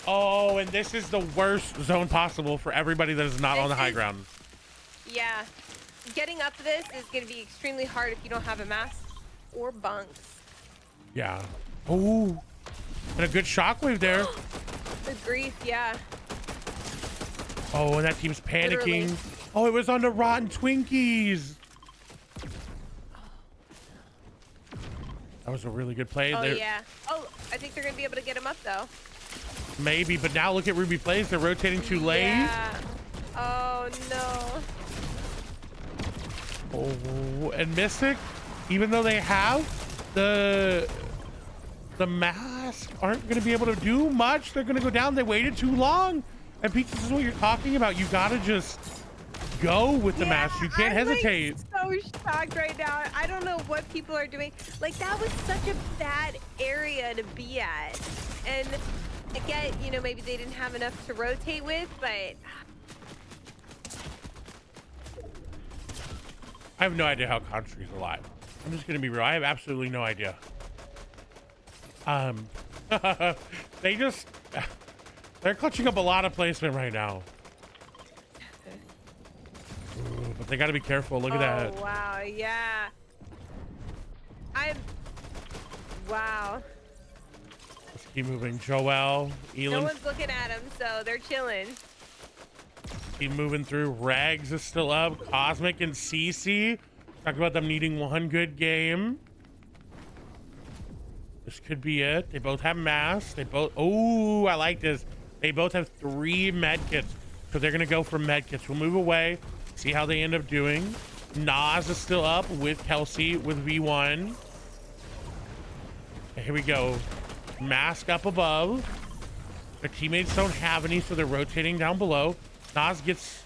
Oh, and this is the worst zone possible for everybody that is not on the high ground. Yeah. Getting up this is going to be extremely hard if you don't have a mask or bunks. Yeah. Oh, and a good shockwave there. The grief, yeah. Oh, and that team's panicking. Literally. Oh, it was on the rotten Twinkies. That was a really good play. Oh, There, yeah. Oh, I think they're going to be able to get him up, though. maybe, but now look at Ruby Plays. They're rotating too late. Yeah. Oh, no. Oh, and Mystic, even though they have the mask, aren't going to be able to do much. They're going to go down. They waited too long. And Pete, this is what you're talking about. You got to just go with the mask. You can't hesitate. I'm like, so shocked right now. I don't know what people are doing. Like, that was such a bad area to be at. And again, you know, maybe they didn't have enough to rotate with, but I have no idea how Country's alive. I'm just going to be real. I have absolutely no idea. They just, they're clutching up a lot of placement right now. Ooh, but they got to be careful. Look at that. Oh, wow. Yeah. Wow. Let's keep moving. Joel, No Elon, one's looking at him, so they're chilling. keep moving through. Rags is still up. Cosmic and Cece. Talk about them needing one good game. This could be it. They both have masks. They both, oh, I like this. They both have 3 med kits. So they're going to go for med kits. We'll move away. See how they end up doing. Nas is still up with Kelsey with V1. Here we go. Mask up above. Their teammates don't have any, so they're rotating down below. Nas gets,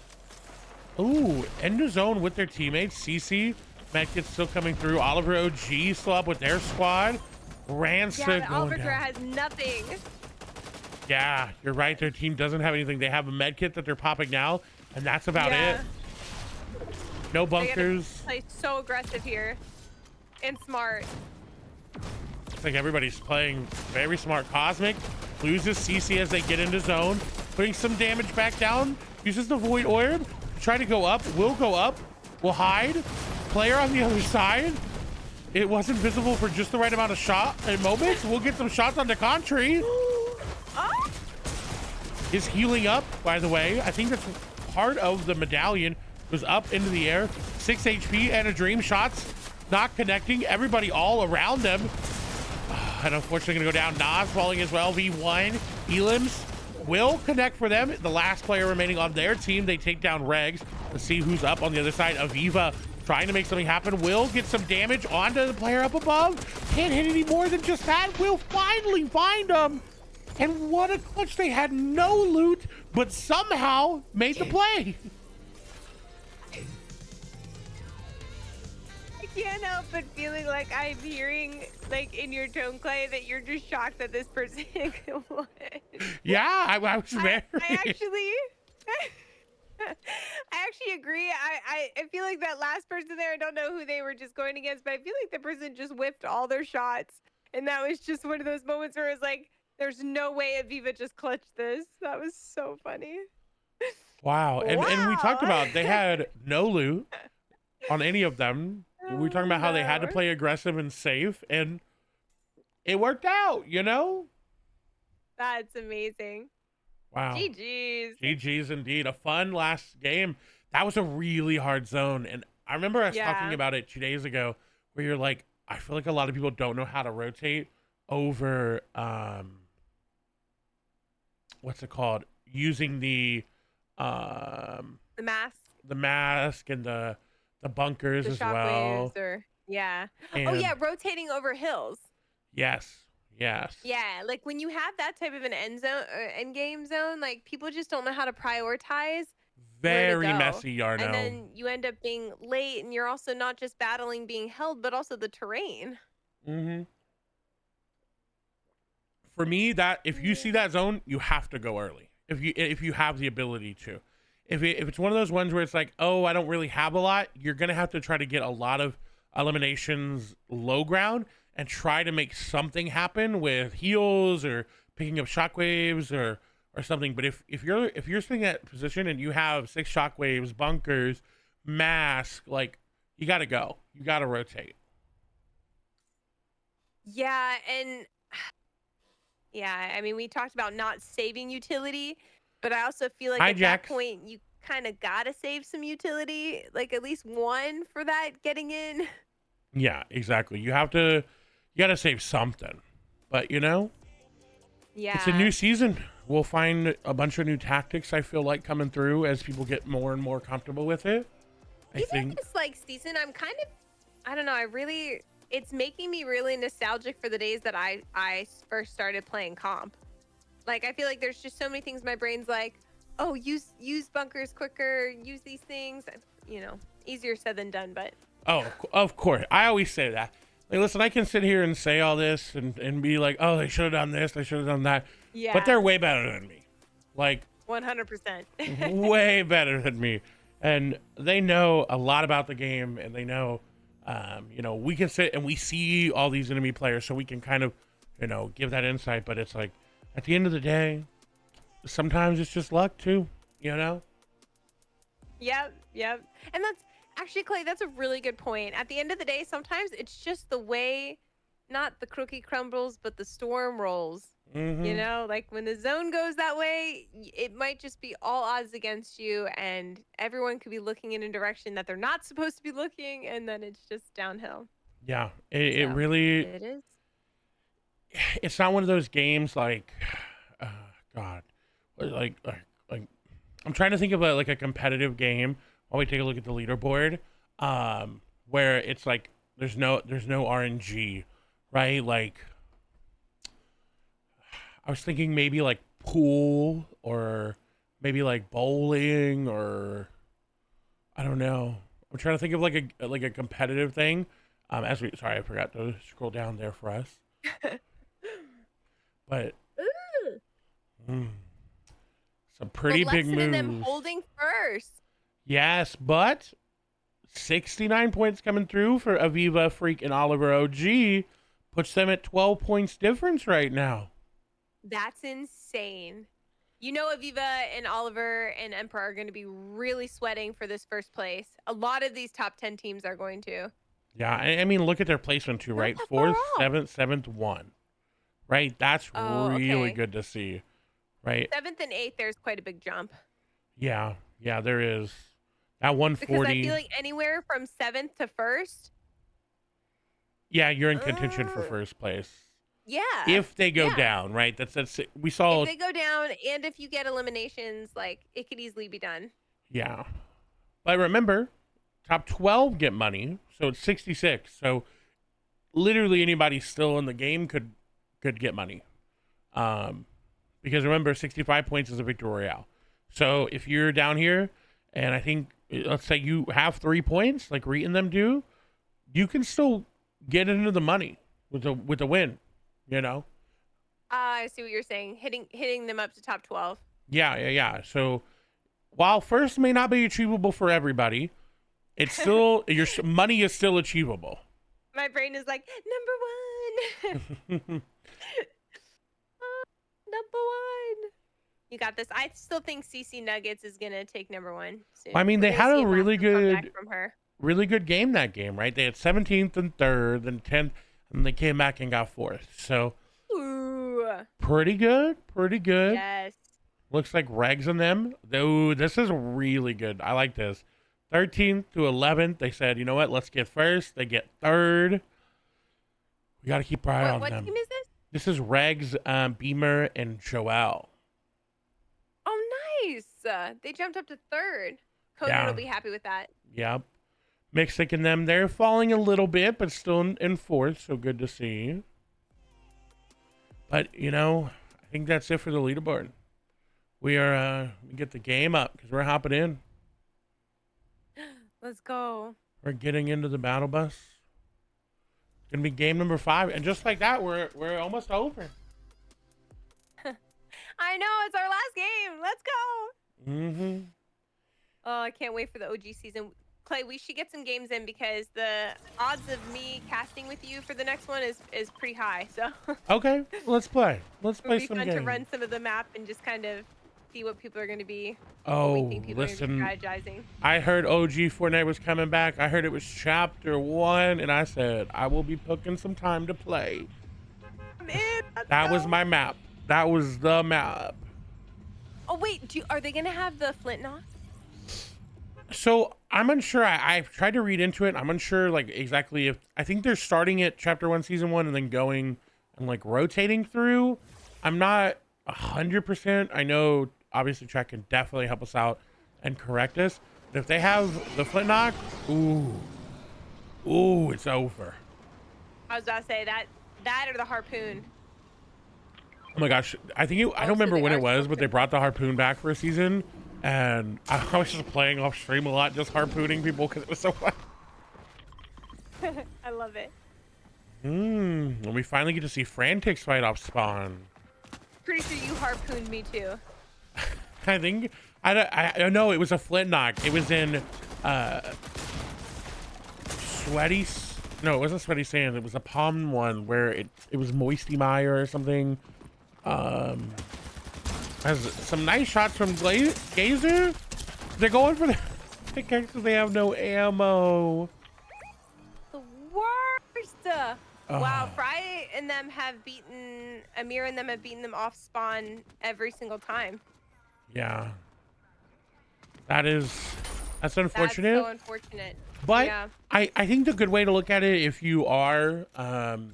ooh, end of zone with their teammates. CC, Medkit's still coming through. Oliver OG still up with their squad. Ransa Yeah, the going Albertra down. has nothing. Yeah, you're right. Their team doesn't have anything. They have a med kit that they're popping now, and that's about it. No They gotta bunkers. play so aggressive here. And smart. It's like everybody's playing very smart. Cosmic loses CC as they get into zone, putting some damage back down. Uses the Void Orb. Try to go up. Will go up. Will hide. Player on the other side. It wasn't visible for just the right amount of shot and moments. We'll get some shots on the contrary. Oh! is healing up, by the way. I think that's part of the medallion. Goes up into the air. 6 HP and a dream. Shots not connecting. Everybody all around them. And unfortunately going to go down. Nas falling as well. V1. Elims will connect for them. The last player remaining on their team. They take down Regs. Let's see who's up on the other side. Aviva trying to make something happen. Will get some damage onto the player up above. Can't hit any more than just that. Will finally find them. And what a clutch. They had no loot, but somehow made the play. I can't help but feeling like I'm hearing, like, in your tone, Clay, that you're just shocked that this person won. Yeah, I was very. I actually... I actually agree. I feel like that last person there, I don't know who they were just going against, but I feel like the person just whiffed all their shots. And that was just one of those moments where it's like, there's no way Aviva just clutched this. That was so funny. Wow. And we talked Wow. about they had no loot on any of them. We were talking about how they had to No. play aggressive and safe, and it worked out, you know? That's amazing. Wow. GG's. GG's indeed. A fun last game. That was a really hard zone. And I remember us talking Yeah. about it 2 days ago where you're like, I feel like a lot of people don't know how to rotate over what's it called? Using the The mask, mask and the bunkers the as well. shockwaves, or yeah. And Oh yeah, rotating over hills. yes. Yes. Yeah, like when you have that type of an end zone, end game zone, like people just don't know how to prioritize where to Very go. messy, Yarno. And then you end up being late, and you're also not just battling being held, but also the terrain. Mm-hmm. For me, that if you see that zone, you have to go early. If you have the ability to. If it's one of those ones where it's like, oh, I don't really have a lot, you're gonna have to try to get a lot of eliminations low ground and try to make something happen with heals or picking up shockwaves or something. But if you're sitting at position and you have 6 shockwaves, bunkers, mask, like you gotta go. You gotta rotate. Yeah, and yeah, I mean, we talked about not saving utility, but I also feel like at that Hijacks. point you kind of gotta save some utility, like at least one for that getting in. Yeah, exactly. You gotta save something. But you know, Yeah. it's a new season. We'll find a bunch of new tactics, I feel like, coming through as people get more and more comfortable with it. I Even think. this like season, I'm kind of, I don't know, it's making me really nostalgic for the days that I first started playing comp. Like I feel like there's just so many things my brain's like, oh, use bunkers quicker, use these things. You know, easier said than done, but Oh, of course. I always say that. Like, listen, I can sit here and say all this and be like, oh, they should have done this, they should have done that. yeah. But they're way better than me. Like, 100%. way better than me. And they know a lot about the game, and they know, you know, we can sit and we see all these enemy players, so we can kind of, you know, give that insight. But it's like, at the end of the day, sometimes it's just luck too, you know? Yep. And that's actually, Clay, that's a really good point. At the end of the day, sometimes it's just the way, not the cookie crumbles, but the storm rolls. Mm-hmm. You know, like when the zone goes that way, it might just be all odds against you, and everyone could be looking in a direction that they're not supposed to be looking, and then it's just downhill. Yeah, it So, really, it is. it's not one of those games like, God, like, I'm trying to think of like a competitive game while we take a look at the leaderboard, where it's like there's no RNG, right? Like, I was thinking maybe like pool or maybe like bowling or I don't know. I'm trying to think of like a competitive thing. Sorry, I forgot to scroll down there for us. But Ooh, some pretty the big lesson in them moves. holding first. Yes, but 69 points coming through for Aviva, Freak, and Oliver OG puts them at 12 points difference right now. That's insane. You know, Aviva and Oliver and Emperor are going to be really sweating for this first place. A lot of these top 10 teams are going to. Yeah, I mean, look at their placement too, right? that 4th, far off. 7th, 7th, 1. Right? That's Oh, really okay. good to see. right? 7th and 8th, there's quite a big jump. Yeah, yeah, there is. That Because I 140. feel like anywhere from 7th to 1st, Yeah, you're in contention for uh, first place yeah, if they go yeah. down, right? That's it. We If saw. they go down and if you get eliminations, like, it could easily be done. Yeah, but remember, top 12 get money, so it's 66. So literally anybody still in the game could get money. Um, because remember, 65 points is a victory royale. So if you're down here, and I think let's say you have 3 points, like Reet and them do, you can still get into the money with a win. You know? I see what you're saying. Hitting them up to top 12. Yeah, yeah, yeah. So while first may not be achievable for everybody, it's still your money is still achievable. My brain is like, number 1. Number 1. You got this. I still think CC Nuggets is gonna take number 1 soon. I mean, We're they gonna had see a a really massive comeback good from her. really good game that game, right? They had 17th and 3rd and 10th, and they came back and got 4th. So Ooh. pretty good, pretty good. Yes. Looks like Regs in them. Though this is really good. I like this. 13th to 11th, they said, you know what? Let's get first. They get 3rd. We got to keep our eye on What them. team is this? This is Regs, Beamer, and Joel. Oh, nice. They jumped up to 3rd. Conan Yeah. will be happy with that. Yep. Mixic and them, they're falling a little bit, but still in 4th, so good to see. But, you know, I think that's it for the leaderboard. We get the game up because we're hopping in. Let's go. We're getting into the battle bus. It's gonna be game number 5, and just like that, we're almost over. I know, it's our last game. Let's go. Mm-hmm. Oh, I can't wait for the OG season. Clay, we should get some games in because the odds of me casting with you for the next one is pretty high. So Okay, let's play. Let's it would play be some fun games. to run some of the map and just kind of see what people are going to be. Oh, what we think people listen. are going to be strategizing. I heard OG Fortnite was coming back. I heard it was chapter 1, and I said I will be booking some time to play. Man, That was my map. That was the map. Oh wait, are they going to have the flint knock? So I'm unsure. I've tried to read into it. I'm unsure, like exactly if I think they're starting at chapter 1, season 1, and then going and like rotating through. I'm not 100%. I know obviously Track can definitely help us out and correct us. But if they have the flint knock, ooh, it's over. I was about to say that or the harpoon. Oh my gosh, I think I don't remember when it was, but they brought the harpoon back for a season, and I was just playing off stream a lot, just harpooning people because it was so fun. I love it. And we finally get to see Frantic's fight off spawn. Pretty sure you harpooned me too. I think I know it was a flint knock. It was in Sweaty. No, it wasn't Sweaty Sand. It was a palm one where it was Moisty Mire or something. Has some nice shots from Gazer. They're going for the pickaxes. They have no ammo. The worst. Wow, Fry and them have beaten Amir and them have beaten them off spawn every single time. Yeah. That's unfortunate. That's so unfortunate. But yeah. I think the good way to look at it, if you are the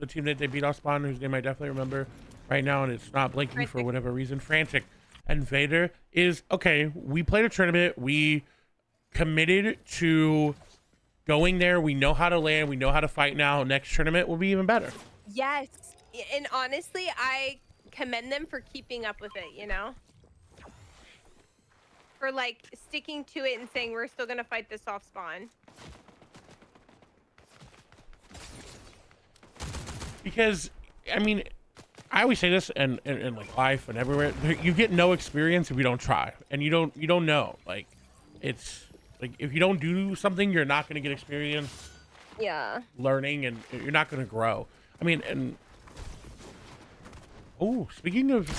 team that they beat off spawn, whose name I definitely remember right now, and it's not blinking for whatever reason, Frantic and Vader, is okay. We played a tournament. We committed to going there. We know how to land. We know how to fight now. Next tournament will be even better. Yes. And honestly, I commend them for keeping up with it, you know? For like sticking to it and saying we're still gonna fight this off spawn. Because I mean, I always say this in like life and everywhere, you get no experience if you don't try, and you don't know. Like, it's like if you don't do something, you're not going to get experience. Yeah. Learning, and you're not going to grow. I mean, and oh, speaking of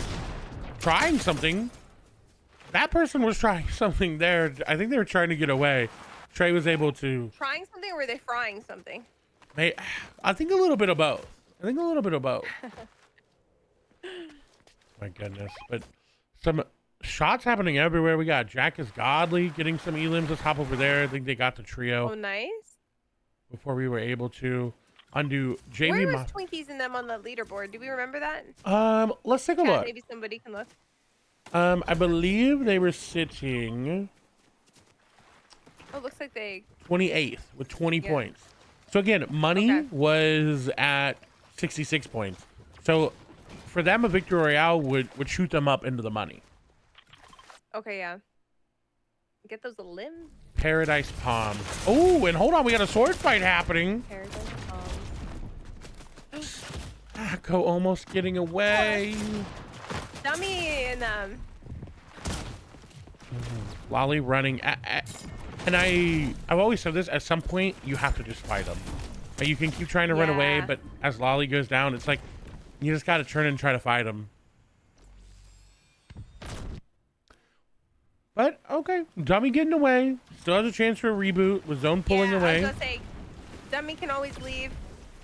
trying something, that person was trying something there. I think they were trying to get away. Trey was able to Trying something, or were they frying something? I think a little bit of both. My goodness. But some shots happening everywhere. We got Jack is Godly getting some elims. Let's hop over there. I think they got the trio Oh, nice. before we were able to undo Where JV. was Twinkies and them on the leaderboard? Do we remember that? Let's take a Chat, look. maybe somebody can look. I believe they were sitting Oh, looks like they 28th with 20 Yeah. points. So again, money Okay. was at 66 points. So for them, a victory royale would shoot them up into the money. Okay, yeah. Get those limbs. Paradise Palms. Oh, and hold on, we got a sword fight happening. Paradise palms. Echo almost getting away. Dummy and Lolly running. And I've always said this, at some point, you have to just fight them. Like, you can keep trying to run away, Yeah. but as Lolly goes down, it's like, you just got to turn and try to fight them. But, okay. Dummy getting away. Still has a chance for a reboot with Zone pulling I away. was gonna say, Dummy can always leave.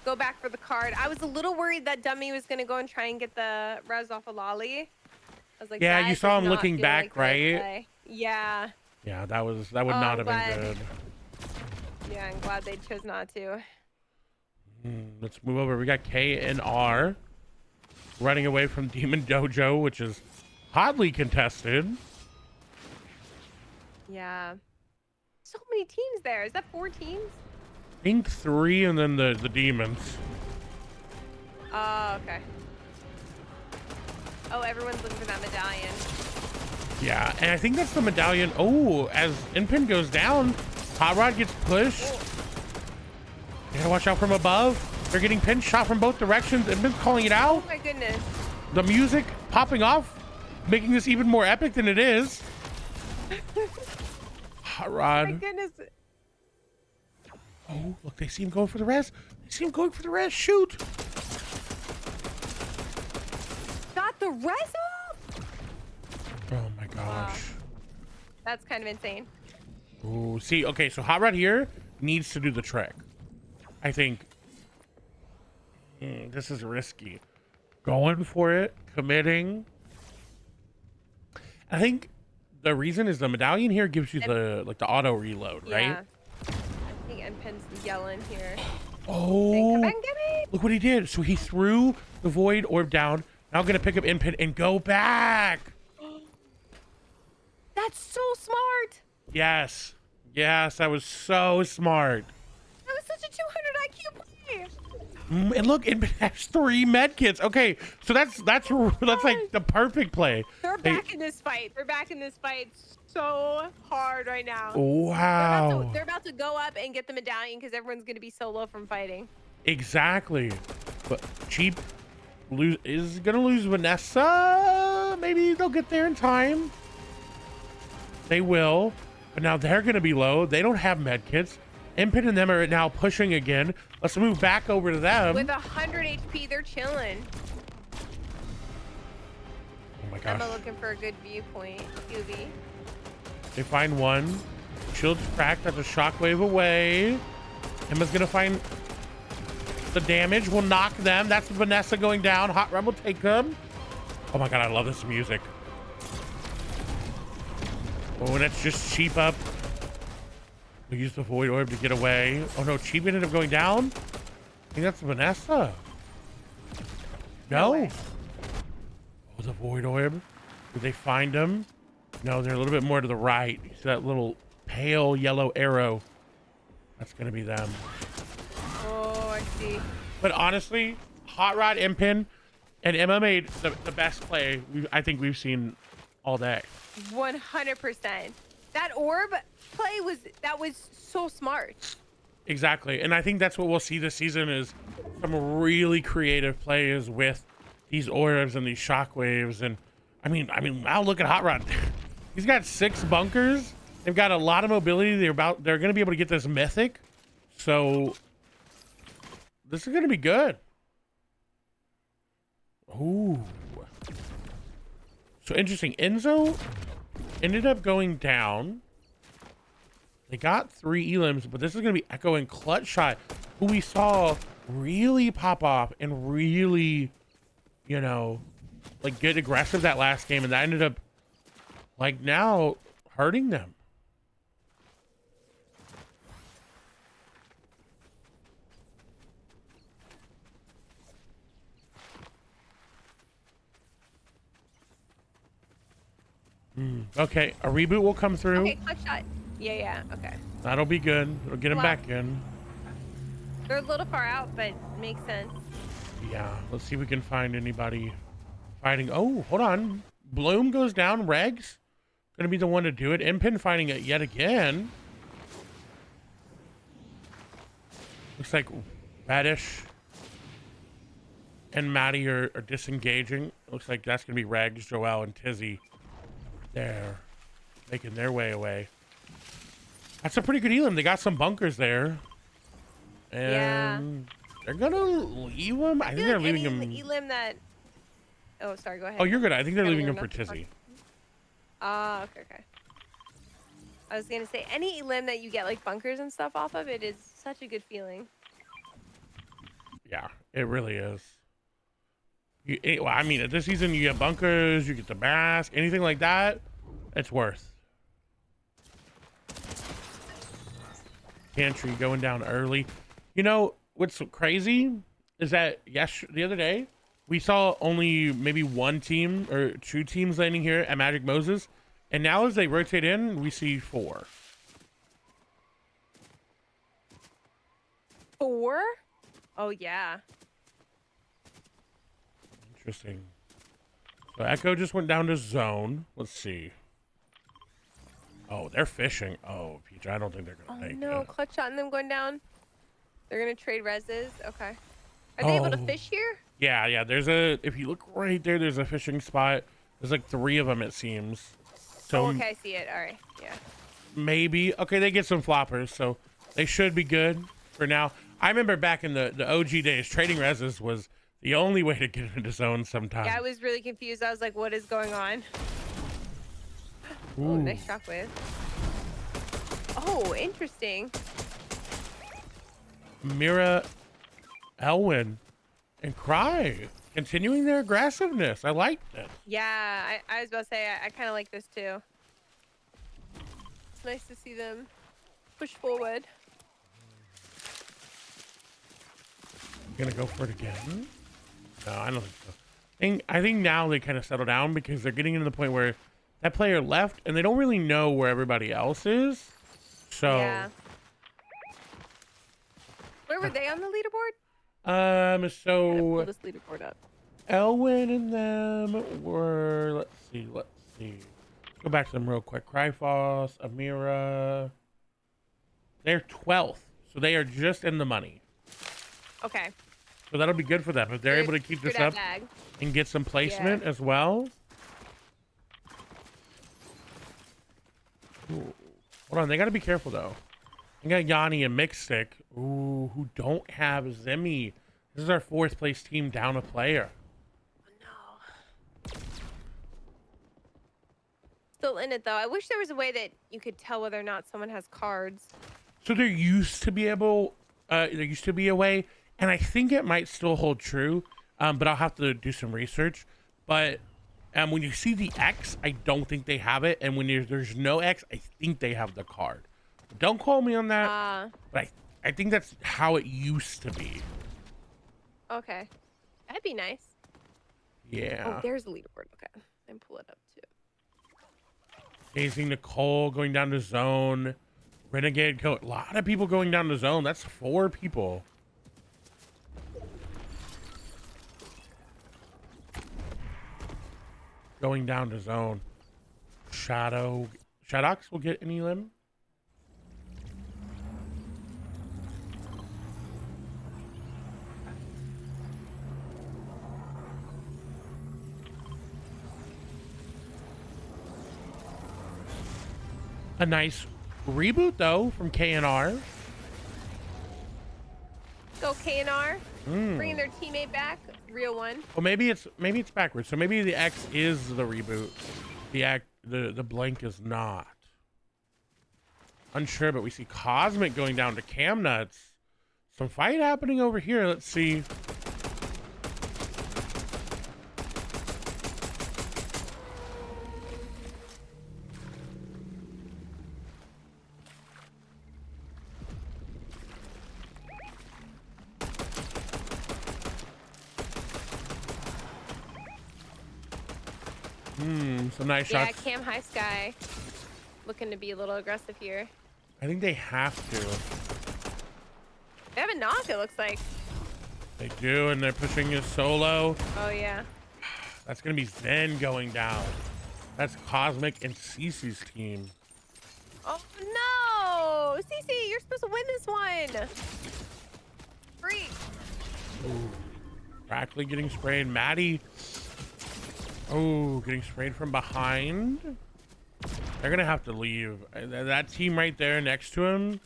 Go back for the card. I was a little worried that Dummy was gonna go and try and get the res off of Lolly. I was like, Yeah, that you saw does him not looking feel back, like the right right? play. Yeah. Yeah, that would not Oh, have but- been good. Yeah, I'm glad they chose not to. Let's move over. We got K and R running away from Demon Dojo, which is hotly contested. Yeah. So many teams there. Is that 4 teams? I think 3 and then the demons. Oh, okay. Oh, everyone's looking for that medallion. Yeah, and I think that's the medallion. Oh, as Inpin goes down, Hot Rod gets pushed. Oh. You gotta watch out from above. They're getting pinch shot from both directions. Inpin's calling it out. Oh my goodness. The music popping off, making this even more epic than it is. Hot Oh my Rod. goodness. Oh, look, they see him going for the res. They see him going for the res. Shoot. Got the res off? Oh my gosh. That's kind of insane. Ooh, see, okay, so Hot Rod here needs to do the trick. I think this is risky. Going for it, committing. I think the reason is the medallion here gives you the auto reload, right? Yeah. I think Enpin's yelling here. Oh, Come and get me. look what he did. So he threw the void orb down. Now gonna pick up Inpin and go back. That's so smart. Yes, yes, that was so smart. That was such a 200 IQ play. And look, it has 3 med kits. Okay, so that's like the perfect play. They're back in this fight. They're back in this fight so hard right now. Wow. They're about to go up and get the medallion because everyone's going to be so low from fighting. Exactly. But Cheap is gonna lose Vanessa. Maybe they'll get there in time. They will. But now they're gonna be low. They don't have med kits. Impin and them are now pushing again. Let's move back over to them. With 100 HP, they're chilling. Oh my gosh. Emma looking for a good viewpoint. UV. They find one. Shield's cracked. That's a shockwave away. Emma's gonna find the damage. Will knock them. That's Vanessa going down. Hot Rod will take them. Oh my god, I love this music. Oh, and it's just Cheap up. We use the Void Orb to get away. Oh no, Cheap ended up going down. I think that's Vanessa. No No. way. Oh, the Void Orb. Did they find him? No, they're a little bit more to the right. You see that little pale yellow arrow? That's gonna be them. Oh, I see. But honestly, Hot Rod, Impin, and Emma made the best play I think we've seen all day. 100%. That orb play was so smart. Exactly, and I think that's what we'll see this season is some really creative plays with these orbs and these shockwaves. And I mean, wow, look at Hot Rod. He's got 6 bunkers. They've got a lot of mobility. They're going to be able to get this mythic. So this is going to be good. Ooh. So interesting. Enzo ended up going down. They got 3 elims, but this is going to be Echo and Clutch Shot, who we saw really pop off and really, you know, like get aggressive that last game, and that ended up like now hurting them. Okay, a reboot will come through. Okay, clutch shot. Yeah, okay. That'll be good. It'll get him Well, back in. they're a little far out, but makes sense. Yeah, let's see if we can find anybody fighting. Oh, hold on. Bloom goes down. Reg's gonna be the one to do it. Impin fighting it yet again. Looks like Radish and Maddie are disengaging. Looks like that's gonna be Regs, Joelle, and Tizzy. There, making their way away. That's a pretty good elim. They got some bunkers there, and they're gonna leave them. I think they're leaving him. Elim that. Oh, sorry. Go ahead. Oh, you're good. I think they're leaving him for Tizzy. Okay. I was gonna say any elim that you get like bunkers and stuff off of it is such a good feeling. Yeah, it really is. Well, I mean, this season you get bunkers, you get the mask, anything like that, it's worth. Pantry going down early. You know what's crazy is that the other day we saw only maybe one team or two teams landing here at Magic Moses, and now as they rotate in, we see 4. 4? Oh yeah. Interesting. So Echo just went down to zone. Let's see. Oh, they're fishing. Oh, Peach, I don't think they're gonna make it. Clutch shot and them going down. They're gonna trade reses. Okay. Are they able to fish here? Yeah. If you look right there, there's a fishing spot. There's like 3 of them, it seems. So okay, I see it. All right. Yeah. Maybe. Okay, they get some floppers, so they should be good for now. I remember back in the OG days, trading reses was the only way to get into zone sometimes. Yeah, I was really confused. I was like, what is going on? Ooh. Oh, nice shockwave. Oh, interesting. Mira, Elwin, and Cry continuing their aggressiveness. I like this. Yeah, I was about to say, I kind of like this too. It's nice to see them push forward. Gonna go for it again? No, I don't think so. I think now they kind of settle down because they're getting to the point where that player left and they don't really know where everybody else is. So yeah. Where were they on the leaderboard? So pull this leaderboard up. Elwin and them were, let's see. Go back to them real quick. Cryfoss, Amira. They're 12th, so they are just in the money. Okay. So that'll be good for them if they're able to keep this up and get some placement as well. Ooh. Hold on, they got to be careful though. They got Yanni and Mixstick, who don't have Zemi. This is our 4th place team down a player. No. Still in it though. I wish there was a way that you could tell whether or not someone has cards. So there used to be a way, and I think it might still hold true, but I'll have to do some research. But when you see the X, I don't think they have it, and when there's no X, I think they have the card. Don't quote me on that, but I think that's how it used to be. Okay, that'd be nice. Yeah. Oh, there's the leaderboard. Okay, and pull it up too. Chasing Nicole going down to zone. Renegade a lot of people going down to zone. That's 4 people. Going down to zone. Shadox will get an elim. A nice reboot though from KNR. Go KNR. Bringing their teammate back. Real one. Well, maybe it's backwards. So maybe the X is the reboot. The blank is not. Unsure, but we see Cosmic going down to Cam Nuts. Some fight happening over here. Let's see. Some nice Yeah, shots. Cam High Sky looking to be a little aggressive here. I think they have to. They have a knock, it looks like. They do, and they're pushing a solo. Oh, yeah. That's going to be Zen going down. That's Cosmic and Cece's team. Oh, no! Cece, you're supposed to win this one. Free. Ooh. Brackley getting sprayed. Maddie. Oh, getting sprayed from behind. They're going to have to leave. That team right there next to him.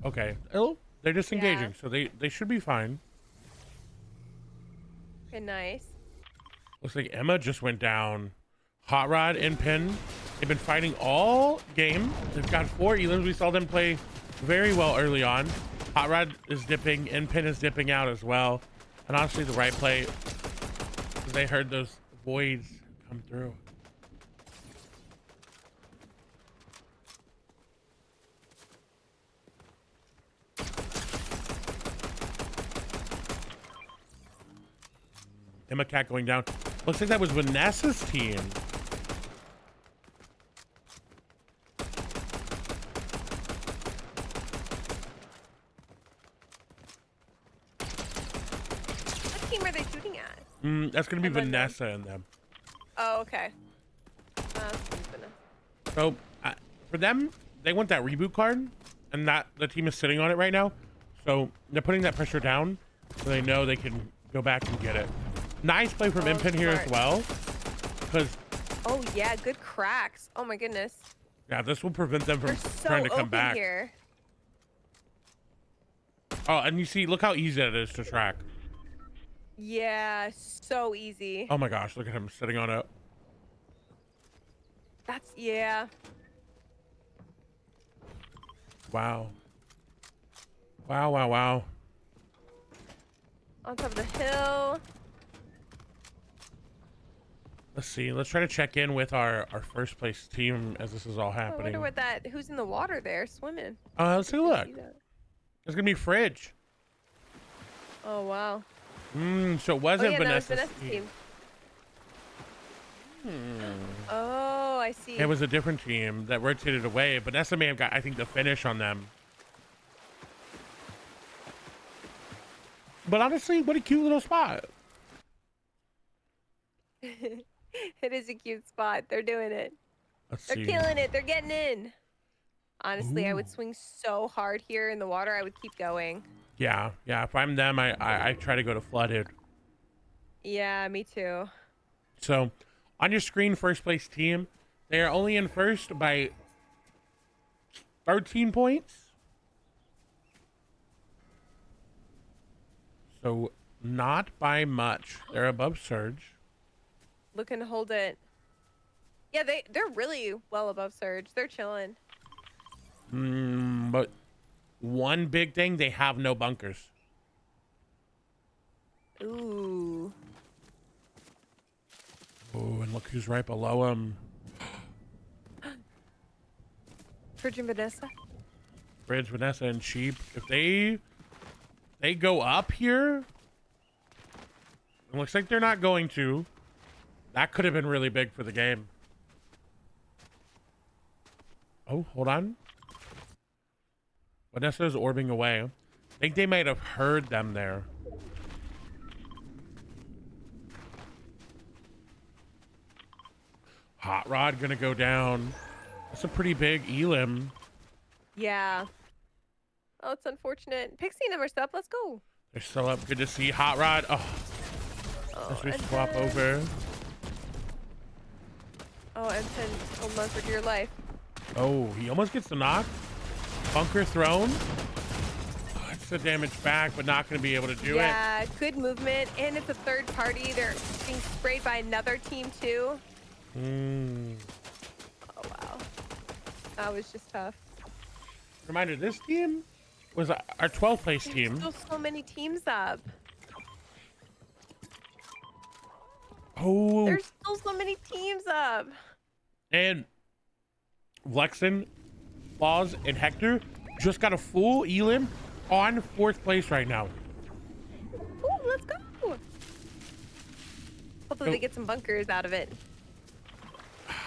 Okay. Oh, they're disengaging, Yeah. so they should be fine. Okay, nice. Looks like Emma just went down. Hot Rod and Pin. They've been fighting all game. They've got 4 elims. We saw them play very well early on. Hot Rod is dipping and Pin is dipping out as well. And honestly, the right play, they heard those voids come through. Emma Cat going down. Looks like that was Vanessa's team. What team are they shooting at? That's going to be Emma and them. Vanessa and them. Oh, okay. So for them, they want that reboot card, and that the team is sitting on it right now. So they're putting that pressure down, so they know they can go back and get it. Nice play from Impin here as well, because oh yeah, good cracks. Oh my goodness. yeah, this will prevent them from They're so trying to come open back. here. Oh, and you see, look how easy it is to track. Yeah, so easy. Oh my gosh, look at him sitting on it. That's yeah. Wow. Wow, wow, wow. On top of the hill. Let's see. Let's try to check in with our first place team as this is all I happening. wonder what that. Who's in the water there swimming? Let's take a look. See that? It's gonna be Fridge. Oh wow. So it wasn't yeah, Vanessa's that was Vanessa's team. Oh, I see. It was a different team that rotated away. Vanessa may have got, I think, the finish on them. But honestly, what a cute little spot. It is a cute spot. They're doing it. Let's They're see. killing it. They're getting in. Honestly, I would Ooh. swing so hard here in the water. I would keep going. Yeah. If I'm them, I try to go to flooded. Yeah, me too. So, on your screen, first place team, they are only in first by 13 points. So, not by much. They're above Surge. Looking to hold it. Yeah, they're really well above Surge. They're chilling. But one big thing, they have no bunkers. Ooh. Oh, and look who's right below him. Virgin Vanessa. Bridge, Vanessa, and Sheep. If they go up here, it looks like they're not going to. That could have been really big for the game. Oh, hold on. Vanessa's orbing away. I think they might have heard them there. Hot Rod gonna go down. That's a pretty big elim. Yeah. Oh, it's unfortunate. Pixie and them are up. Let's go. They're still up. Good to see. Hot Rod. Oh, let's and just swap then- over. Oh, and 10 holding on for dear life. Oh, he almost gets the knock. Bunker thrown. Oh, it's the damage back, but not going to be able to do it. Yeah, good movement. And it's a third party. They're being sprayed by another team, too. Oh, wow. That was just tough. Reminder, this team was our 12th place team. There's still so many teams up. Oh, There's still so many teams up. and Lexin, Laws, and Hector just got a full elim on 4th place right now. Ooh, let's go. Hopefully they get some bunkers out of it.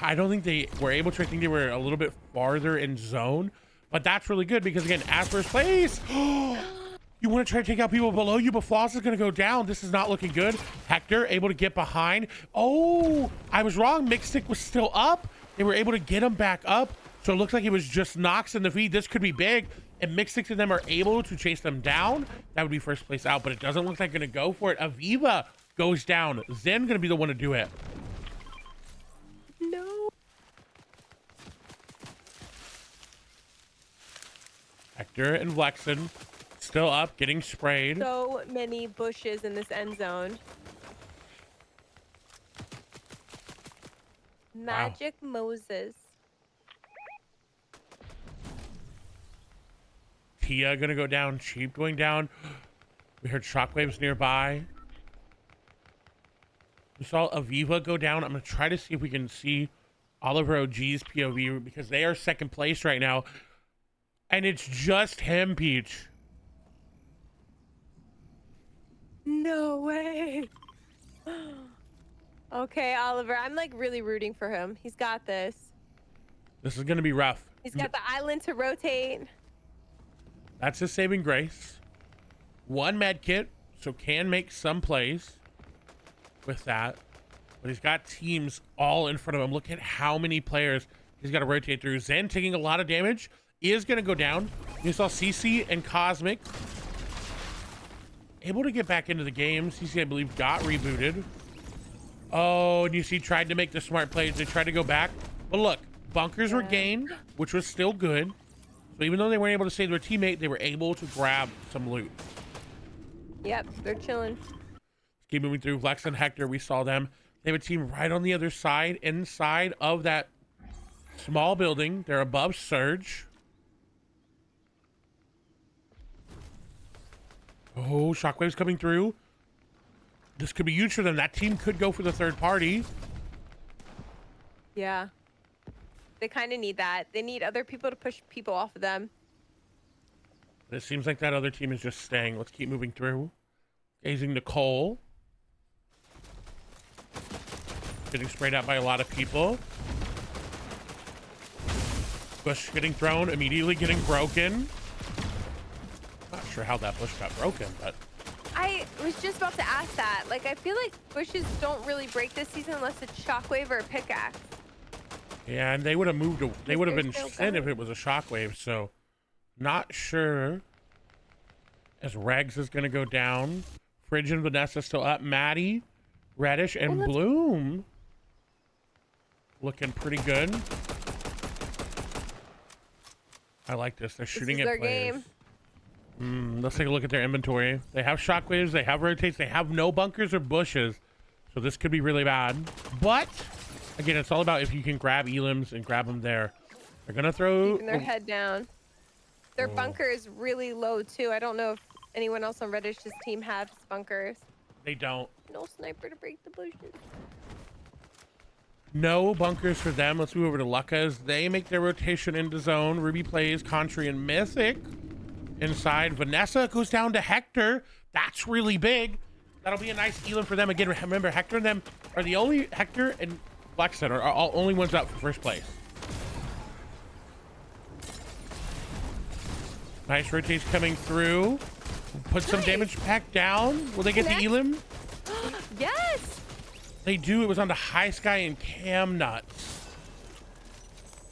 I don't think they were able to. I think they were a little bit farther in zone, but that's really good because again, as first place, you want to try to take out people below you, but Floss is going to go down. This is not looking good. Hector able to get behind. Oh, I was wrong. Mixstick was still up. They were able to get him back up. So it looks like it was just Nox in the feed. This could be big. If Mixstick and them are able to chase them down, that would be first place out, but it doesn't look like going to go for it. Aviva goes down. Zen going to be the one to do it. No. Hector and Vlexen still up, getting sprayed. So many bushes in this end zone. Magic Moses. Tia gonna go down. Sheep going down. We heard shockwaves nearby. We saw Aviva go down. I'm gonna try to see if we can see Oliver OG's POV because they are second place right now. And it's just him, Peach. No way. Okay, Oliver. I'm like really rooting for him. He's got this. This is gonna be rough. He's got the island to rotate. That's his saving grace. One med kit, so can make some plays with that. But he's got teams all in front of him. Look at how many players he's got to rotate through. Zen taking a lot of damage is going to go down. You saw CC and Cosmic able to get back into the game. CC, I believe, got rebooted. Oh, and you see, tried to make the smart plays. They tried to go back. But look, bunkers were gained, which was still good. So even though they weren't able to save their teammate, they were able to grab some loot. Yep, they're chilling. Let's keep moving through. Flex and Hector, we saw them. They have a team right on the other side, inside of that small building. They're above Surge. Oh, Shockwave's coming through. This could be huge for them. That team could go for the third party. Yeah. They kind of need that. They need other people to push people off of them. But it seems like that other team is just staying. Let's keep moving through. Gazing Nicole. Getting sprayed out by a lot of people. Bush getting thrown, immediately getting broken. Not sure how that bush got broken, but... I was just about to ask that. Like, I feel like bushes don't really break this season unless it's shockwave or a pickaxe. Yeah, and they would have moved. They would have been sent if it was a shockwave. So, not sure. As Regs is going to go down. Fridge and Vanessa still up. Maddie, Reddish, and Bloom looking pretty good. I like this. They're shooting at players. Let's take a look at their inventory. They have shockwaves. They have rotates. They have no bunkers or bushes. So this could be really bad. But again, it's all about if you can grab elims and grab them there. They're gonna throw keeping their head down. Their bunker is really low too. I don't know if anyone else on Reddish's team has bunkers. They don't. No sniper to break the bushes. No bunkers for them. Let's move over to Lucca's. They make their rotation into zone. Ruby plays Contrary and Mythic. Inside, Vanessa goes down to Hector. That's really big. That'll be a nice elim for them. Again, remember, Hector and them are the only... Hector and Flexen are all only ones out for first place. Nice rotates coming through. Put some damage back down. Will they get the elim? Yes! They do. It was on the High Sky and Cam Nuts.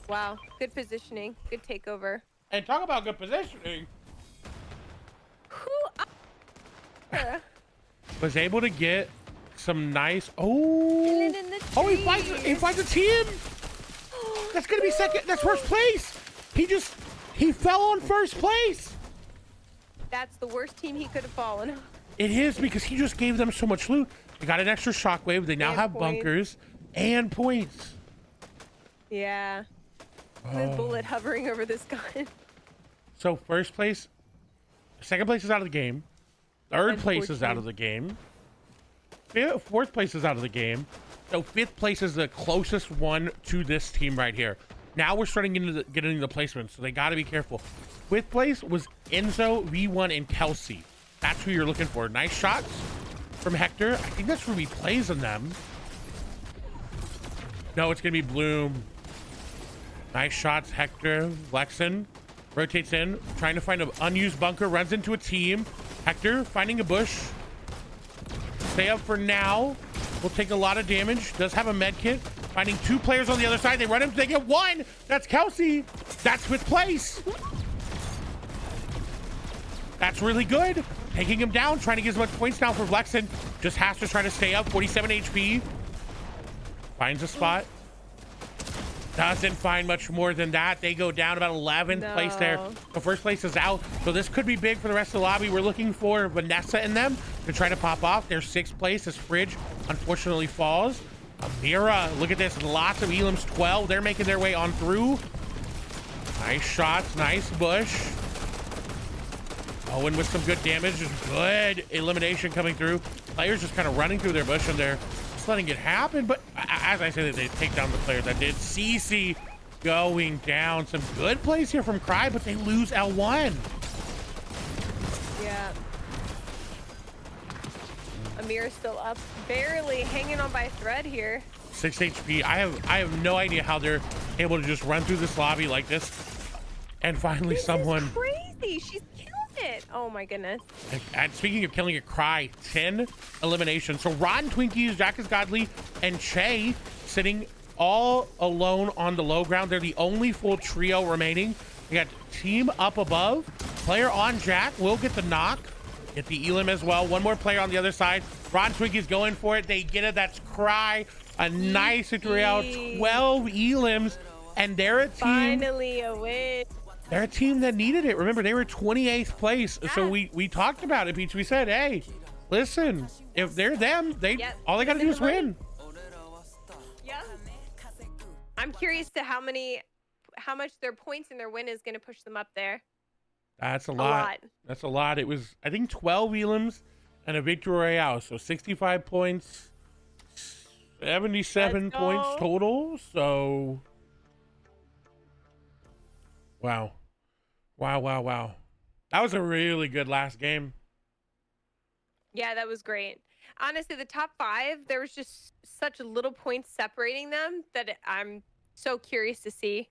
Wow. Good positioning. Good takeover. And talk about good positioning. Was able to get some nice... Oh! Oh, he finds a team! That's gonna be second. That's first place! He fell on first place! That's the worst team he could have fallen. It is, because he just gave them so much loot. They got an extra shockwave. They now have bunkers and points. Yeah. The bullet hovering over this gun. So first place, second place is out of the game. Third place is out of the game. Fourth place is out of the game. So fifth place is the closest one to this team right here. Now we're starting into getting the placements, so they got to be careful. Fifth place was Enzo, V1, and Kelsey. That's who you're looking for. Nice shots from Hector. I think that's Ruby plays in them. No, it's gonna be Bloom. Nice shots, Hector. Lexon rotates in, trying to find an unused bunker, runs into a team. Hector finding a bush. Stay up for now. Will take a lot of damage. Does have a med kit. Finding 2 players on the other side. They run him. They get 1. That's Kelsey. That's 5th place. That's really good. Taking him down. Trying to get as much points down for Lexon. Just has to try to stay up. 47 HP. Finds a spot. Doesn't find much more than that. They go down about 11th place there. The 1st place is out. So this could be big for the rest of the lobby. We're looking for Vanessa and them to try to pop off. Their 6th place is Fridge. Unfortunately falls. Amira, look at this. Lots of Elims. 12. They're making their way on through. Nice shots. Nice bush. Owen with some good damage. Good elimination coming through. Players just kind of running through their bush and they're letting it happen, but as I said, they take down the player that did. CC going down. Some good plays here from Cry, but they lose L1. Yeah. Amir's still up, barely hanging on by a thread here. 6 HP. I have no idea how they're able to just run through this lobby like this. And finally, this someone. Is crazy. She's killing it. Oh my goodness. And speaking of killing it, Cry 10 eliminations. So Ron, Twinkies, Jack is Godly, and Che sitting all alone on the low ground. They're the only full trio remaining. We got team up above. Player on Jack will get the knock. Get the Elim as well. One more player on the other side. Ron Twinkies going for it. They get it. That's Cry. A nice victory out. 12 Elims. And they're a team. Finally a win. They're a team that needed it. Remember, they were 28th place. Yeah. So we talked about it, Peach. We said, hey, listen, if they're them, all they got to do is win. Yeah. I'm curious to how much their points in their win is going to push them up there. That's a lot. That's a lot. It was, I think, 12 Elims and a victory royale. So 65 points, 77 points total. So, wow. That was a really good last game. Yeah, that was great. Honestly, the top 5, there was just such little points separating them that I'm so curious to see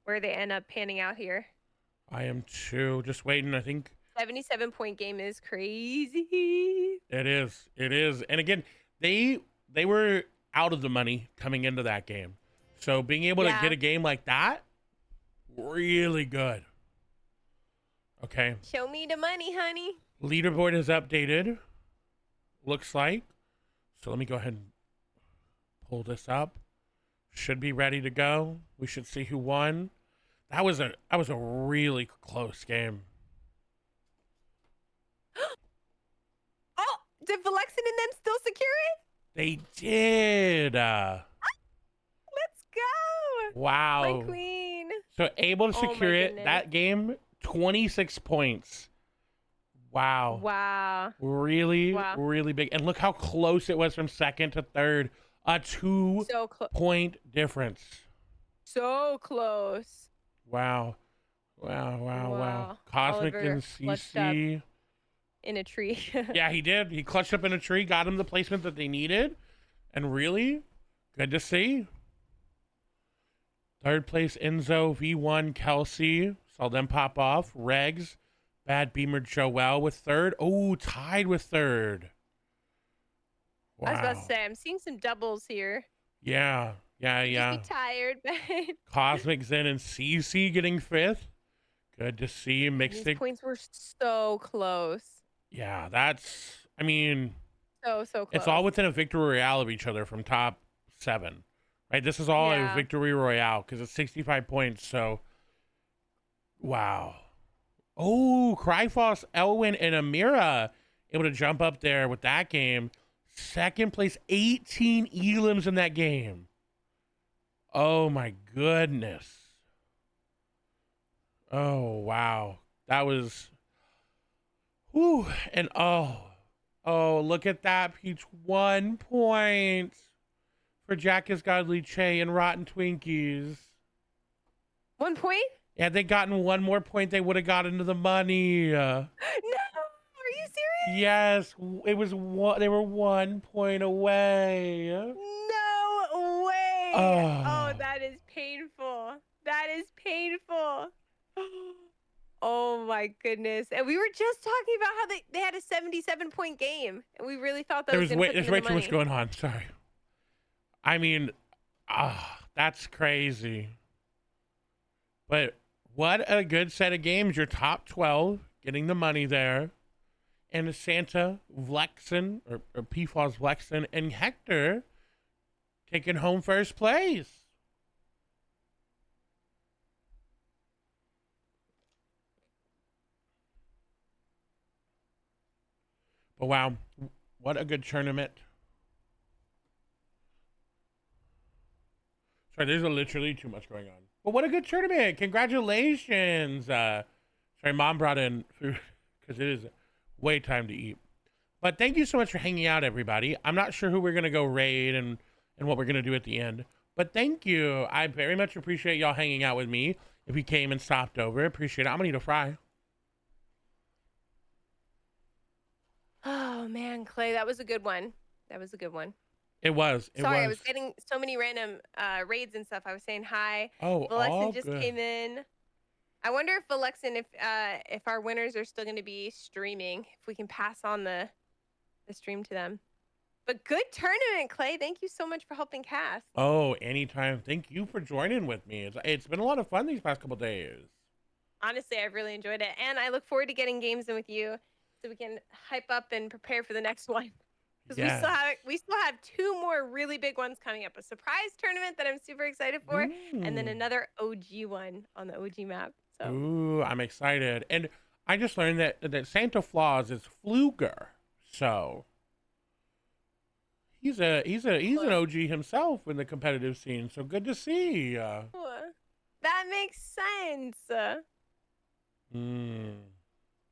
where they end up panning out here. I am too. Just waiting. I think 77-point game is crazy. It is. And again, they were out of the money coming into that game. So being able to get a game like that, really good. Okay. Show me the money, honey. Leaderboard is updated. Looks like. So let me go ahead and pull this up. Should be ready to go. We should see who won. That was a really close game. Oh, did Valexin and them still secure it? They did. Let's go. Wow. My queen. So able to secure it. That game, 26 points. Wow. Really big. And look how close it was from 2nd to 3rd. A 2-point difference. So close. Wow. Cosmic Oliver and CC. In a tree. Yeah, he did. He clutched up in a tree, got him the placement that they needed. And really, good to see. 3rd place, Enzo, V1, Kelsey. Saw them pop off. Regs, Bad Beamer, Joel with 3rd. Oh, tied with 3rd. Wow. I was about to say, I'm seeing some doubles here. Yeah. Just be tired, but Cosmic, Zen, and CC getting 5th. Good to see. These points were so close. Yeah, that's, I mean, so close. It's all within a victory royale of each other from top 7, right? This is all a victory royale because it's 65 points. So, wow. Oh, Cryfoss, Elwin, and Amira able to jump up there with that game. 2nd place, 18 Elims in that game. Oh my goodness. Oh, wow. That was, whew. And oh, look at that, Peach. 1 point for Jack is Godly, Che, and Rotten Twinkies. 1 point? Had they gotten 1 more point, they would have got into the money. No, are you serious? Yes, it was one. They were 1 point away. No way. way. Oh, Oh, that is painful. That is painful. Oh my goodness. And we were just talking about how they had a 77-point game. And we really thought that was going to put them there's in way the too much money. going on. Sorry. I mean, that's crazy. But what a good set of games. Your top 12 getting the money there. And Santa, Vlexen, or PFAS Vlexen, and Hector taking home first place. But wow, what a good tournament. Sorry, there's literally too much going on. But what a good tournament. Congratulations. Sorry, Mom brought in food because it is way time to eat. But thank you so much for hanging out, everybody. I'm not sure who we're going to go raid and what we're going to do at the end. But thank you. I very much appreciate y'all hanging out with me. If you came and stopped over, appreciate it. I'm going to eat a fry. Oh man, Clay, that was a good one. That was a good one. It was. It Sorry, I was. was getting so many random raids and stuff. I was saying hi. Oh, all Valexin just good. came in. I wonder if Valexin, if our winners are still going to be streaming, if we can pass on the stream to them. But good tournament, Clay. Thank you so much for helping cast. Oh, anytime. Thank you for joining with me. It's been a lot of fun these past couple days. Honestly, I've really enjoyed it, and I look forward to getting games in with you, so we can hype up and prepare for the next one. Because Yes. we still have 2 more really big ones coming up. A surprise tournament that I'm super excited for, and then another OG one on the OG map. So Ooh, I'm excited. And I just learned that Santa Claus is Fluger. So he's an OG himself in the competitive scene. So good to see. that makes sense.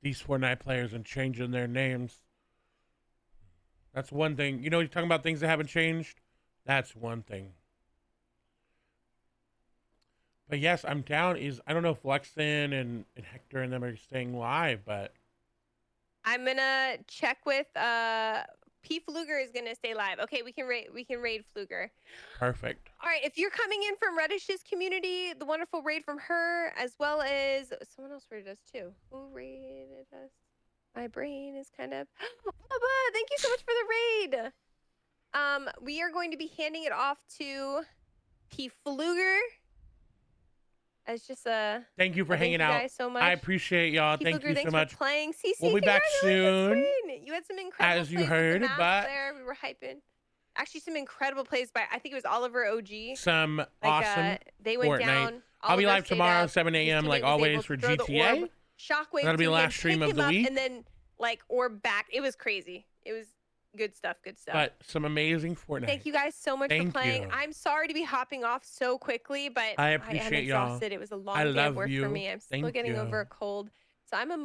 These Fortnite players and changing their names. That's one thing. You know, you're talking about things that haven't changed. That's one thing. But yes, I'm down. I don't know if Lexin and Hector and them are staying live, but I'm gonna check with P Fluger is gonna stay live. Okay, we can raid Fluger. perfect. All right, if you're coming in from Reddish's community, the wonderful raid from her, as well as someone else raided us too. Who raided us? My brain is kind of. Bubba, thank you so much for the raid. We are going to be handing it off to P Fluger. As just Thank you for hanging out. Thank you guys so much. I appreciate y'all. P Thank Fluger, you so thanks much. for playing. CC, We'll be back soon, Queen. You had some incredible as you plays heard, with the but there. We were hyping. Actually, some incredible plays by I think it was Oliver OG. some awesome they went Fortnite. down. I'll be Oliver live tomorrow, up. 7 a.m. like always for GTA. Shockwave. That'll be the last him, stream pick of him the up, week. and then like orb back. It was crazy. It was good stuff. Good stuff. But some amazing Fortnite. Thank you guys so much for playing. You. I'm sorry to be hopping off so quickly, but I appreciate am exhausted. Y'all. It was a long day of work for me. I'm still getting over a cold, so I'm emotional.